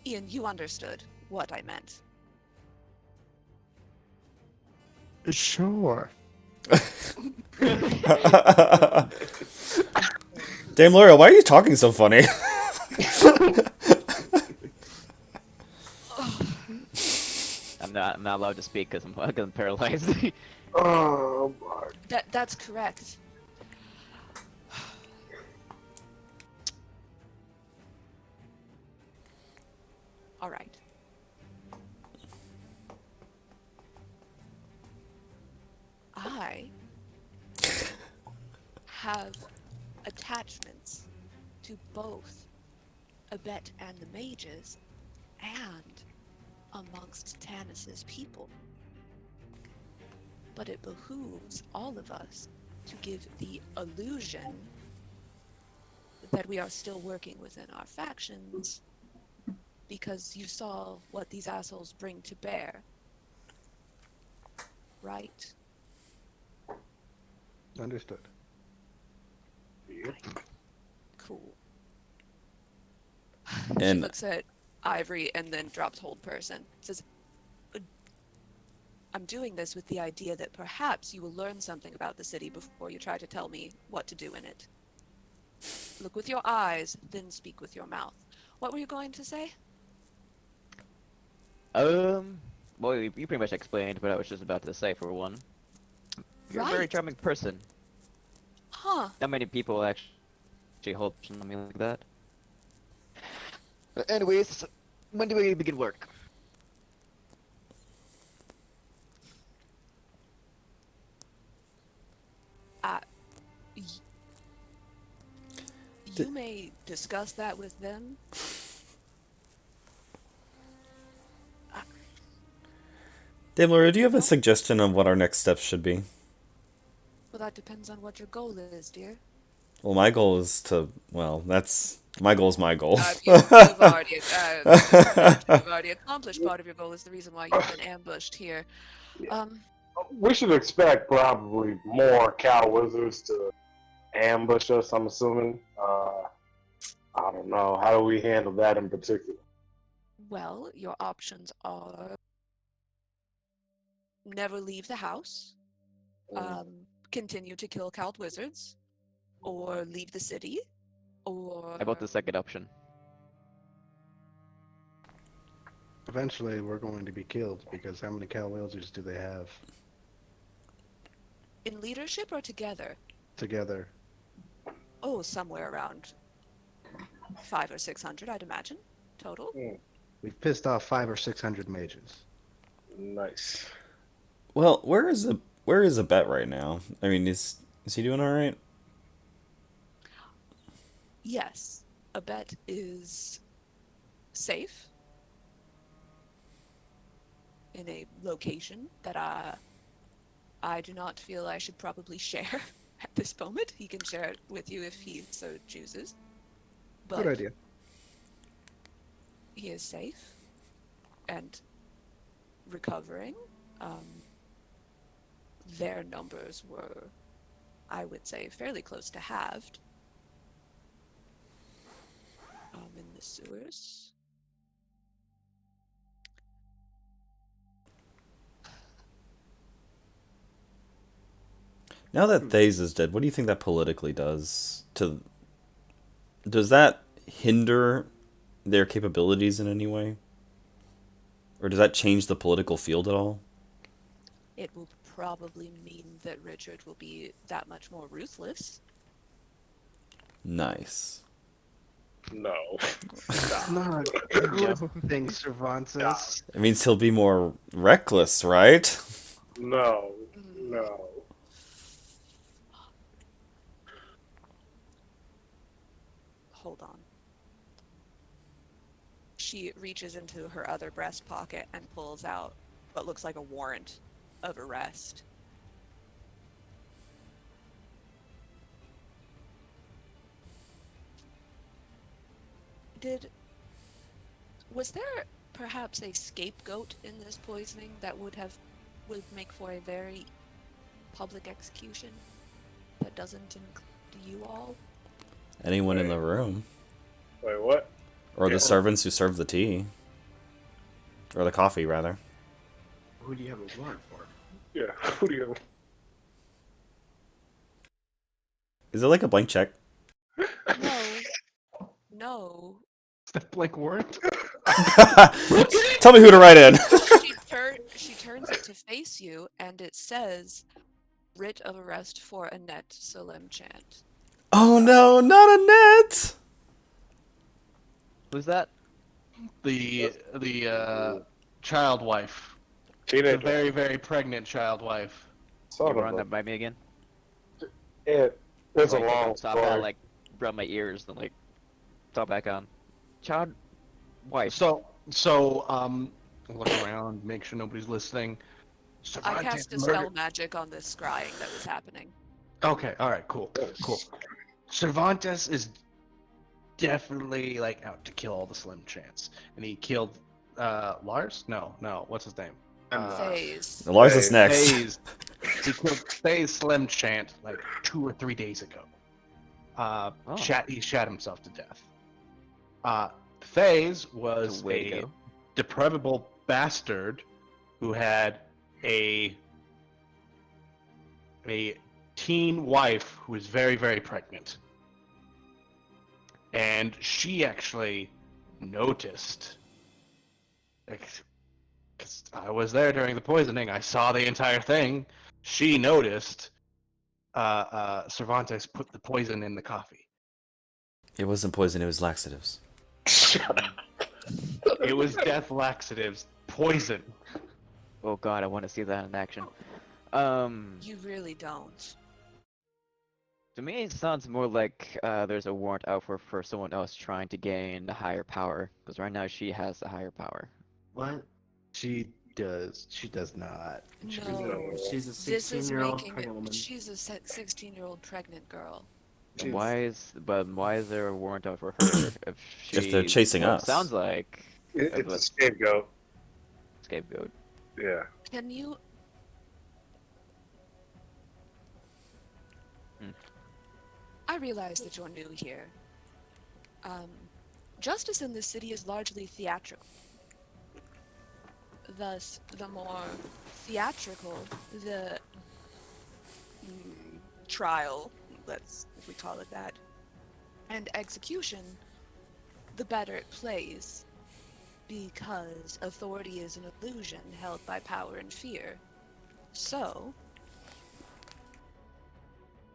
Ian, you understood what I meant. Sure. Dame Laura, why are you talking so funny? I'm not allowed to speak because I'm paralyzed. Oh my. That's correct. All right. I have attachments to both Abet and the mages and amongst Tanis's people. But it behooves all of us to give the illusion that we are still working within our factions, because you saw what these assholes bring to bear. Right? Understood. Cool. She And looks at Ivory and then drops hold person. Says, I'm doing this with the idea that perhaps you will learn something about the city before you try to tell me what to do in it. Look with your eyes, then speak with your mouth. What were you going to say? Well, you pretty much explained what I was just about to say, for one. You're a very Right. charming person. Huh. Not many people actually hold something like that. But anyways, when do we begin work? Y- You may discuss that with them. Dame Laura, do you have a suggestion on what our next steps should be? Well, that depends on what your goal is, dear. Well, my goal is to. Well, that's my goal is my goal. You've already accomplished part of your goal. Is the reason why you've been ambushed here. We should expect probably more cow wizards to ambush us, I'm assuming. I don't know. How do we handle that in particular? Well, your options are never leave the house, continue to kill cowed wizards, or leave the city, or... How about the second option? Eventually, we're going to be killed because how many cow wielders do they have In leadership or together? together? Oh, somewhere around 500 or 600, I'd imagine, total. We've pissed off 500 or 600 mages. Nice. Well, where is a bet right now? I mean, is he doing all right? Yes, Abet is safe in a location that I do not feel I should probably share at this moment. He can share it with you if he so chooses. But Good idea. he is safe and recovering. Their numbers were, I would say, fairly close to halved in the sewers. Now that Thaze is dead, what do you think that politically does to? Does that hinder their capabilities in any way? Or does that change the political field at all? It will probably mean that Richard will be that much more ruthless. Nice. No. Not a good thing, Cervantes. It means he'll be more reckless, right? No. No. hold on. She reaches into her other breast pocket and pulls out what looks like a warrant of arrest. Was there perhaps a scapegoat in this poisoning that would make for a very public execution that doesn't include you all? Anyone in the room. Wait, what? Or Yeah. the servants who serve the tea. Or the coffee, rather. Who do you have a warrant for? Yeah. Who do you? Is it like a blank check? No. Is that blank warrant? Tell me who to write in. She turns it to face you, and it says, "Writ of arrest for Annette Solemchant." Oh no, not Annette! Who's that? The child wife. The Teenager. very, very pregnant child wife. You Son run of that by me again? It's a Like, long stop at, story. like, rub my ears, then, like, stop back on. Child wife. So look around, make sure nobody's listening. I Cervantes cast a murdered- spell magic on this scrying that was happening. Okay, alright, cool. Cervantes is definitely like out to kill all the Slim Chance. And he killed Lars? No, what's his name? Phase. Lars is next. FaZe. He killed FaZe Slim Chant like 2 or 3 days ago. He shot himself to death. FaZe was a Waco. depravable bastard who had a teen wife who was very, very pregnant. And she actually noticed, because I was there during the poisoning, I saw the entire thing. She noticed Cervantes put the poison in the coffee. It wasn't poison, it was laxatives. It was death laxatives, poison. Oh god, I want to see that in action. You really don't. To me, it sounds more like there's a warrant out for someone else trying to gain the higher power. Because right now she has the higher power. What? She does not. No. She's a This is 16-year-old making pregnant woman. she's a 16-year-old pregnant girl. Why is there a warrant out for her if she? If they're chasing well, it us. sounds like It's a scapegoat. scapegoat. Yeah. Can you? I realize that you're new here. Justice in this city is largely theatrical. Thus, the more theatrical the trial, if we call it that, and execution, the better it plays. Because authority is an illusion held by power and fear. So,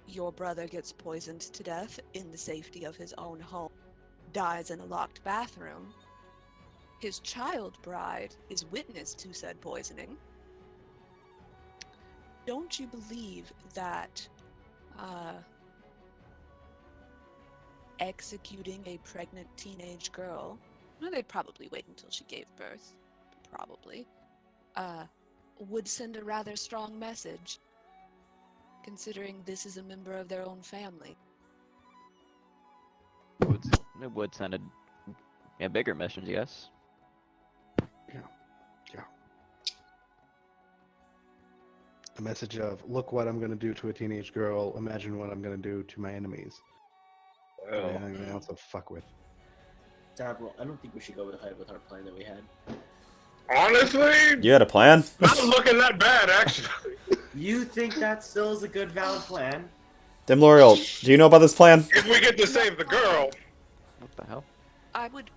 your brother gets poisoned to death in the safety of his own home, dies in a locked bathroom. His child bride is witness to said poisoning. Don't you believe that executing a pregnant teenage girl, well, they'd probably wait until she gave birth, probably, would send a rather strong message, considering this is a member of their own family? It would send a bigger message, yes. A message of, look what I'm going to do to a teenage girl, imagine what I'm going to do to my enemies. Well, Anything else to fuck with. Dabble, I don't think we should go ahead with our plan that we had. honestly, You had a plan? not looking that bad, actually. You think that still is a good, valid plan? Demlorial, do you know about this plan? If we get to save the girl, What the hell? I would.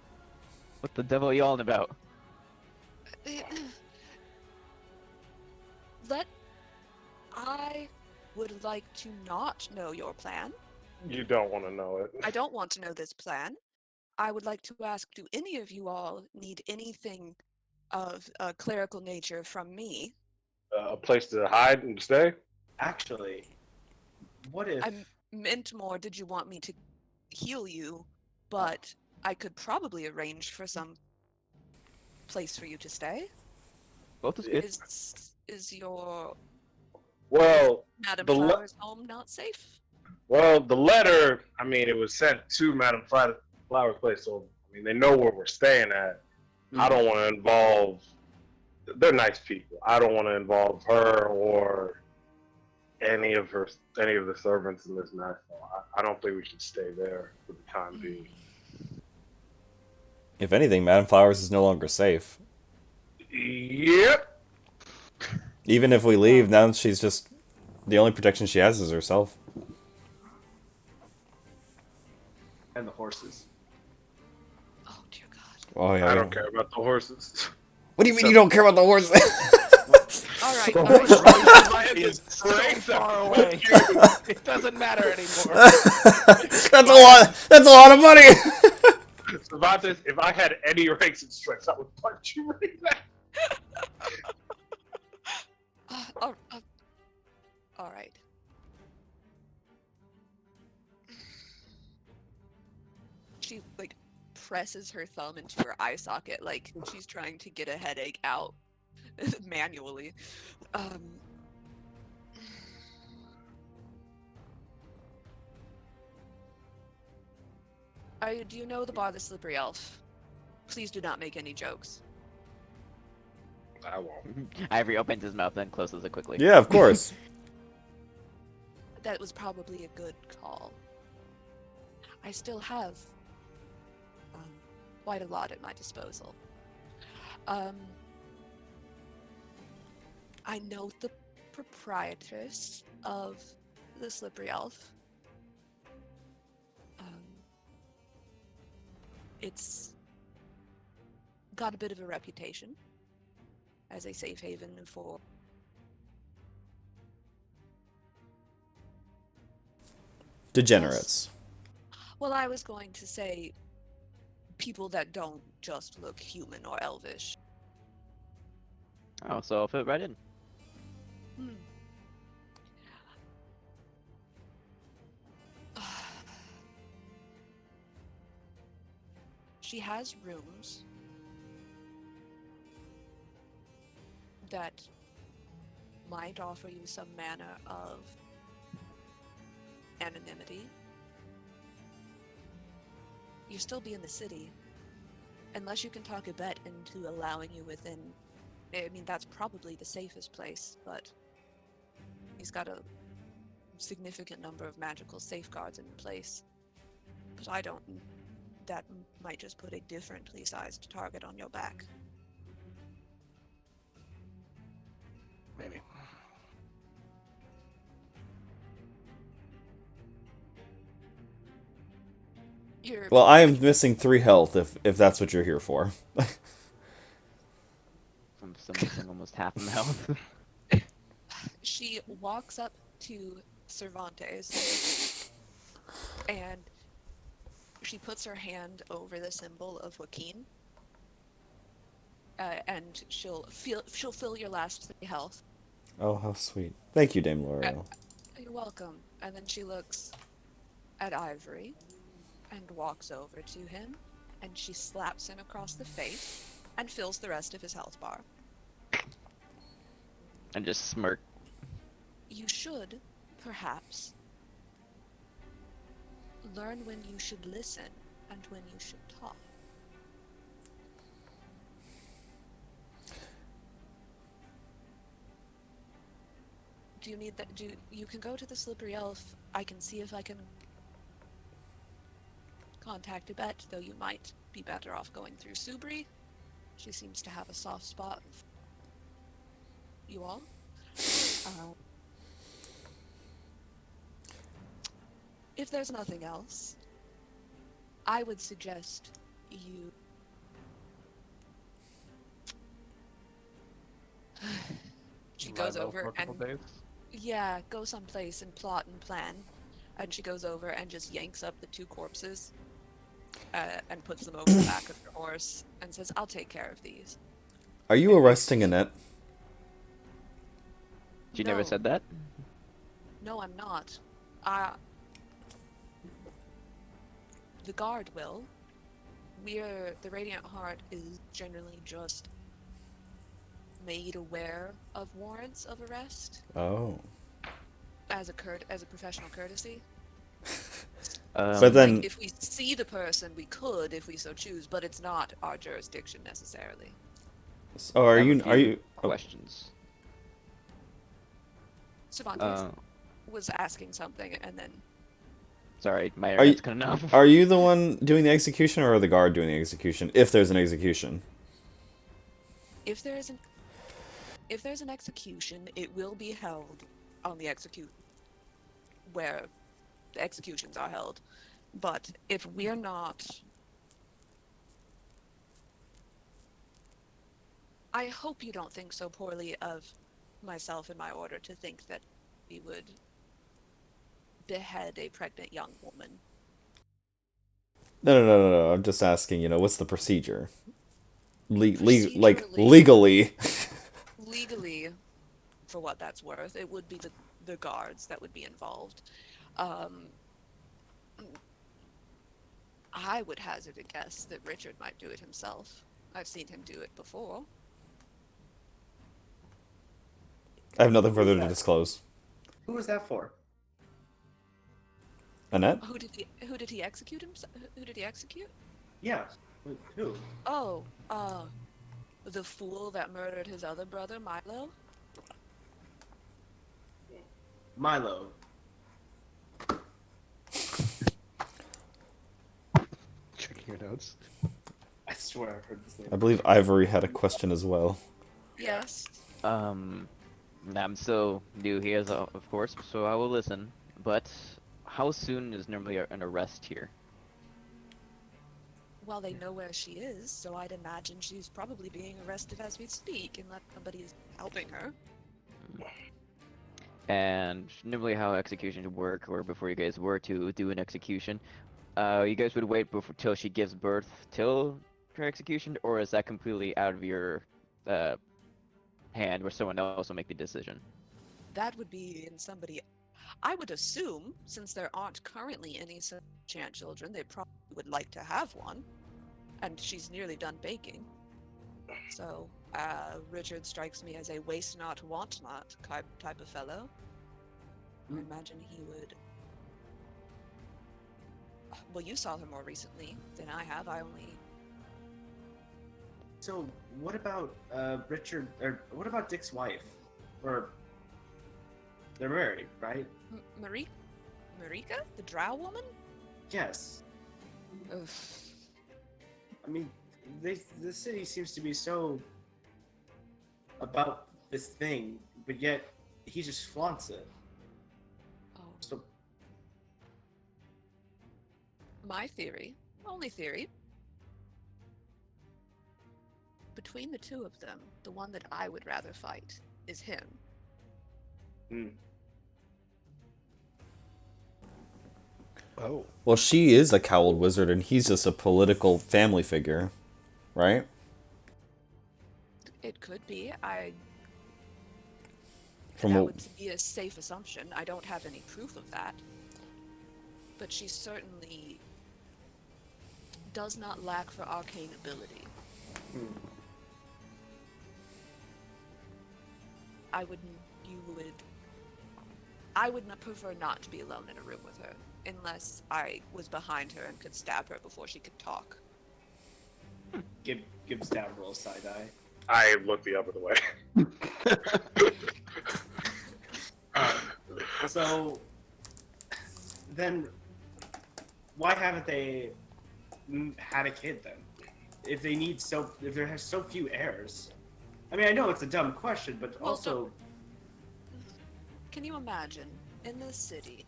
What the devil are you all about? I would like to not know your plan. you don't want to know it. I don't want to know this plan. I would like to ask, do any of you all need anything of a clerical nature from me? A place to hide and stay. Actually, what if... I meant more, did you want me to heal you but I could probably arrange for some place for you to stay. Both is good. Is your Well, Madam the le- Flower's home not safe? well, the letter. I mean, it was sent to Madam Flower's place, so I mean, they know where we're staying at. I don't want to involve. They're nice people. I don't want to involve her or any of the servants in this mess. So I don't think we should stay there for the time being. If anything, Madame Flowers is no longer safe. Yep. Even if we leave, now she's just... The only protection she has is herself. And the horses. Oh dear God. Oh, yeah. I don't care about the horses. What do you mean you don't care about the horse? All right. The All right. horse is so straight far up. away. It doesn't matter anymore. That's a lot. That's a lot of money. About this, if I had any ranks and strengths, I would punch you right now. All right. She like presses her thumb into her eye socket like she's trying to get a headache out manually. Do you know the bar, the Slippery Elf? Please do not make any jokes. I won't. Ivory opens his mouth and closes it quickly. Yeah, of course. That was probably a good call. I still have quite a lot at my disposal. I know the proprietress of the Slippery Elf. It's got a bit of a reputation as a safe haven for Degenerates. well, I was going to say people that don't just look human or elvish. Oh, so I'll fit right in. She has rooms that might offer you some manner of anonymity. You still be in the city, unless you can talk a bet into allowing you within. I mean, that's probably the safest place, but he's got a significant number of magical safeguards in place. But I don't. That might just put a differently sized target on your back. Maybe. Well, I am missing 3 health if that's what you're here for. I'm still missing almost half my health. She walks up to Cervantes and she puts her hand over the symbol of Joaquin, and she'll fill your last 3 health. Oh, how sweet. Thank you, Dame L'Oreal. You're welcome. And then she looks at Ivory and walks over to him, and she slaps him across the face and fills the rest of his health bar. And just smirk. You should, perhaps, learn when you should listen and when you should talk. Do you need that? You can go to the Slippery Elf. I can see if I can contact a bet, though you might be better off going through Subri. She seems to have a soft spot for you all. If there's nothing else, I would suggest you she goes over and yeah, go someplace and plot and plan. And she goes over and just yanks up the 2 corpses and puts them over the back of her horse and says, "I'll take care of these." Are you arresting Annette? She never said that? No, I'm not. The guard will. The Radiant Heart is generally just made aware of warrants of arrest Oh. as a professional courtesy. But So, then- like, if we see the person, we could, if we so choose, but it's not our jurisdiction necessarily. Oh, I have a few oh, questions? Cervantes was asking something, and then Sorry, my Are you- internet's cutting off. are you the one doing the execution, or are the guard doing the execution? If there's an execution. if there's an execution, it will be held on the where the executions are held. But if we're not, I hope you don't think so poorly of myself and my order to think that we would behead a pregnant young woman. No. I'm just asking. What's the procedure? Like Procedurally- legally. Legally, for what that's worth, it would be the guards that would be involved. I would hazard a guess that Richard might do it himself. I've seen him do it before. I have nothing further to disclose. Who was that for? Annette? Who did he execute himself? Who did he execute? Yeah. Who? Oh, the fool that murdered his other brother, Milo? Milo. Checking your notes. I swear I heard this name. I believe Ivory had a question as well. Yes. I'm so new here, of course, so I will listen. But how soon is normally an arrest here? Well, they know where she is, so I'd imagine she's probably being arrested as we speak, unless somebody is helping her. And normally how executions work, or before you guys were to do an execution, you guys would wait till she gives birth till her execution, or is that completely out of your hand where someone else will make the decision? That would be in somebody. I would assume, since there aren't currently any chant children, they probably would like to have one. And she's nearly done baking. So, Richard strikes me as a waste not, want not type of fellow. I imagine he would. Well, you saw her more recently than I have. I only. So, what about Richard, or what about Dick's wife? Or, they're married, right? Marika? The drow woman? Yes. Ugh. I mean, the city seems to be so about this thing, but yet he just flaunts it. Oh. So, My theory, only theory, between the two of them, the one that I would rather fight is him. Oh. Well, she is a cowled wizard, and he's just a political family figure, right? It could be. From That what, would be a safe assumption. I don't have any proof of that. But she certainly does not lack for arcane ability. I would not prefer not to be alone in a room with her, unless I was behind her and could stab her before she could talk. give Stab roll side eye. I look the other way. So, then, why haven't they had a kid then? If there are so few heirs. I mean, I know it's a dumb question, but Well, also, Can you imagine, in this city,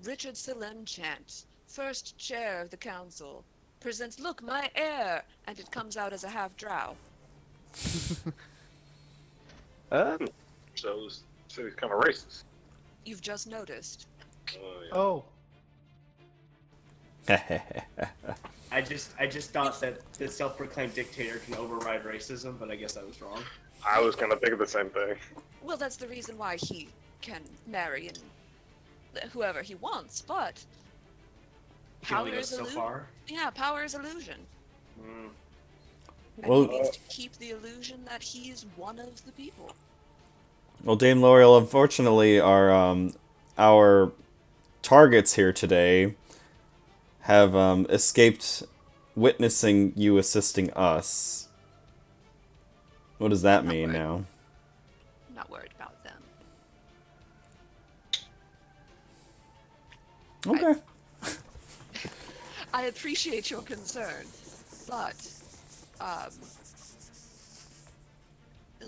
Richard Selim Chant, first chair of the council, presents, "Look, my heir," and it comes out as a half drow. So he's kind of racist. You've just noticed. Oh, yeah. Oh. I just thought that the self-proclaimed dictator can override racism, but I guess I was wrong. I was gonna think of the same thing. Well, that's the reason why he can marry and whoever he wants, but It can Power only go is so illusion. far. Yeah, power is illusion. Mm. And he Well, needs to keep the illusion that he's one of the people. well, Dame L'Oreal, unfortunately, our targets here today have escaped witnessing you assisting us. What does that Not mean worried. now? I'm not worried about them. Okay. I appreciate your concern, but um,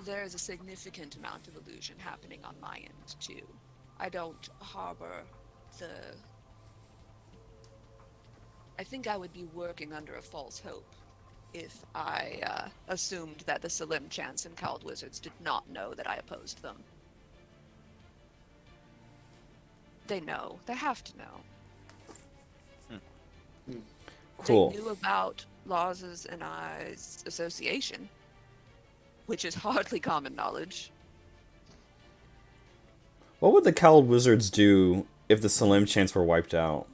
there is a significant amount of illusion happening on my end too. I don't harbor the. I think I would be working under a false hope if I assumed that the Salim Chance and Cowled Wizards did not know that I opposed them. They know. They have to know. Cool. They knew about Laws's and I's association, which is hardly common knowledge. What would the Cowled Wizards do if the Salim Chants were wiped out?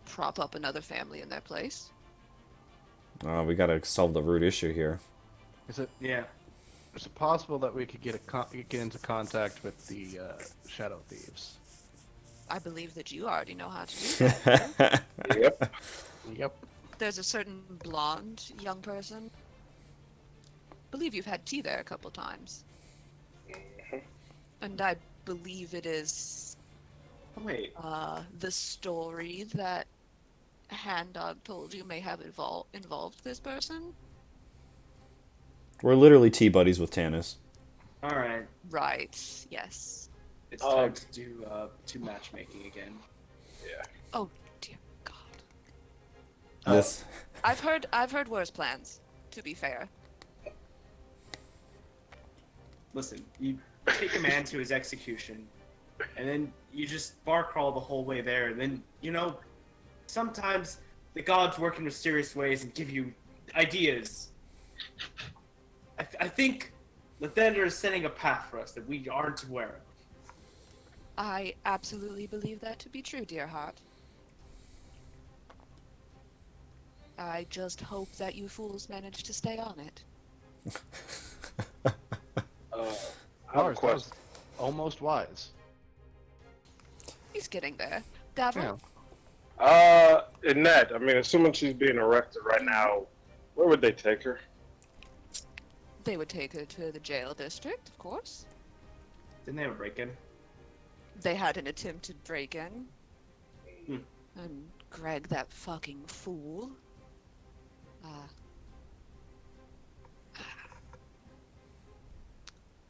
Prop up another family in their place. We gotta solve the root issue here. Is it Yeah. possible that we could get into contact with the Shadow Thieves? I believe that you already know how to do that. Yep. Yep. There's a certain blonde young person. Believe you've had tea there a couple times. And I believe it is Oh, wait. the story that Hand Dog told you may have involved this person. We're literally tea buddies with Tanis. All right. Right, yes. It's time to do matchmaking again. Oh dear God. This. I've heard worse plans, to be fair. Listen, you take a man to his execution, and then you just bar crawl the whole way there, and then, sometimes the gods work in mysterious ways and give you ideas. I think Lathander is setting a path for us that we aren't aware of. I absolutely believe that to be true, dear heart. I just hope that you fools manage to stay on it. I have a Lars, that was question. almost wise. He's getting there. Davil, Yeah. Annette, I mean, assuming she's being arrested right now, where would they take her? they would take her to the jail district, of course. Didn't they have a break-in? They had an attempted break-in. Hmm. And Greg, that fucking fool.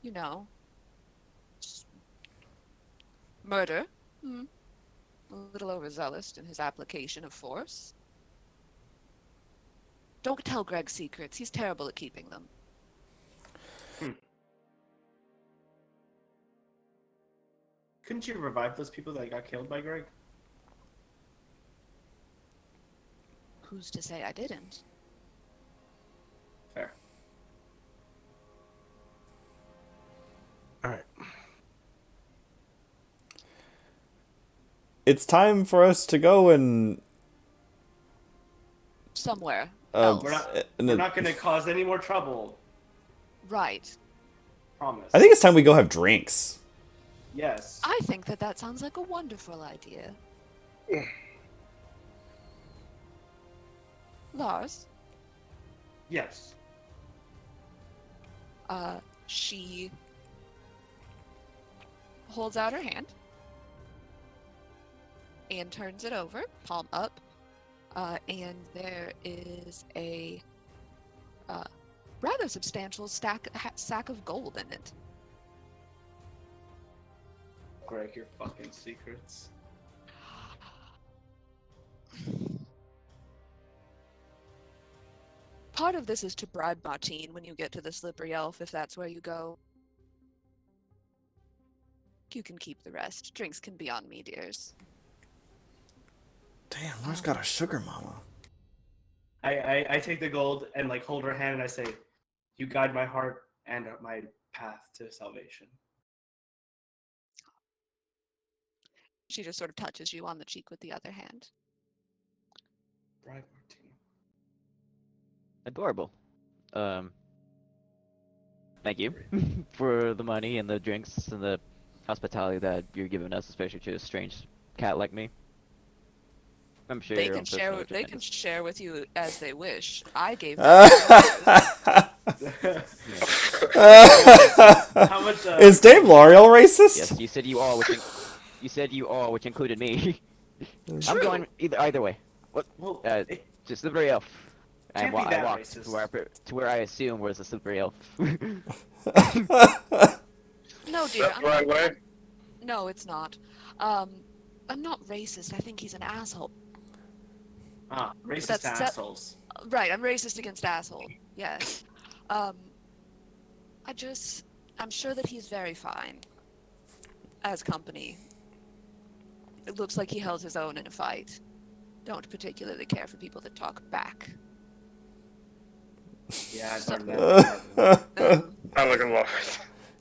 You know. Murder. A little overzealous in his application of force. Don't tell Greg secrets. He's terrible at keeping them. Couldn't you revive those people that got killed by Greg? Who's to say I didn't? Fair. All right. It's time for us to go and. Somewhere Uh, else. We're not going to cause any more trouble. Right. Promise. I think it's time we go have drinks. Yes. I think that sounds like a wonderful idea. Lars, Yes. she holds out her hand and turns it over, palm up, and there is a rather substantial sack of gold in it. Greg, your fucking secrets. Part of this is to bribe Martine when you get to the Slippery Elf, if that's where you go. You can keep the rest. Drinks can be on me, dears. Damn, Lars got a sugar mama. I take the gold and hold her hand and I say, "You guide my heart and my path to salvation." She just sort of touches you on the cheek with the other hand. Bribe Martine. Adorable. Thank you for the money and the drinks and the hospitality that you're giving us, especially to a strange cat like me. I'm sure They your can own personal share. They can agendas. share with you as they wish. I gave them. How much? Is Dame L'Oreal racist? Yes, you said you all, you said you all, which included me. I'm going either way. What? Well, it To slippery elf. can't be I that walked racist. to where I assume was a slippery elf. No, dear. That's the right way. No, it's not. I'm not racist. I think he's an asshole. Racist That's assholes. right. I'm racist against asshole. Yes. I'm sure that he's very fine as company. It looks like he held his own in a fight. Don't particularly care for people that talk back. Yeah, I've So- heard that. I'm looking lost.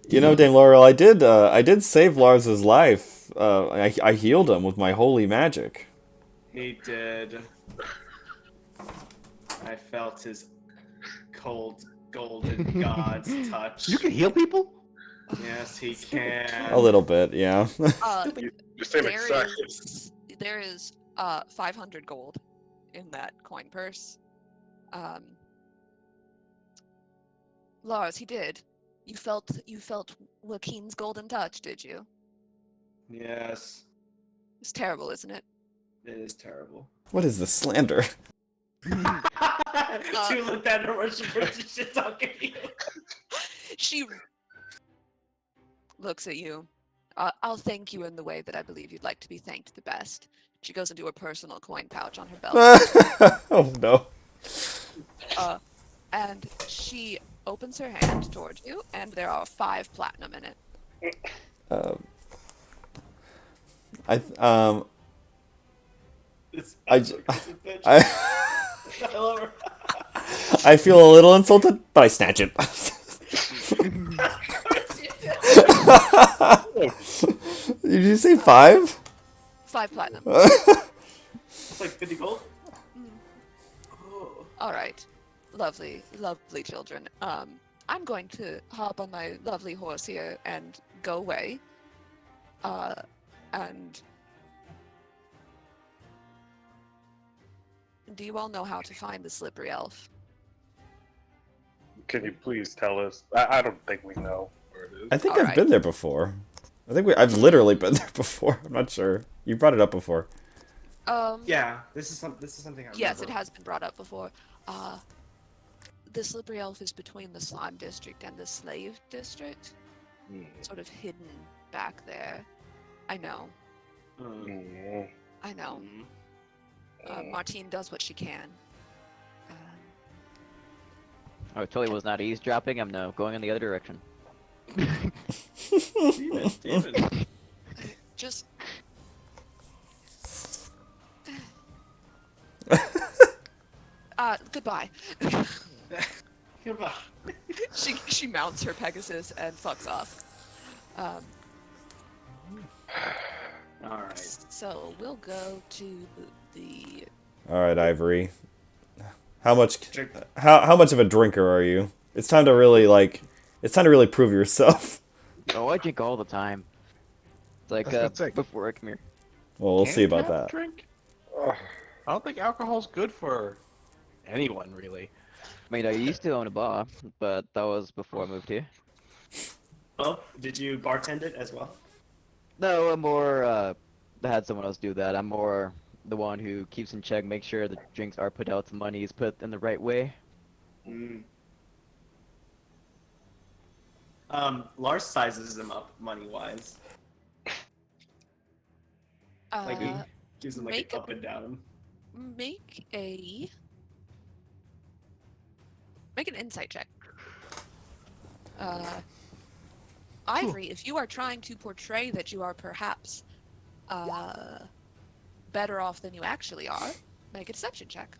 You know, Dame L'Oreal, I did save Lars's life. I healed him with my holy magic. He did. I felt his cold golden god's touch. You can heal people? Yes, he can. A little bit, yeah. Just seem excited. There is 500 gold in that coin purse. Lars, he did. You felt Joaquin's golden touch, did you? Yes, It's terrible, isn't it? it is terrible. What is this slander? She looked at her where she put the shit talking to you. She looks at you. I'll thank you in the way that I believe you'd like to be thanked the best. She goes into her personal coin pouch on her belt. Oh no. And she opens her hand towards you, and there are 5 platinum in it. This I absolute bitch. I love her. I feel a little insulted, but I snatch it. Did you say 5? 5 platinum. It's like 50 gold. Oh. All right. Lovely, lovely children. I'm going to hop on my lovely horse here and go away. And do you all know how to find the slippery elf? Can you please tell us? I don't think we know where it is. I think Alright. I've been there before. I've literally been there before. I'm not sure. You brought it up before. Yeah, this is something I remember. Yes, it has been brought up before. The slippery elf is between the slime district and the slave district, sort of hidden back there. I know. Mm. I know. Martine does what she can. Oh, it totally was not eavesdropping. I'm now going in the other direction. Demon. Just goodbye. Goodbye. She mounts her Pegasus and fucks off. All right. So we'll go to the. All right, Ivory. How much? Drink. How much of a drinker are you? It's time to really It's time to really prove yourself. Oh, I drink all the time. It's like, That's what's before I come here. Well, we'll see about Handicap that. Drink? I don't think alcohol's good for anyone, really. I mean, I used to own a bar, but that was before I moved here. Well, did you bartend it as well? No, I'm more, I had someone else do that. I'm more the one who keeps in check, make sure the drinks are put out, the money is put in the right way. Lars sizes him up money-wise. Like he gives him like make an up and down. Make an insight check. Ivory, if you are trying to portray that you are perhaps better off than you actually are, make a deception check.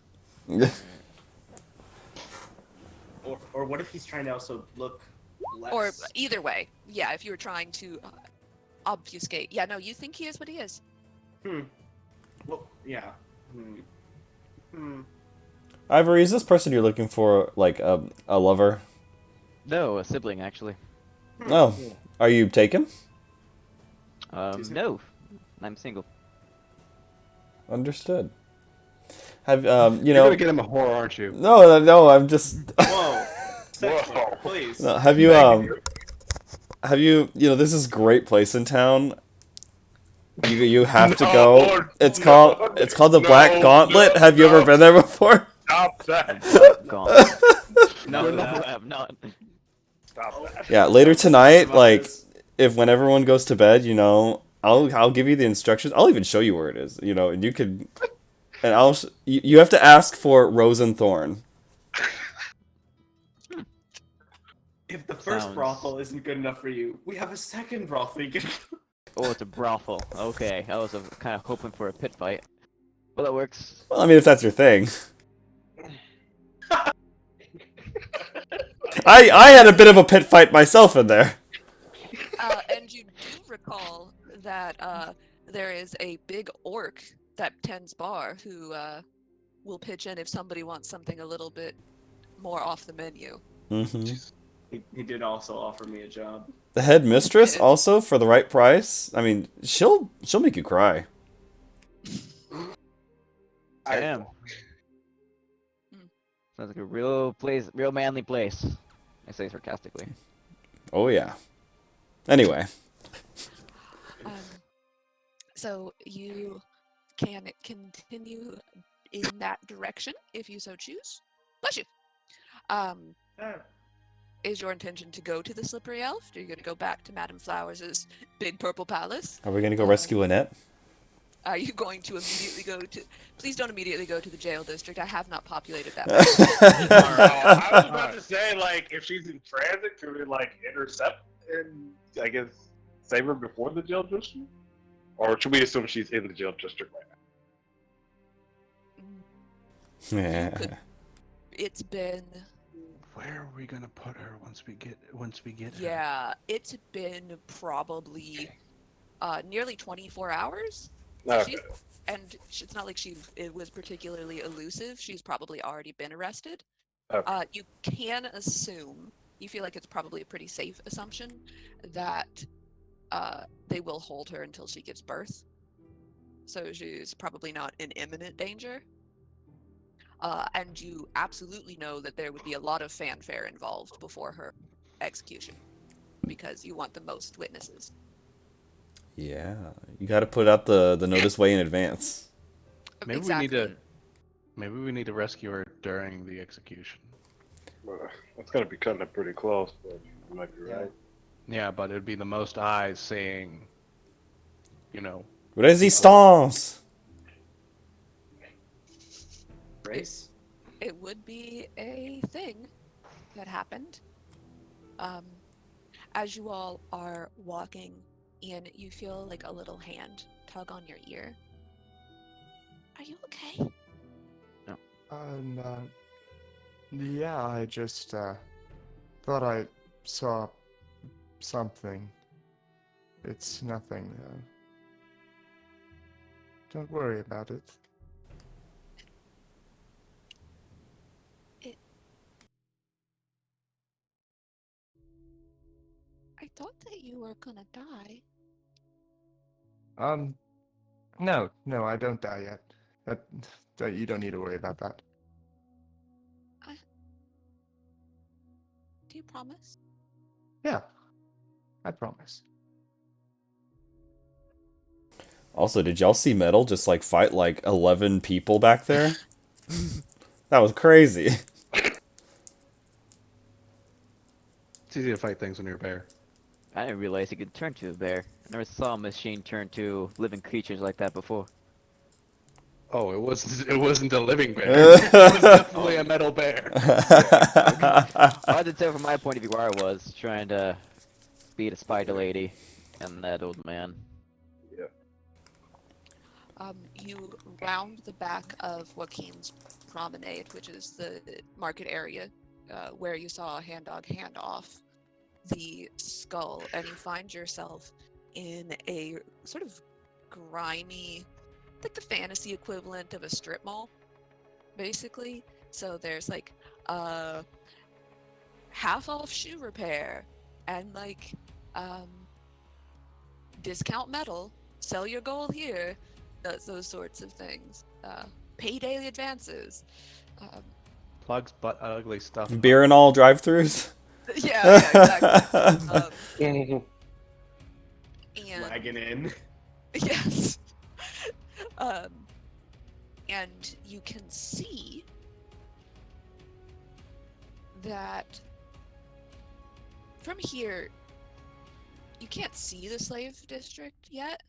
Or what if he's trying to also look less? Or either way, yeah, if you were trying to obfuscate. Yeah, no, you think he is what he is. Well, yeah. Ivory, is this person you're looking for like a lover? No, a sibling actually. Oh, are you taken? No, I'm single. Understood. Have you You're know? gonna get him a whore, aren't you? No, I'm just. Whoa. Sexual, Whoa. please. No, have you this is a great place in town. You have to go. It's called the Black Gauntlet. Have you ever been there before? Stop A that. black gauntlet. No, No, that. I have not. Stop that. Yeah, later tonight, About like this. if when everyone goes to bed, I'll give you the instructions. I'll even show you where it is, and you could and you have to ask for Rose and Thorn. If the first Sounds- brothel isn't good enough for you, we have a second brothel you can. Oh, it's a brothel. Okay, I was kind of hoping for a pit fight. Well, that works. Well, I mean, if that's your thing. I had a bit of a pit fight myself in there. And you do recall that there is a big orc that tends bar who will pitch in if somebody wants something a little bit more off the menu. Hmm. He did also offer me a job. The head mistress Yeah. also for the right price. I mean, she'll make you cry. Damn. Sounds like a real place, real manly place. I say sarcastically. Oh yeah. Anyway, Um, so you can continue in that direction if you so choose. Bless you. Is your intention to go to the Slippery Elf? Are you going to go back to Madame Flowers' big purple palace? are we gonna go rescue Annette? Are you going to immediately go to... Please don't immediately go to the jail district. I have not populated that. I was about to say, like, if she's in transit, could we, like, intercept and, I guess, save her before the jail district? Or should we assume she's in the jail district right now? Yeah. It's been... Where are we gonna put her once we get her? Yeah, it's been probably nearly 24 hours. Okay. And it's not like it was particularly elusive. She's probably already been arrested. Okay. You can assume, you feel like it's probably a pretty safe assumption, that they will hold her until she gives birth. So she's probably not in imminent danger. And you absolutely know that there would be a lot of fanfare involved before her execution, because you want the most witnesses. Yeah, you got to put out the notice way in advance. Maybe Exactly. we need to rescue her during the execution. Well, that's gonna be cutting it pretty close, but you might be right. Yeah, but it'd be the most eyes seeing, Resistance. Grace? It would be a thing that happened. As you all are walking in, you feel like a little hand tug on your ear. Are you okay? Yeah, I just, thought I saw something. It's nothing, don't worry about it. I thought that you were gonna die. No, I don't die yet. That you don't need to worry about that. Do you promise? Yeah, I promise. Also, did y'all see Metal just like fight like 11 people back there? That was crazy. It's easy to fight things when you're a bear. I didn't realize he could turn to a bear. I never saw a machine turn to living creatures like that before. Oh, it wasn't a living bear. It was definitely a metal bear. I had to tell from my point of view where I was, trying to beat a spider lady and that old man. You round the back of Joaquin's promenade, which is the market area where you saw a hand dog hand off the skull, and you find yourself in a sort of grimy, like the fantasy equivalent of a strip mall, basically. So there's like half off shoe repair and like discount metal, sell your gold here, those sorts of things. Pay daily advances. Um, Plugs butt ugly stuff. Beer and all drive-throughs. yeah, exactly. And Wagon in. yes, um, and you can see that from here, you can't see the slave district yet,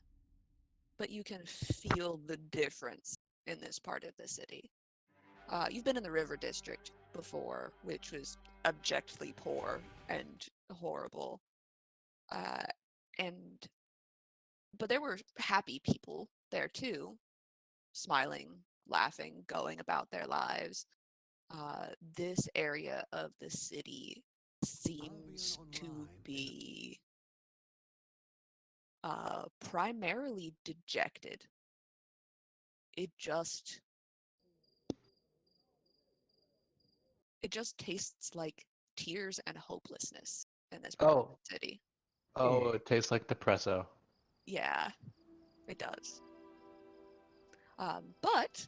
but you can feel the difference in this part of the city. You've been in the river district before, which was abjectly poor and horrible. Uh, and but there were happy people there too, smiling, laughing, going about their lives. This area of the city seems to be primarily dejected. It just it just tastes like tears and hopelessness in this part of Oh, the city. oh, it tastes like depresso. Yeah, it does. But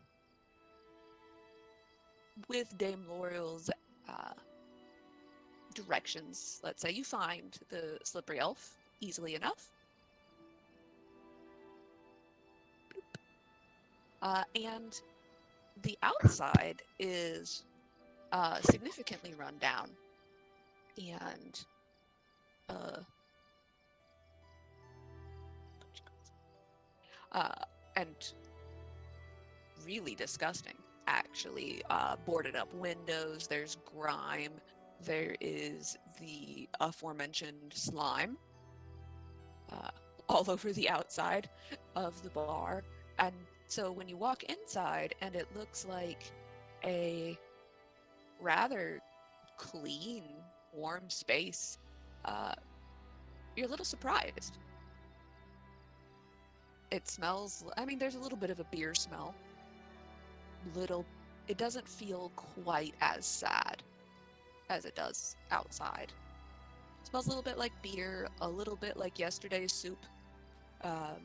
with Dame L'Oreal's uh, directions, let's say you find the slippery elf easily enough. And the outside is significantly run down and uh, uh, and really disgusting, actually. Boarded up windows, there's grime, there is the aforementioned slime uh, all over the outside of the bar. And so when you walk inside and it looks like a rather clean, warm space, uh, you're a little surprised. It smells, I mean, there's a little bit of a beer smell. Little, it doesn't feel quite as sad as it does outside. It smells a little bit like beer, a little bit like yesterday's soup. Um,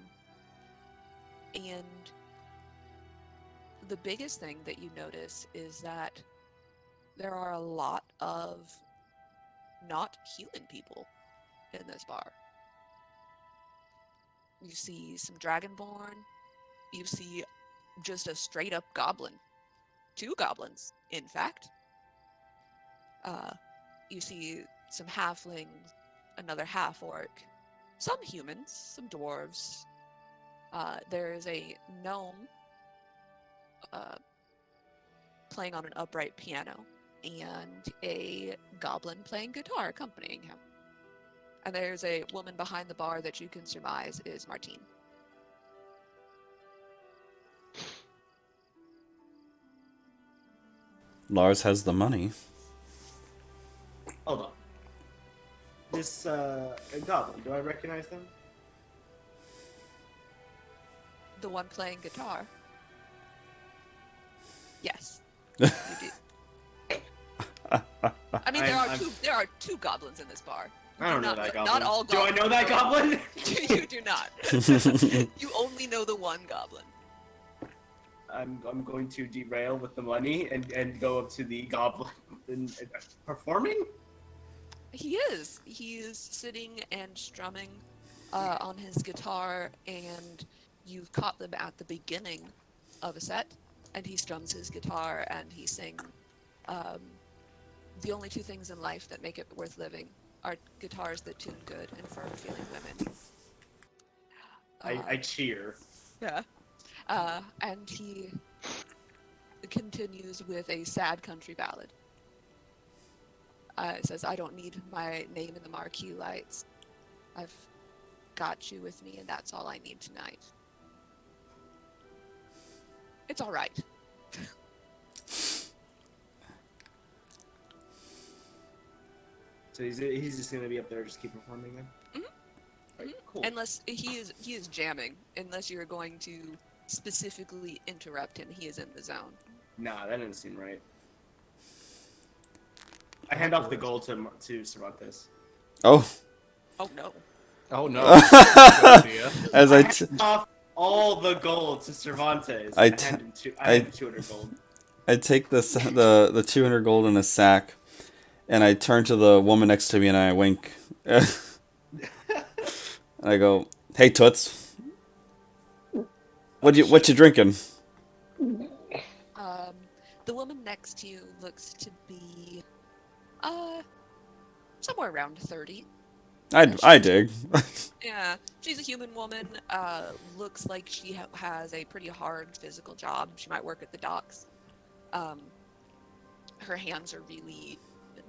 and the biggest thing that you notice is that there are a lot of not human people in this bar. You see some dragonborn, you see just a straight up goblin. Two goblins, in fact. Uh, you see some halflings, another half orc, some humans, some dwarves. There is a gnome uh, playing on an upright piano, and a goblin playing guitar accompanying him. And there's a woman behind the bar that you can surmise is Martine. Lars has the money. Hold on. This goblin, do I recognize them? The one playing guitar. Yes, you do. I mean, there are two goblins in this bar. I don't know that goblin. Not all Do I goblins. know that goblin? You do not. You only know the one goblin. I'm going to derail with the money and go up to the goblin. Performing? He is. He is sitting and strumming on his guitar, and you've caught them at the beginning of a set, and he strums his guitar and he sings. The only two things in life that make it worth living are guitars that tune good and firm-feeling women. I cheer. Yeah. And he continues with a sad country ballad. It says, I don't need my name in the marquee lights. I've got you with me, and that's all I need tonight. It's all right. So he's just gonna be up there, just keep performing then. Right, cool. Unless he is jamming. Unless you're going to specifically interrupt him, he is in the zone. Nah, that didn't seem right. I hand off the gold to Cervantes. Oh. Oh no. Oh no. That's a good idea. As I I, hand off all the gold to Cervantes. I hand him 200 gold. I take the 200 gold in a sack, and I turn to the woman next to me and I wink. And I go, "Hey, Toots, what you drinking?" The woman next to you looks to be, somewhere around 30. I dig. Yeah, she's a human woman. Looks like she has a pretty hard physical job. She might work at the docks. Her hands are really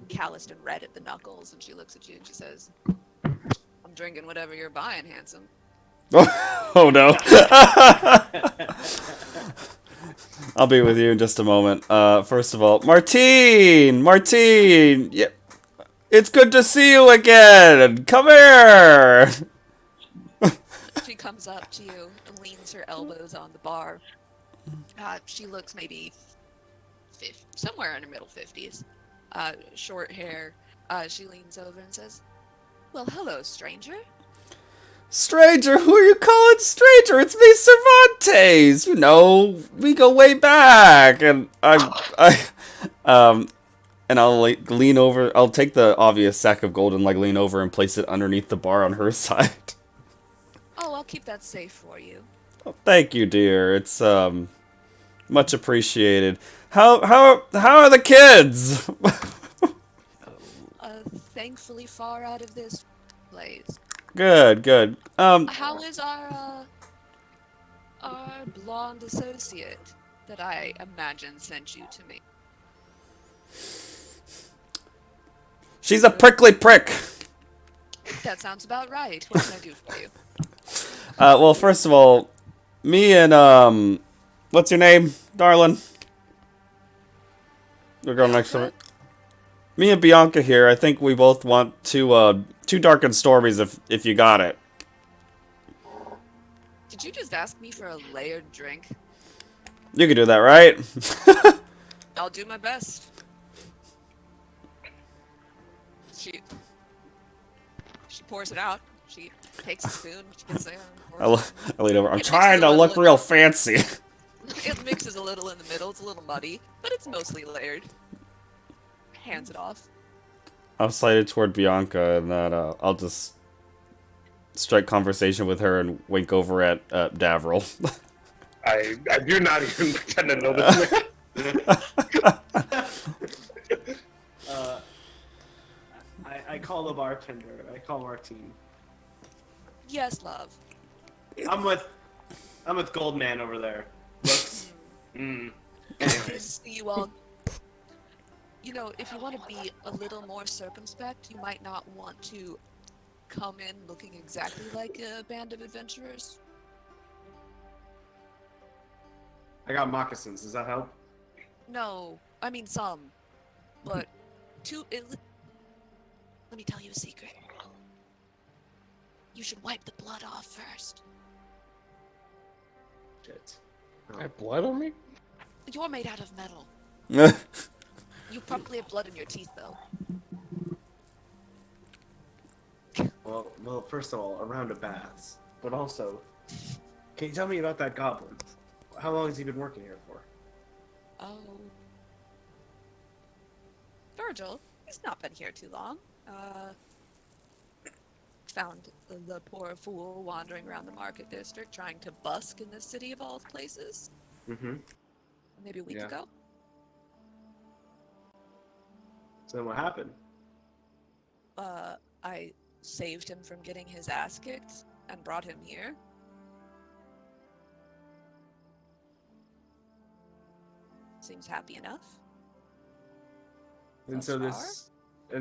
calloused and red at the knuckles, and she looks at you and she says, "I'm drinking whatever you're buying, handsome." Oh no. I'll be with you in just a moment. First of all, Martine, yeah, it's good to see you again. Come here. She comes up to you and leans her elbows on the bar. She looks maybe somewhere in her middle 50s. Short hair. She leans over and says, "Well, hello, stranger." Stranger, who are you calling stranger? It's me, Cervantes. You know, we go way back, and and I'll like lean over. I'll take the obvious sack of gold and like lean over and place it underneath the bar on her side. Oh, I'll keep that safe for you. Oh, thank you, dear. It's much appreciated. How are the kids? Thankfully far out of this place. Good. How is our blonde associate that I imagine sent you to me? She's a prickly prick. That sounds about right. What can I do for you? Well, first of all, me and what's your name, darling? The girl next to me. Me and Bianca here. I think we both want two dark and stormies if you got it. Did you just ask me for a layered drink? You can do that, right? I'll do my best. She pours it out. She takes a spoon. She gets there. I lean over. I'm trying to look real fancy. It mixes a little in the middle. It's a little muddy, but it's mostly layered. Hands it off. I'm slided toward Bianca, and then I'll just strike conversation with her and wink over at Davril. I do not even pretend to know this man. I call the bartender. I call Martine. Yes, love. I'm with Goldman over there. Looks. Anyways. You all. You know, if you want to be a little more circumspect, you might not want to come in looking exactly like a band of adventurers. I got moccasins. Does that help? No, I mean some, but let me tell you a secret. You should wipe the blood off first. Shit. I have blood on me? You're made out of metal. You probably have blood in your teeth, though. Well, first of all, a round of baths, but also, can you tell me about that goblin? How long has he been working here for? Oh. Virgil, he's not been here too long. Found the poor fool wandering around the market district trying to busk in this city of all places. Mm-hmm. Maybe a week ago. So then what happened? I saved him from getting his ass kicked and brought him here. Seems happy enough. And Thus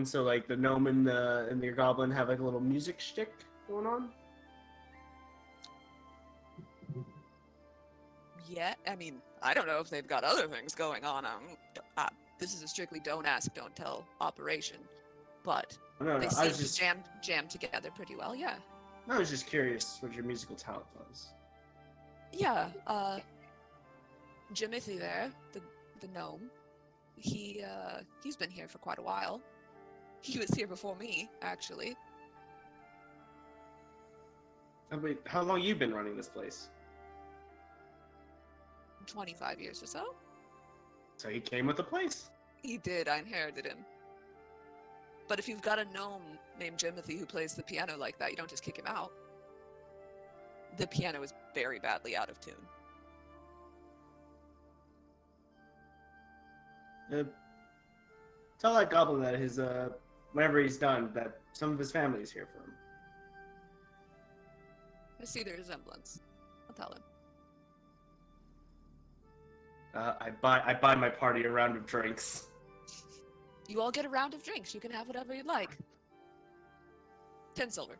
so like the gnome and the goblin have like a little music shtick going on. Yeah, I mean, I don't know if they've got other things going on. This is a strictly don't ask, don't tell operation, but No, they I seem was just to jam together pretty well. Yeah. I was just curious what your musical talent was. Yeah, Jimothy there, the gnome, he's been here for quite a while. He was here before me, actually. Wait, how long you been running this place? 25 years or so. So he came with the place. He did, I inherited him. But if you've got a gnome named Jimothy who plays the piano like that, you don't just kick him out. The piano is very badly out of tune. Tell that goblin that his whenever he's done, that some of his family is here for him. I see the resemblance. I'll tell him. I buy my party a round of drinks. You all get a round of drinks. You can have whatever you'd like. 10 silver.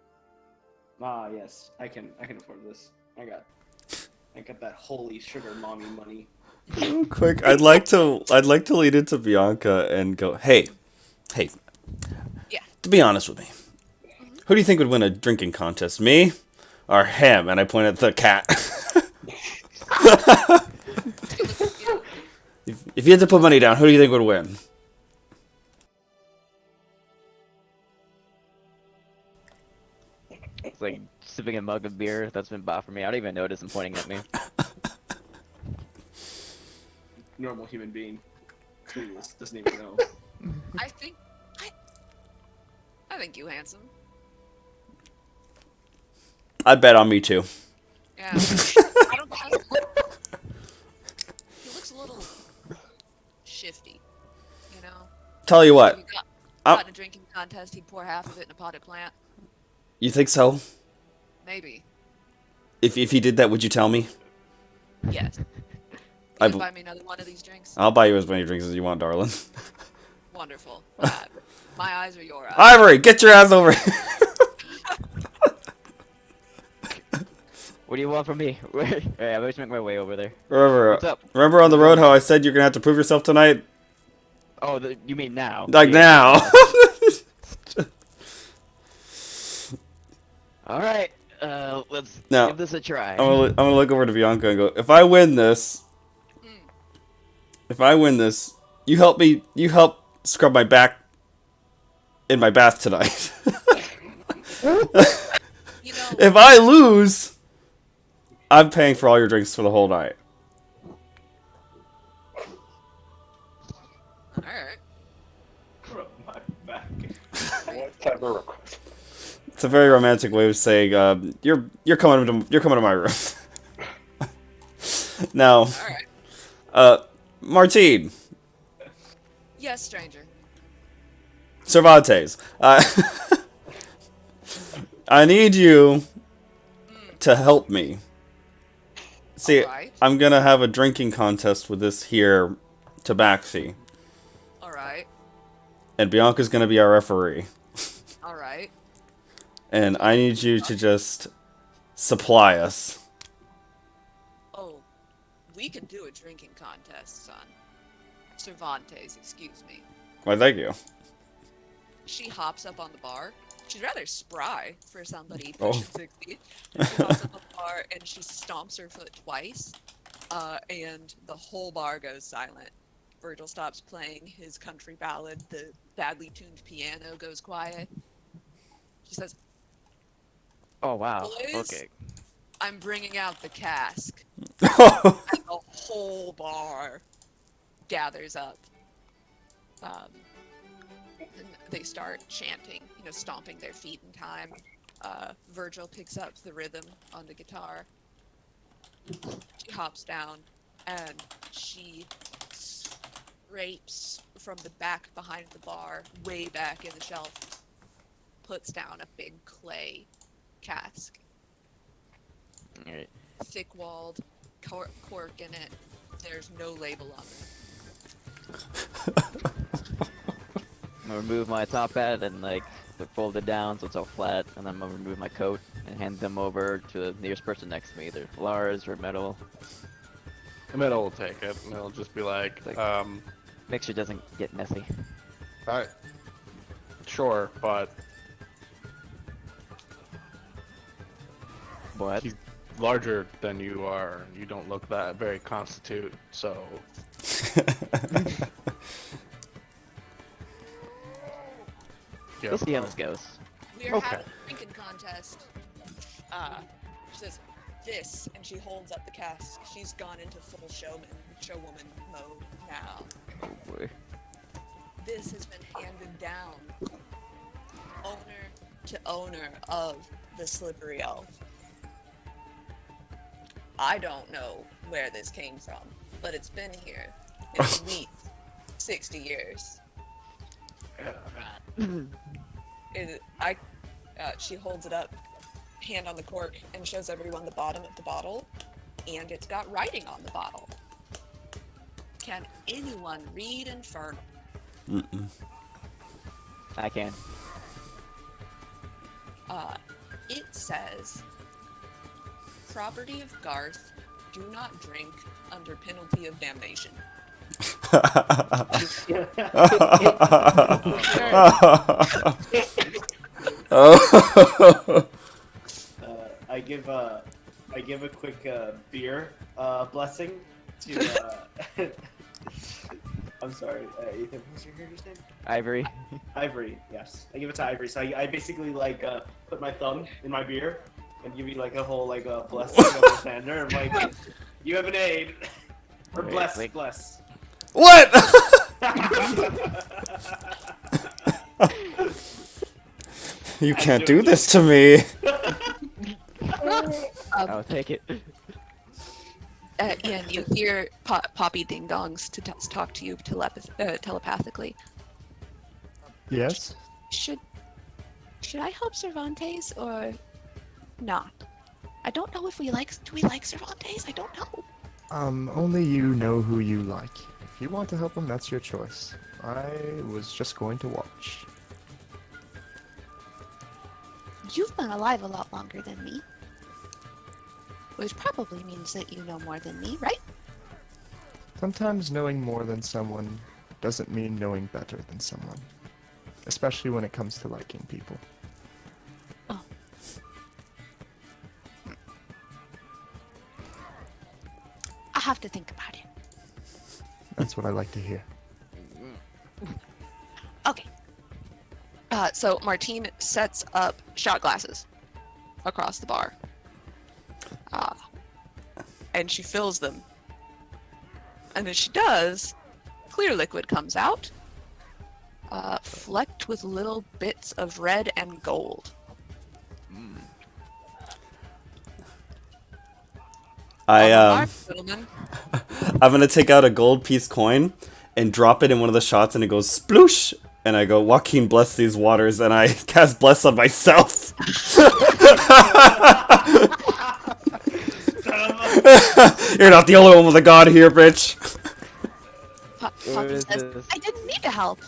Ah, yes, I can afford this. I got that holy sugar mommy money. Real quick, I'd like to lead into Bianca and go, hey, Yeah. to be honest with me, who do you think would win a drinking contest, me or him? And I point at the cat. If you had to put money down, who do you think would win? It's like sipping a mug of beer that's been bought for me. I don't even notice him pointing at me. Normal human being. Clueless, doesn't even know. I think you handsome. I bet on me too. Yeah. I don't know. He looks a little shifty, you know? Tell you If what, you got in a drinking contest, he'd pour half of it in a potted plant. you think so? Maybe. If he did that, would you tell me? Yes. I You bel- buy me another one of these drinks? I'll buy you as many drinks as you want, darling. Wonderful. Glad. My eyes are your eyes. Ivory, get your ass over here. What do you want from me? Alright, I'm going to make my way over there. Remember, What's up? remember on the road how I said you're gonna have to prove yourself tonight? Oh, you mean now? Like Yeah. now. Alright, let's Now, give this a try. I'm gonna look over to Bianca and go, if I win this, you help scrub my back in my bath tonight. You know, If I lose, I'm paying for all your drinks for the whole night. alright. Rub my back. What type of request? It's a very romantic way of saying you're coming to my room. Now, Alright. Martine, Yes, stranger. Cervantes, I need you to help me. See, Alright. I'm gonna have a drinking contest with this here tabaxi, Alright. and Bianca's gonna be our referee. Alright. And I need you to just supply us. Oh, we can do a drinking contest, son. Cervantes, excuse me. Why, thank you. She hops up on the bar. She's rather spry for somebody Oh. pushing 60. She hops up on the bar and she stomps her foot twice, and the whole bar goes silent. Virgil stops playing his country ballad. The badly tuned piano goes quiet. She says, Oh, wow. Boys? Okay. I'm bringing out the cask. And the whole bar gathers up. And they start chanting, stomping their feet in time. Virgil picks up the rhythm on the guitar. She hops down and she scrapes from the back behind the bar, way back in the shelf, puts down a big clay cask. Alright. Thick-walled, cork in it. There's no label on it. I'm gonna remove my top hat and fold it down so it's all flat, and then I'm gonna remove my coat and hand them over to the nearest person next to me, either Lars or Metal. Metal will take it, and it'll just be like, Make sure it doesn't get messy. sure, but What? He's larger than you are. You don't look that very constitute, so yeah. We'll see how this goes. We are Okay. having a drinking contest. She says, this, and she holds up the cask. She's gone into full showwoman mode now. Oh boy. This has been handed down, owner to owner of the Slippery Elf. I don't know where this came from, but it's been here at least 60 years. She holds it up, hand on the cork, and shows everyone the bottom of the bottle, and it's got writing on the bottle. Can anyone read Infernal? I can. It says, property of Garth, do not drink under penalty of damnation. Oh. I give a quick beer blessing to. I'm sorry, Ethan. What's your character's name? Ivory. Ivory. Yes, I give it to Ivory. So I basically like put my thumb in my beer and give you like a whole like a blessing of the standard. I'm like, you have an aid or Wait, bless, wait. bless. What? You can't do this to me. I'll take it. Ian, you hear Poppy Ding Dongs to talk to you telepathically. Yes? Should I help Cervantes or not? I don't know if do we like Cervantes? I don't know. Only you know who you like. If you want to help him, that's your choice. I was just going to watch. You've been alive a lot longer than me. Which probably means that you know more than me, right? Sometimes knowing more than someone doesn't mean knowing better than someone. Especially when it comes to liking people. Oh. I'll have to think about it. That's what I like to hear. Okay. So Martine sets up shot glasses across the bar. And she fills them. And as she does, clear liquid comes out, flecked with little bits of red and gold. Gentlemen. I'm gonna take out a gold piece coin and drop it in one of the shots, and it goes sploosh. And I go, Joaquin, bless these waters, and I cast bless on myself. You're not the only one with a god here, bitch. Poppy says, I didn't need to help.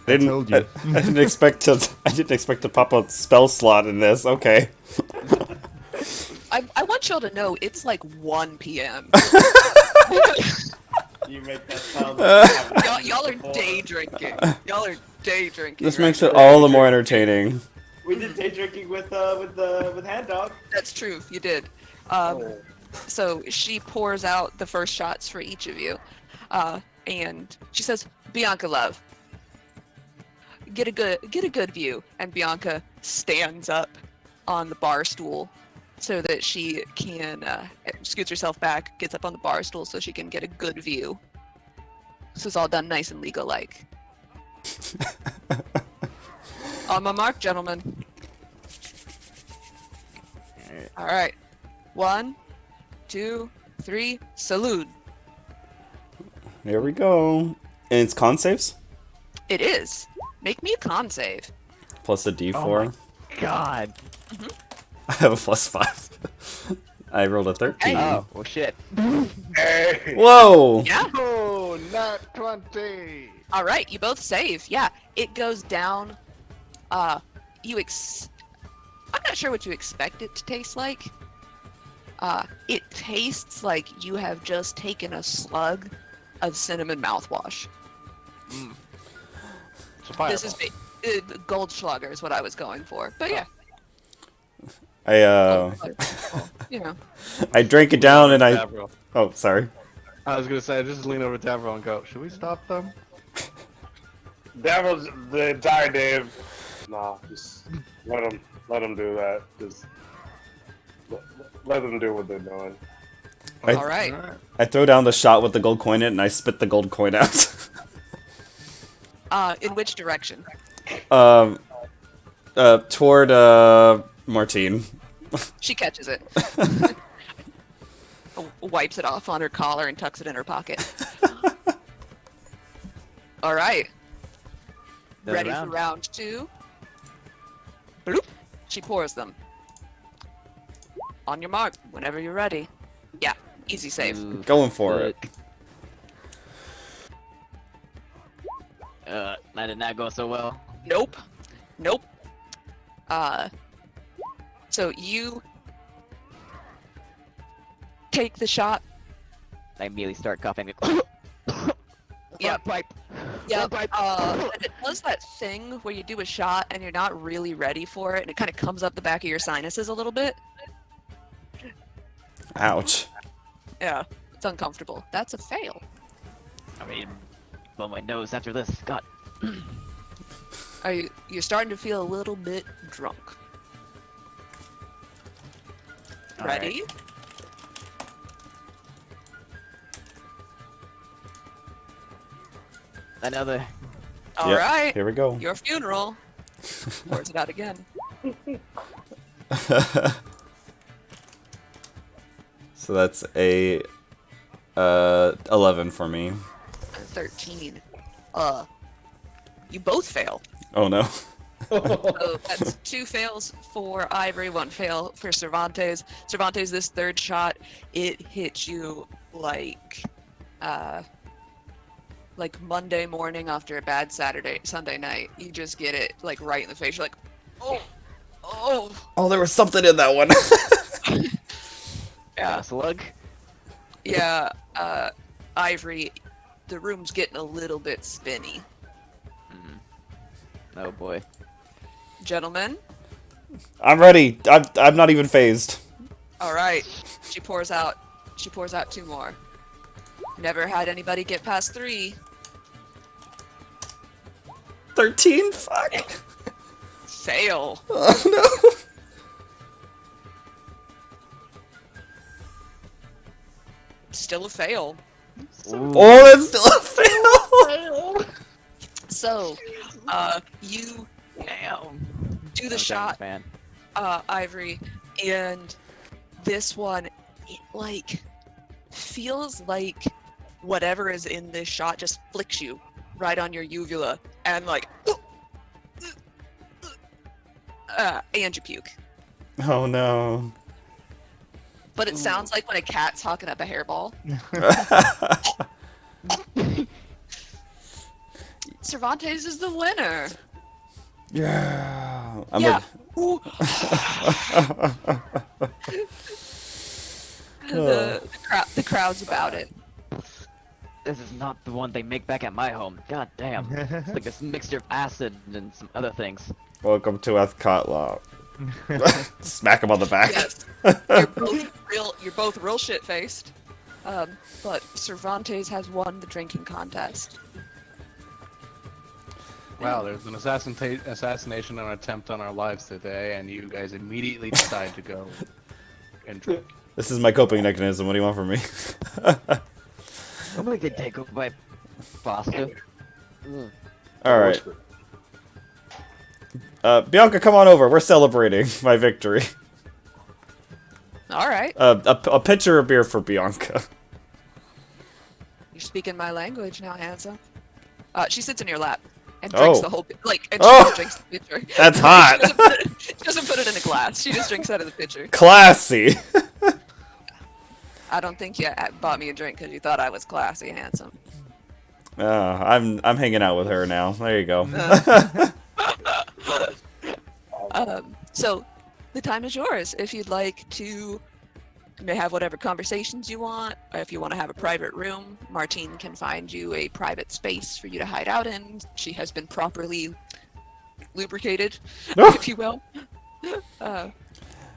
I told you. I didn't expect to pop a spell slot in this. Okay. I want y'all to know it's like 1 p.m. You make that sound like y'all are day drinking. Y'all are day drinking. This right makes it now. all the more entertaining. We did day drinking with Hand Dog. That's true. You did. So she pours out the first shots for each of you, and she says, "Bianca, love, get a good view." And Bianca stands up on the bar stool so that she can scoots herself back, gets up on the bar stool so she can get a good view. This is all done nice and legal-like. On my mark, gentlemen. All right. 1, 2, 3, salute. Here we go. And it's con saves? It is. Make me a con save. Plus a d4. Oh my God. I have a +5. I rolled a 13. Oh, well shit. Hey! Whoa! Yeah. Oh, not 20. All right. You both save. Yeah. It goes down. I'm not sure what you expect it to taste like. It tastes like you have just taken a slug of cinnamon mouthwash. It's a fireball. This is Goldschlager is what I was going for. But yeah. I Well, you know. I drank it down and I. Davro. Oh, sorry. I was gonna say, I just lean over to Davro and go, should we stop them? Devil's the entire day. Nah, just let them do that. Just let them do what they're doing. I- All right. I throw down the shot with the gold coin in it and I spit the gold coin out. In which direction? Toward Martine. She catches it. Wipes it off on her collar and tucks it in her pocket. All right. Another Ready round. for round 2? Bloop. She pours them. On your mark, whenever you're ready. Yeah, easy save. Ooh, Going for good. it. That did not go so well. Nope. Nope. So you take the shot. I immediately start coughing. Yep. Pipe. Yep. Pipe. And it does that thing where you do a shot and you're not really ready for it, and it kind of comes up the back of your sinuses a little bit. Ouch. Yeah, it's uncomfortable. That's a fail. I mean, blow my nose after this. God. You're starting to feel a little bit drunk. All right. Ready? Another. All Yep, right. Here we go. Your funeral. Pours it out again. So that's a 11 for me. 13. You both fail. Oh no. So that's 2 fails for Ivory, 1 fail for Cervantes. Cervantes, this third shot, it hits you like Monday morning after a bad Sunday night. You just get it like right in the face. You're like, oh. Oh, there was something in that one. Yeah, Slug. yeah. Ivory, the room's getting a little bit spinny. Oh boy. Gentlemen, I'm ready. I'm not even phased. all right. She pours out 2 more. Never had anybody get past 3. 13? Fuck. Fail. Oh no. Still a fail. Ooh. Oh, that's still a fail. So, you do the Okay, shot, fan. Ivory, and this one, it like feels like whatever is in this shot just flicks you right on your uvula, and like, and you puke. Oh no. But it sounds like when a cat's hawking up a hairball. Cervantes is the winner. Yeah. Yeah. Ooh. The crowd's about it. This is not the one they make back at my home. God damn. It's like this mixture of acid and some other things. Welcome to Ethcot Law. Smack him on the back. Yes. You're both real shit faced. But Cervantes has won the drinking contest. Wow, there's an assassination and attempt on our lives today, and you guys immediately decide to go and drink. This is my coping mechanism. What do you want from me? Nobody could take over by Foster. All right. Bianca, come on over. We're celebrating my victory. All right. A pitcher of beer for Bianca. You're speaking my language now, handsome. She sits in your lap and drinks Oh. the whole and she Oh. just drinks the pitcher. That's hot. She doesn't put it in a glass. She just drinks out of the pitcher. Classy. I don't think you bought me a drink because you thought I was classy, handsome. I'm hanging out with her now. There you go. So, the time is yours. If you'd like to, you may have whatever conversations you want. If you want to have a private room, Martine can find you a private space for you to hide out in. She has been properly lubricated, if you will.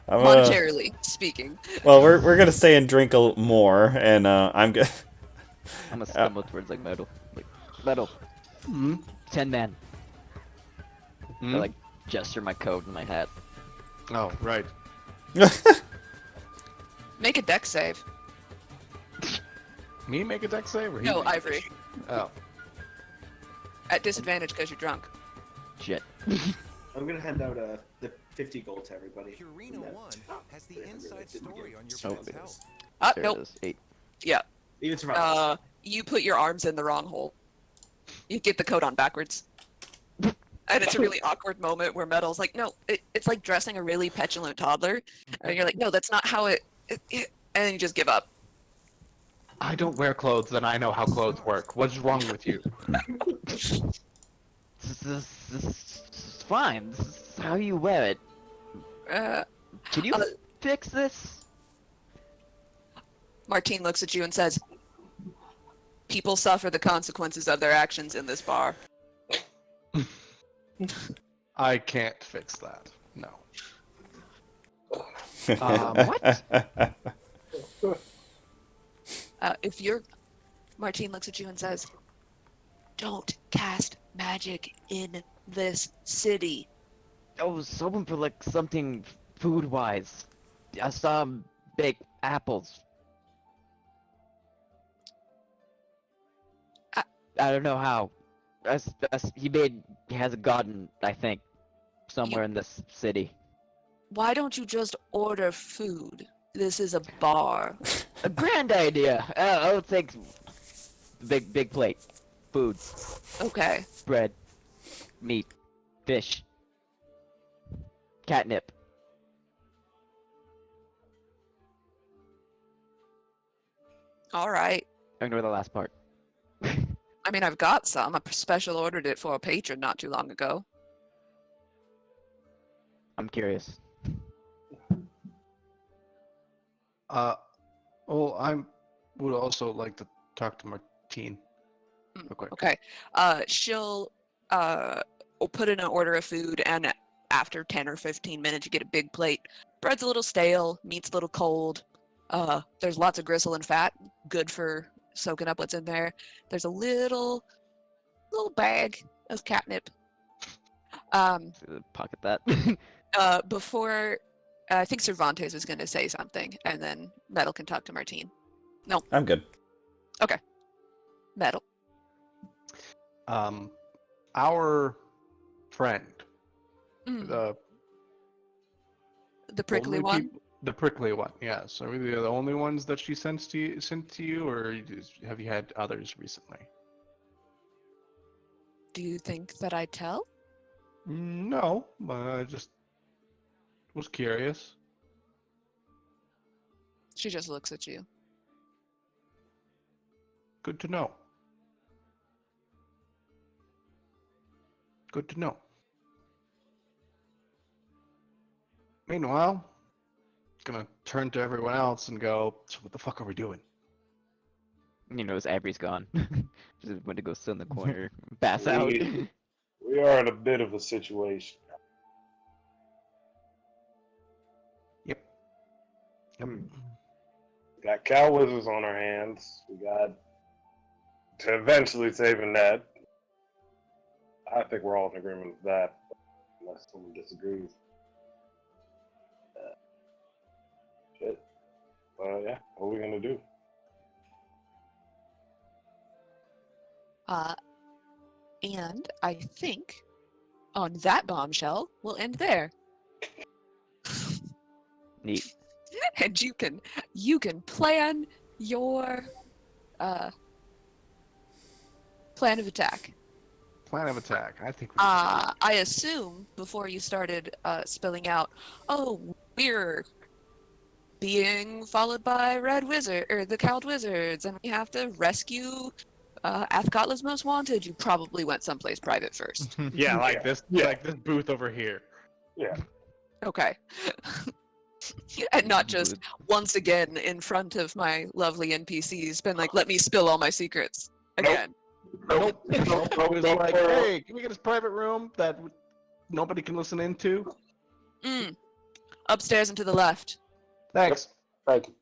I'm gonna, Monetarily speaking. well, we're gonna stay and drink more, and I'm good. I'm gonna stumble towards like metal. Like metal. Hmm? 10 man. Hmm? I like gesture my coat and my hat. Oh, right. Make a deck save. Me make a deck save? Or he No, make it? Ivory. Oh. At disadvantage because you're drunk. Shit. I'm gonna hand out the 50 gold to everybody. Purina from that. 1 has the Yeah, I really inside didn't story get on your so pet's big. health. There Nope. it is. 8. Yeah. Even survivors. You put your arms in the wrong hole. You get the coat on backwards. And it's a really awkward moment where Metal's like, no, it's like dressing a really petulant toddler. And you're like, no, that's not how it and then you just give up. I don't wear clothes, and I know how clothes work. What's wrong with you? This is fine. This is how you wear it. Uh, Can you Uh, fix this? Martine looks at you and says, people suffer the consequences of their actions in this bar. I can't fix that. No. What? If you're... Martine looks at you and says, don't cast magic in this city. I was hoping for like something food-wise. I saw baked apples. I don't know how. He has a garden, I think, somewhere in this city. Why don't you just order food? This is a bar. A grand idea. I'll take big plate, food, Okay. bread, meat, fish, catnip. All right. Ignore the last part. I mean, I've got some. I special ordered it for a patron not too long ago. I'm curious. Well, would also like to talk to Martine. Mm, Real quick. Okay. She'll put in an order of food, and after 10 or 15 minutes, you get a big plate. Bread's a little stale, meat's a little cold. There's lots of gristle and fat, good for soaking up what's in there. There's a little bag of catnip. Pocket that. Before, I think Cervantes was going to say something, and then Metal can talk to Martine. I'm good. Metal. Our friend, Mm, the the prickly only one. the prickly one. Yes. Are we the only ones that she sent to you, or have you had others recently? Do you think that I tell? No, I just was curious. She just looks at you. Good to know. Good to know. Meanwhile, gonna turn to everyone else and go, so what the fuck are we doing? You know, Avery's gone. Just went to go sit in the corner, pass out. We are in a bit of a situation. Yep. Got cow wizards on our hands. We got to eventually saving Ned. I think we're all in agreement with that, unless someone disagrees. Shit. Yeah, what are we gonna do? And I think on that bombshell, we'll end there. Neat. And you can plan your plan of attack. Plan of attack. I think. I assume before you started spilling out, oh, we're being followed by Red Wizard or the Cowled Wizards, and we have to rescue Athkatla's Most Wanted. You probably went someplace private first. Yeah, like this. Yeah. Like this booth over here. Yeah. Okay. And not just once again in front of my lovely NPCs, been like, let me spill all my secrets again. Nope. It was Nope. like, hey, can we get this private room that nobody can listen into? Mm. Upstairs and to the left. Thanks. Thank you.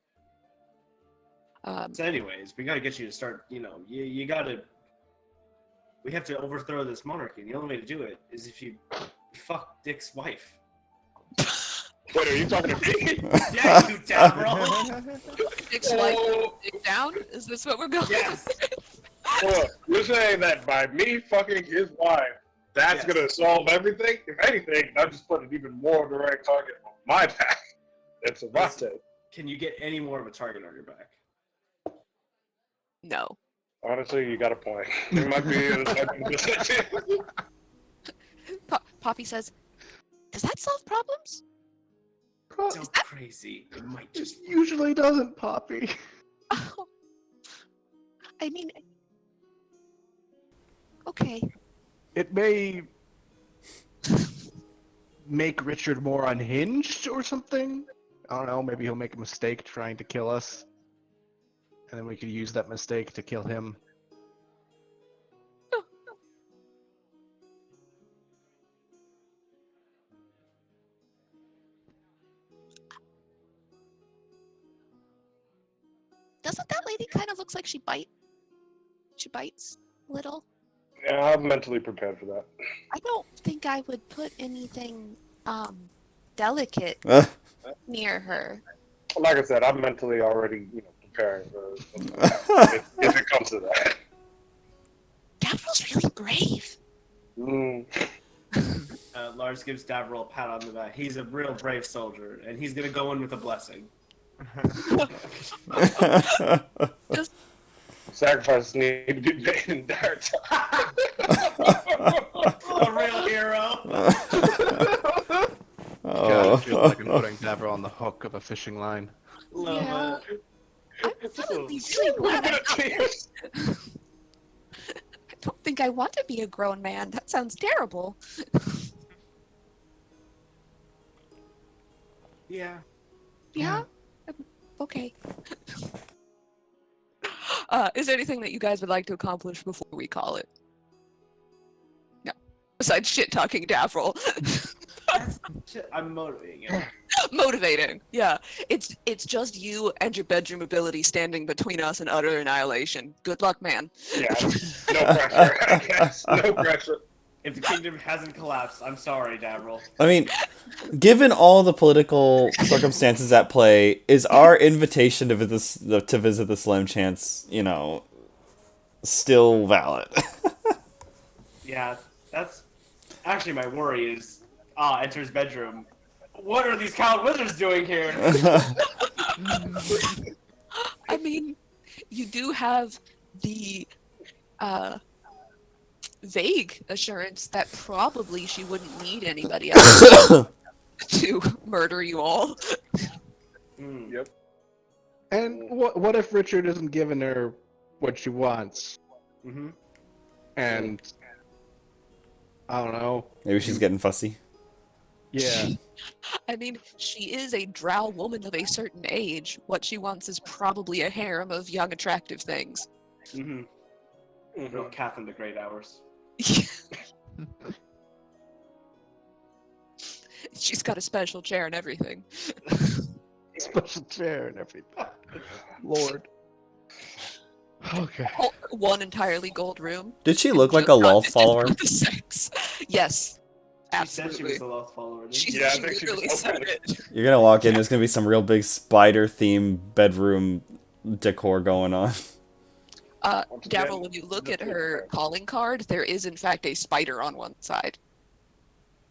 So anyways, we gotta get you to start, you gotta... We have to overthrow this monarchy, and the only way to do it is if you fuck Dick's wife. Wait, are you talking to me? Yeah, you Davril! Dick's wife, Dick down? Is this what we're going Yes! Look, you're saying that by me fucking his wife, that's Yes. gonna solve everything? If anything, I'm just putting an even more direct target on my back. It's a rough Can you get any more of a target on your back? No. Honestly, you got a point. There might be a Poppy says, "Does that solve problems?" So crazy. It might just... Usually doesn't, Poppy. Oh, I mean, okay. It may make Richard more unhinged or something. I don't know, maybe he'll make a mistake trying to kill us. And then we could use that mistake to kill him. Doesn't that lady kind of looks like she bites a little? Yeah, I'm mentally prepared for that. I don't think I would put anything delicate near her. Like I said, I'm mentally already, preparing for if it comes to that. Davril's really brave. Mm. Lars gives Davril a pat on the back. He's a real brave soldier, and he's gonna go in with a blessing. Sacrifices need to be made in dire time. A real hero. God, it feels like I'm putting Davril on the hook of a fishing line. Love Yeah. it. I'm really, really glad I'm not Tears. I don't think I want to be a grown man. That sounds terrible. Yeah. Yeah? Okay. Is there anything that you guys would like to accomplish before we call it? No. Besides shit-talking Davril. I'm motivating him. Motivating. Yeah. It's just you and your bedroom ability standing between us and utter annihilation. Good luck, man. Yeah, no pressure, I guess. No pressure. If the kingdom hasn't collapsed, I'm sorry, Davril. I mean, given all the political circumstances at play, is our invitation to visit the Slim Chance, still valid? Yeah, that's actually my worry is, enters bedroom. What are these coward wizards doing here? I mean, you do have the vague assurance that probably she wouldn't need anybody else to murder you all. Yep. And what if Richard isn't giving her what she wants? Mm-hmm. And I don't know. Maybe she's getting fussy. Yeah. I mean, she is a drow woman of a certain age. What she wants is probably a harem of young, attractive things. Mm-hmm. Real Catherine the Great hours. She's got a special chair and everything. Special chair and everything. Lord. Okay. One entirely gold room. Did she look like a Loth follower? Sex. Yes. She said she Absolutely. was the Lost follower. didn't She, she? Yeah, I she think she literally just said opened it. You're gonna walk in, there's gonna be some real big spider-themed bedroom decor going on. Once again, Gavril, when you look at her calling card, there is in fact a spider on one side.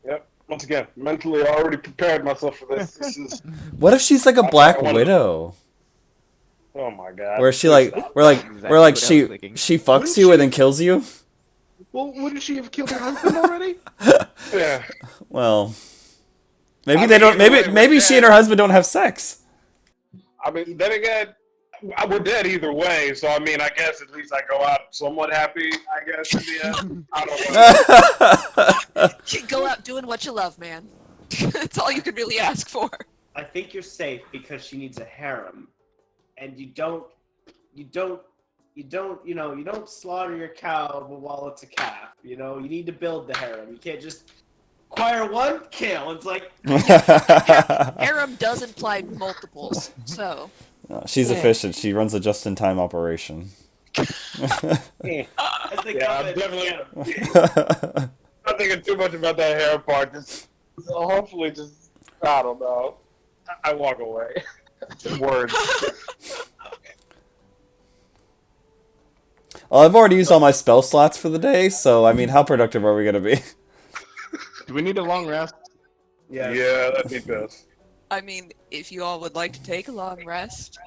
Yep. Once again, mentally already prepared myself for this. This is. What if she's like a I Black wanna- Widow? Oh my god. Where she Please like, stop. where like, Exactly where like what I she was thinking. she fucks Wouldn't you she- and then kills you? Well, wouldn't she have killed her husband already? Yeah. Well, maybe I they mean, don't. either Maybe way, maybe we're she and her husband don't have sex. I mean, then again, we're dead either way. So I mean, I guess at least I go out somewhat happy. I guess in the end. I don't know. You go out doing what you love, man. That's all you can really ask for. I think you're safe because she needs a harem, and you don't slaughter your cow while it's a calf. You need to build the harem. You can't just acquire one, kill. It's like, Harem does imply multiples, so She's efficient. She runs a just-in-time operation. as they Yeah, come I'm in, definitely yeah. not thinking too much about that hair part. Just hopefully, just I don't know. I walk away. Words. Well, I've already used all my spell slots for the day, so I mean, how productive are we gonna be? Do we need a long rest? Yes. Yeah, that'd be best. I mean, if you all would like to take a long rest,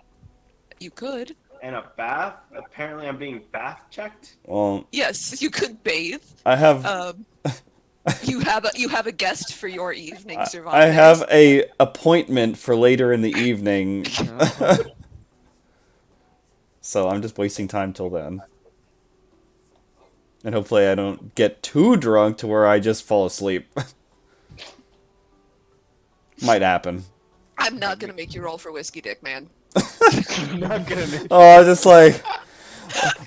you could. And a bath. Apparently, I'm being bath checked. Well, Yes, you could bathe. I have You have a guest for your evening, Cervantes. I have a appointment for later in the evening, so I'm just wasting time till then. And hopefully I don't get too drunk to where I just fall asleep. Might happen. I'm not gonna make you roll for whiskey, dick man. Not gonna make Oh, just like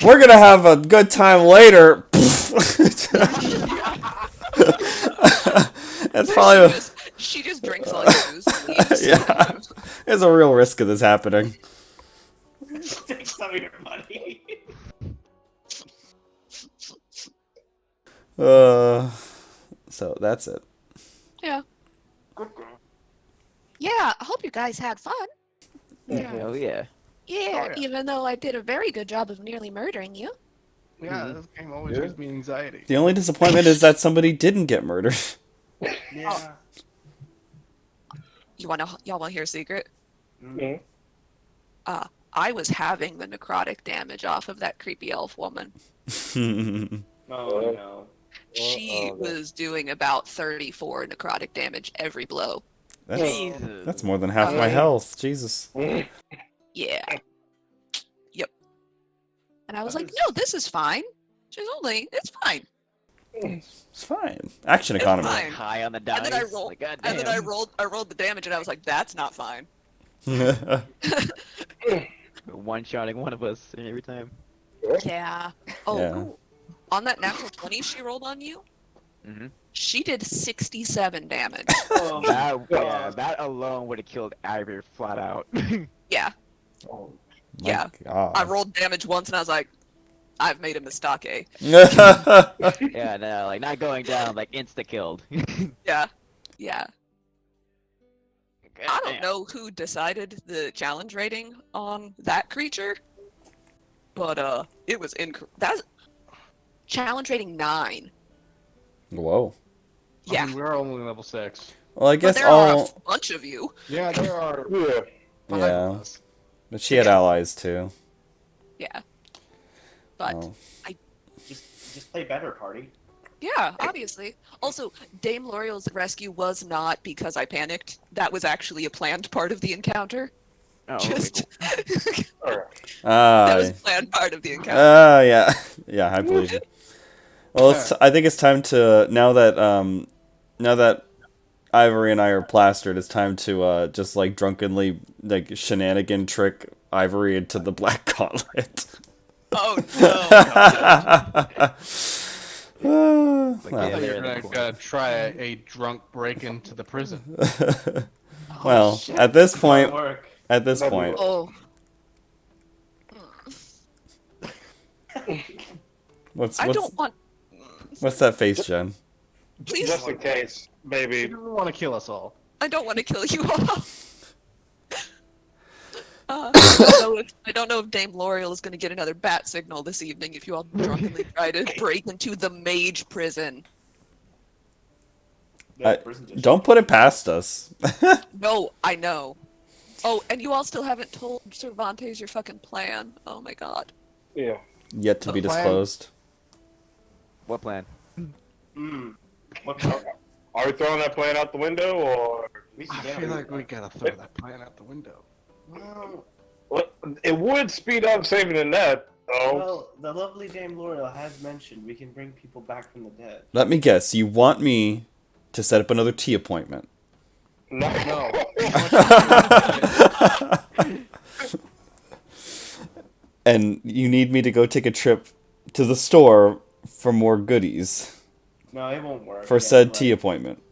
we're gonna have a good time later. That's probably She just drinks all your booze and leaves. yeah. There's a real risk of this happening. Take some of your money. So that's it. Yeah. Yeah, I hope you guys had fun. Hell yeah. Yeah, yeah. even though I did a very good job of nearly murdering you. Yeah, this game always Yeah. gives me anxiety. The only disappointment is that somebody didn't get murdered. Yeah. Y'all wanna hear a secret? Mhm. I was having the necrotic damage off of that creepy elf woman. Oh no. She was doing about 34 necrotic damage every blow. That's more than half my health. Jesus. Yeah. Yep. And I was That like, is- no, this is fine. It's fine. It's fine. Action It's economy. fine. High on the dice. And then I rolled, Like, God and then I damn. rolled the damage, and I was like, that's not fine. One-shotting one of us every time. Yeah. Oh, Yeah. ooh. On that natural 20 she rolled on you, Mhm. she did 67 damage. Oh, That alone would have killed Ivy flat out. Yeah. oh. My Yeah. God. I rolled damage once, and I was like, I've made a mistake. Yeah, no, like not going down, like insta-killed. Yeah. Yeah. I God don't damn. know who decided the challenge rating on that creature, but it was that's challenge rating 9. Whoa. Yeah. I mean, we're only level 6. Well, I But guess there are all. a bunch of you. Yeah, there are Yeah. 5 Yeah. of us. But she had allies too. Yeah. But Oh. Just play better, party. yeah, obviously. Also, Dame L'Oreal's rescue was not because I panicked. That was actually a planned part of the encounter. Oh, okay, Just Alright. that was a planned part of the encounter. Yeah. Yeah, I believe you. Well, I think it's time to now that Ivory and I are plastered, it's time to just like drunkenly like shenanigan trick Ivory into the Black Gauntlet. Oh no. Well, I thought you were gonna try a drunk break into the prison. well, at this Hard point, work. Oh. what's I don't want. what's that face, Jen? Please. Just in case, He maybe. doesn't want to kill us all. I don't want to kill you all. I don't know if Dame L'Oreal is going to get another bat signal this evening if you all drunkenly try to break into the mage prison. The prison district. Don't put it past us. No, I know. Oh, and you all still haven't told Cervantes your fucking plan. Oh my god. Yeah. Yet to be Plan. disclosed. What plan? What Are we throwing that plan out the window, or we I should feel like we gotta throw that plan out the window. Well, what? It would speed up saving the net, though. well, the lovely Dame L'Oreal has mentioned we can bring people back from the dead. Let me guess. You want me to set up another tea appointment? No. And you need me to go take a trip to the store for more goodies No, it won't work. for Yeah, said like, tea appointment.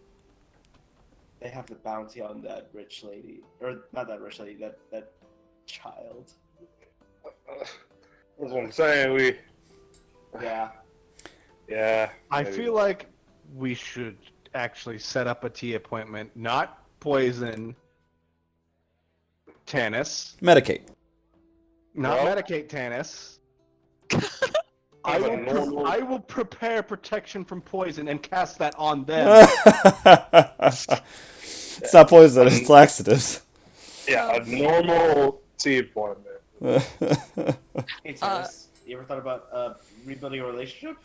they have the bounty on that rich lady, or not that rich lady, that child. That's what I'm saying. Yeah. Yeah. I maybe. feel like we should actually set up a tea appointment, not poison Tannis, Medicate. not Well- medicate Tannis. Have a normal- I will prepare protection from poison and cast that on them. It's not poison, it's laxatives. Yeah, a normal tea appointment. Hey, Tannis, you ever thought about rebuilding a relationship?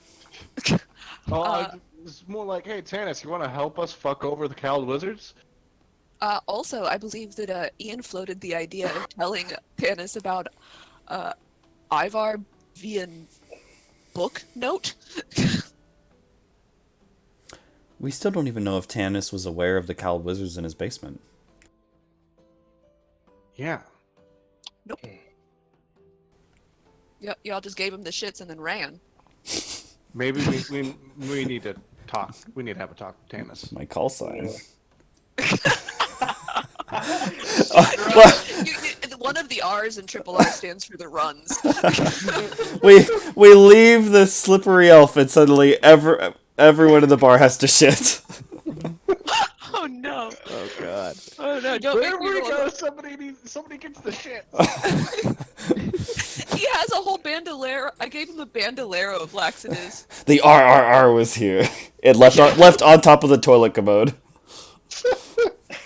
It's more like, hey, Tannis, you want to help us fuck over the Cowled Wizards? Also, I believe that Ian floated the idea of telling Tannis about Ivar via book note. We still don't even know if Tannis was aware of the Cowled Wizards in his basement. Yeah. Nope. Y'all just gave him the shits and then ran. Maybe we need to talk. We need to have a talk with Tannis. My call sign. One of the R's in Triple R stands for the runs. we leave the slippery elf and suddenly everyone in the bar has to shit. Oh no! Oh god. Oh no! Don't make There me we roll. go. Somebody gets the shit. He has a whole bandolero. I gave him a bandolero of laxatives. The RRR was here. It left on top of the toilet commode.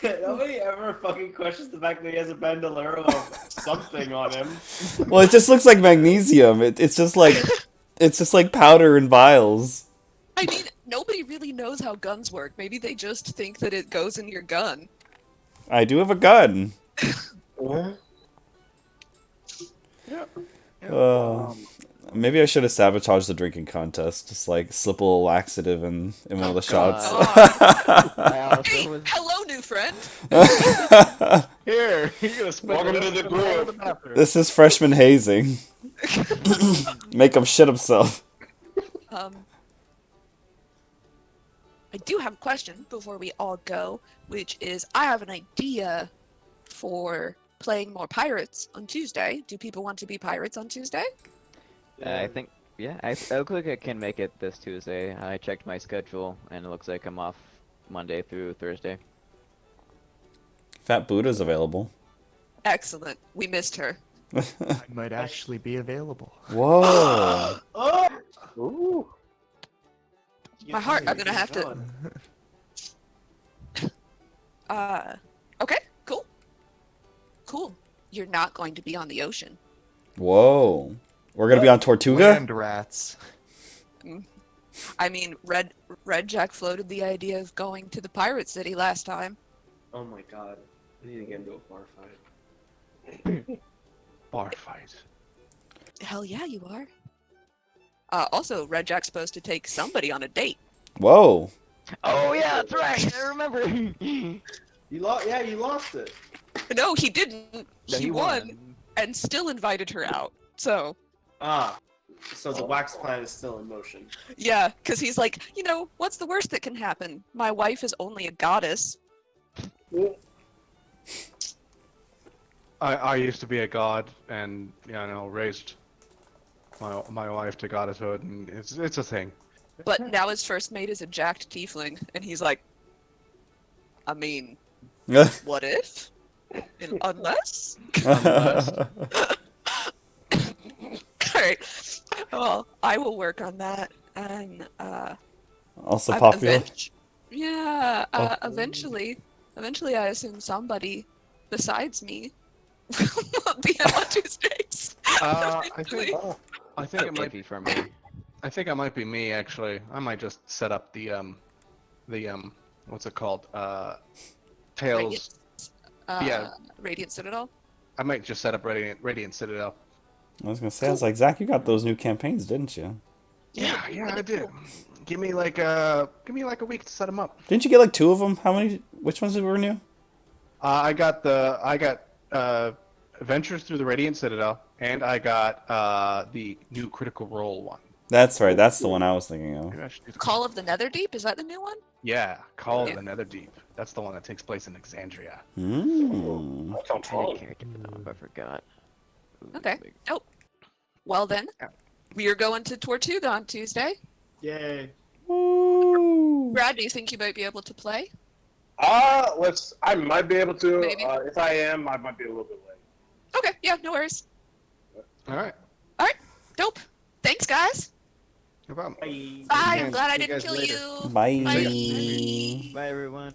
Nobody ever fucking questions the fact that he has a bandolero of something on him. Well, it just looks like magnesium. It's just like powder and vials. I mean, nobody really knows how guns work. Maybe they just think that it goes in your gun. I do have a gun. Maybe I should have sabotaged the drinking contest. Just like slip a little laxative in one of the shots. I also Hey, was. hello, new friend. Here, you're gonna spend Welcome to the group. the bathroom. This is freshman hazing. Make him shit himself. I do have a question before we all go, which is I have an idea for playing more pirates on Tuesday. Do people want to be pirates on Tuesday? I think, yeah, I look like I can make it this Tuesday. I checked my schedule, and it looks like I'm off Monday through Thursday. Fat Buddha's available. Excellent. We missed her. I might actually be available. Whoa. Oh! Ooh. My heart, I'm gonna have to. Okay, cool. Cool. You're not going to be on the ocean. Whoa. We're gonna be on Tortuga? Land rats. I mean, Red Jack floated the idea of going to the pirate city last time. Oh my god. I need to get into a bar fight. Bar fight. Hell yeah, you are. Also, Red Jack's supposed to take somebody on a date. Whoa. Oh yeah, that's right. I remember. You lost. Yeah, you lost it. No, he didn't. No, he won and still invited her out. So, Ah. So the wax plan is still in motion. yeah, because he's like, you know, what's the worst that can happen? My wife is only a goddess. I used to be a god, and raised my wife to goddesshood, and it's a thing. But now his first mate is a jacked tiefling, and he's like, I mean, what if? Unless? Alright. Well, I will work on that, and, Also popular. eventually, I assume somebody besides me will be on Tuesdays. I Eventually. think it might Maybe for me. I think it might be me actually. I might just set up the what's it called? Tails. Yeah. Radiant Citadel. I might just set up Radiant Citadel. I was gonna say, I was like, Zach, you got those new campaigns, didn't you? Yeah, I did. Give me like a week to set them up. Didn't you get like 2 of them? How many? Which ones were new? I got Adventures Through the Radiant Citadel, and I got the new Critical Role one. That's right. That's the one I was thinking of. Maybe I should do- Call of the Netherdeep, is that the new one? Yeah, Call Yeah. of the Netherdeep. That's the one that takes place in Exandria. Mm. That sounds I fun. character develop, I forgot. Okay. Dope. Well then, we are going to Tortuga on Tuesday. Yay. Woo. Brad, do you think you might be able to play? I might be able to. Maybe. If I am, I might be a little bit late. Okay, yeah, no worries. All right. Dope. Thanks, guys. No problem. Bye. Bye. I'm Again, glad I see you didn't guys kill later. you. Bye. Bye. Bye, everyone.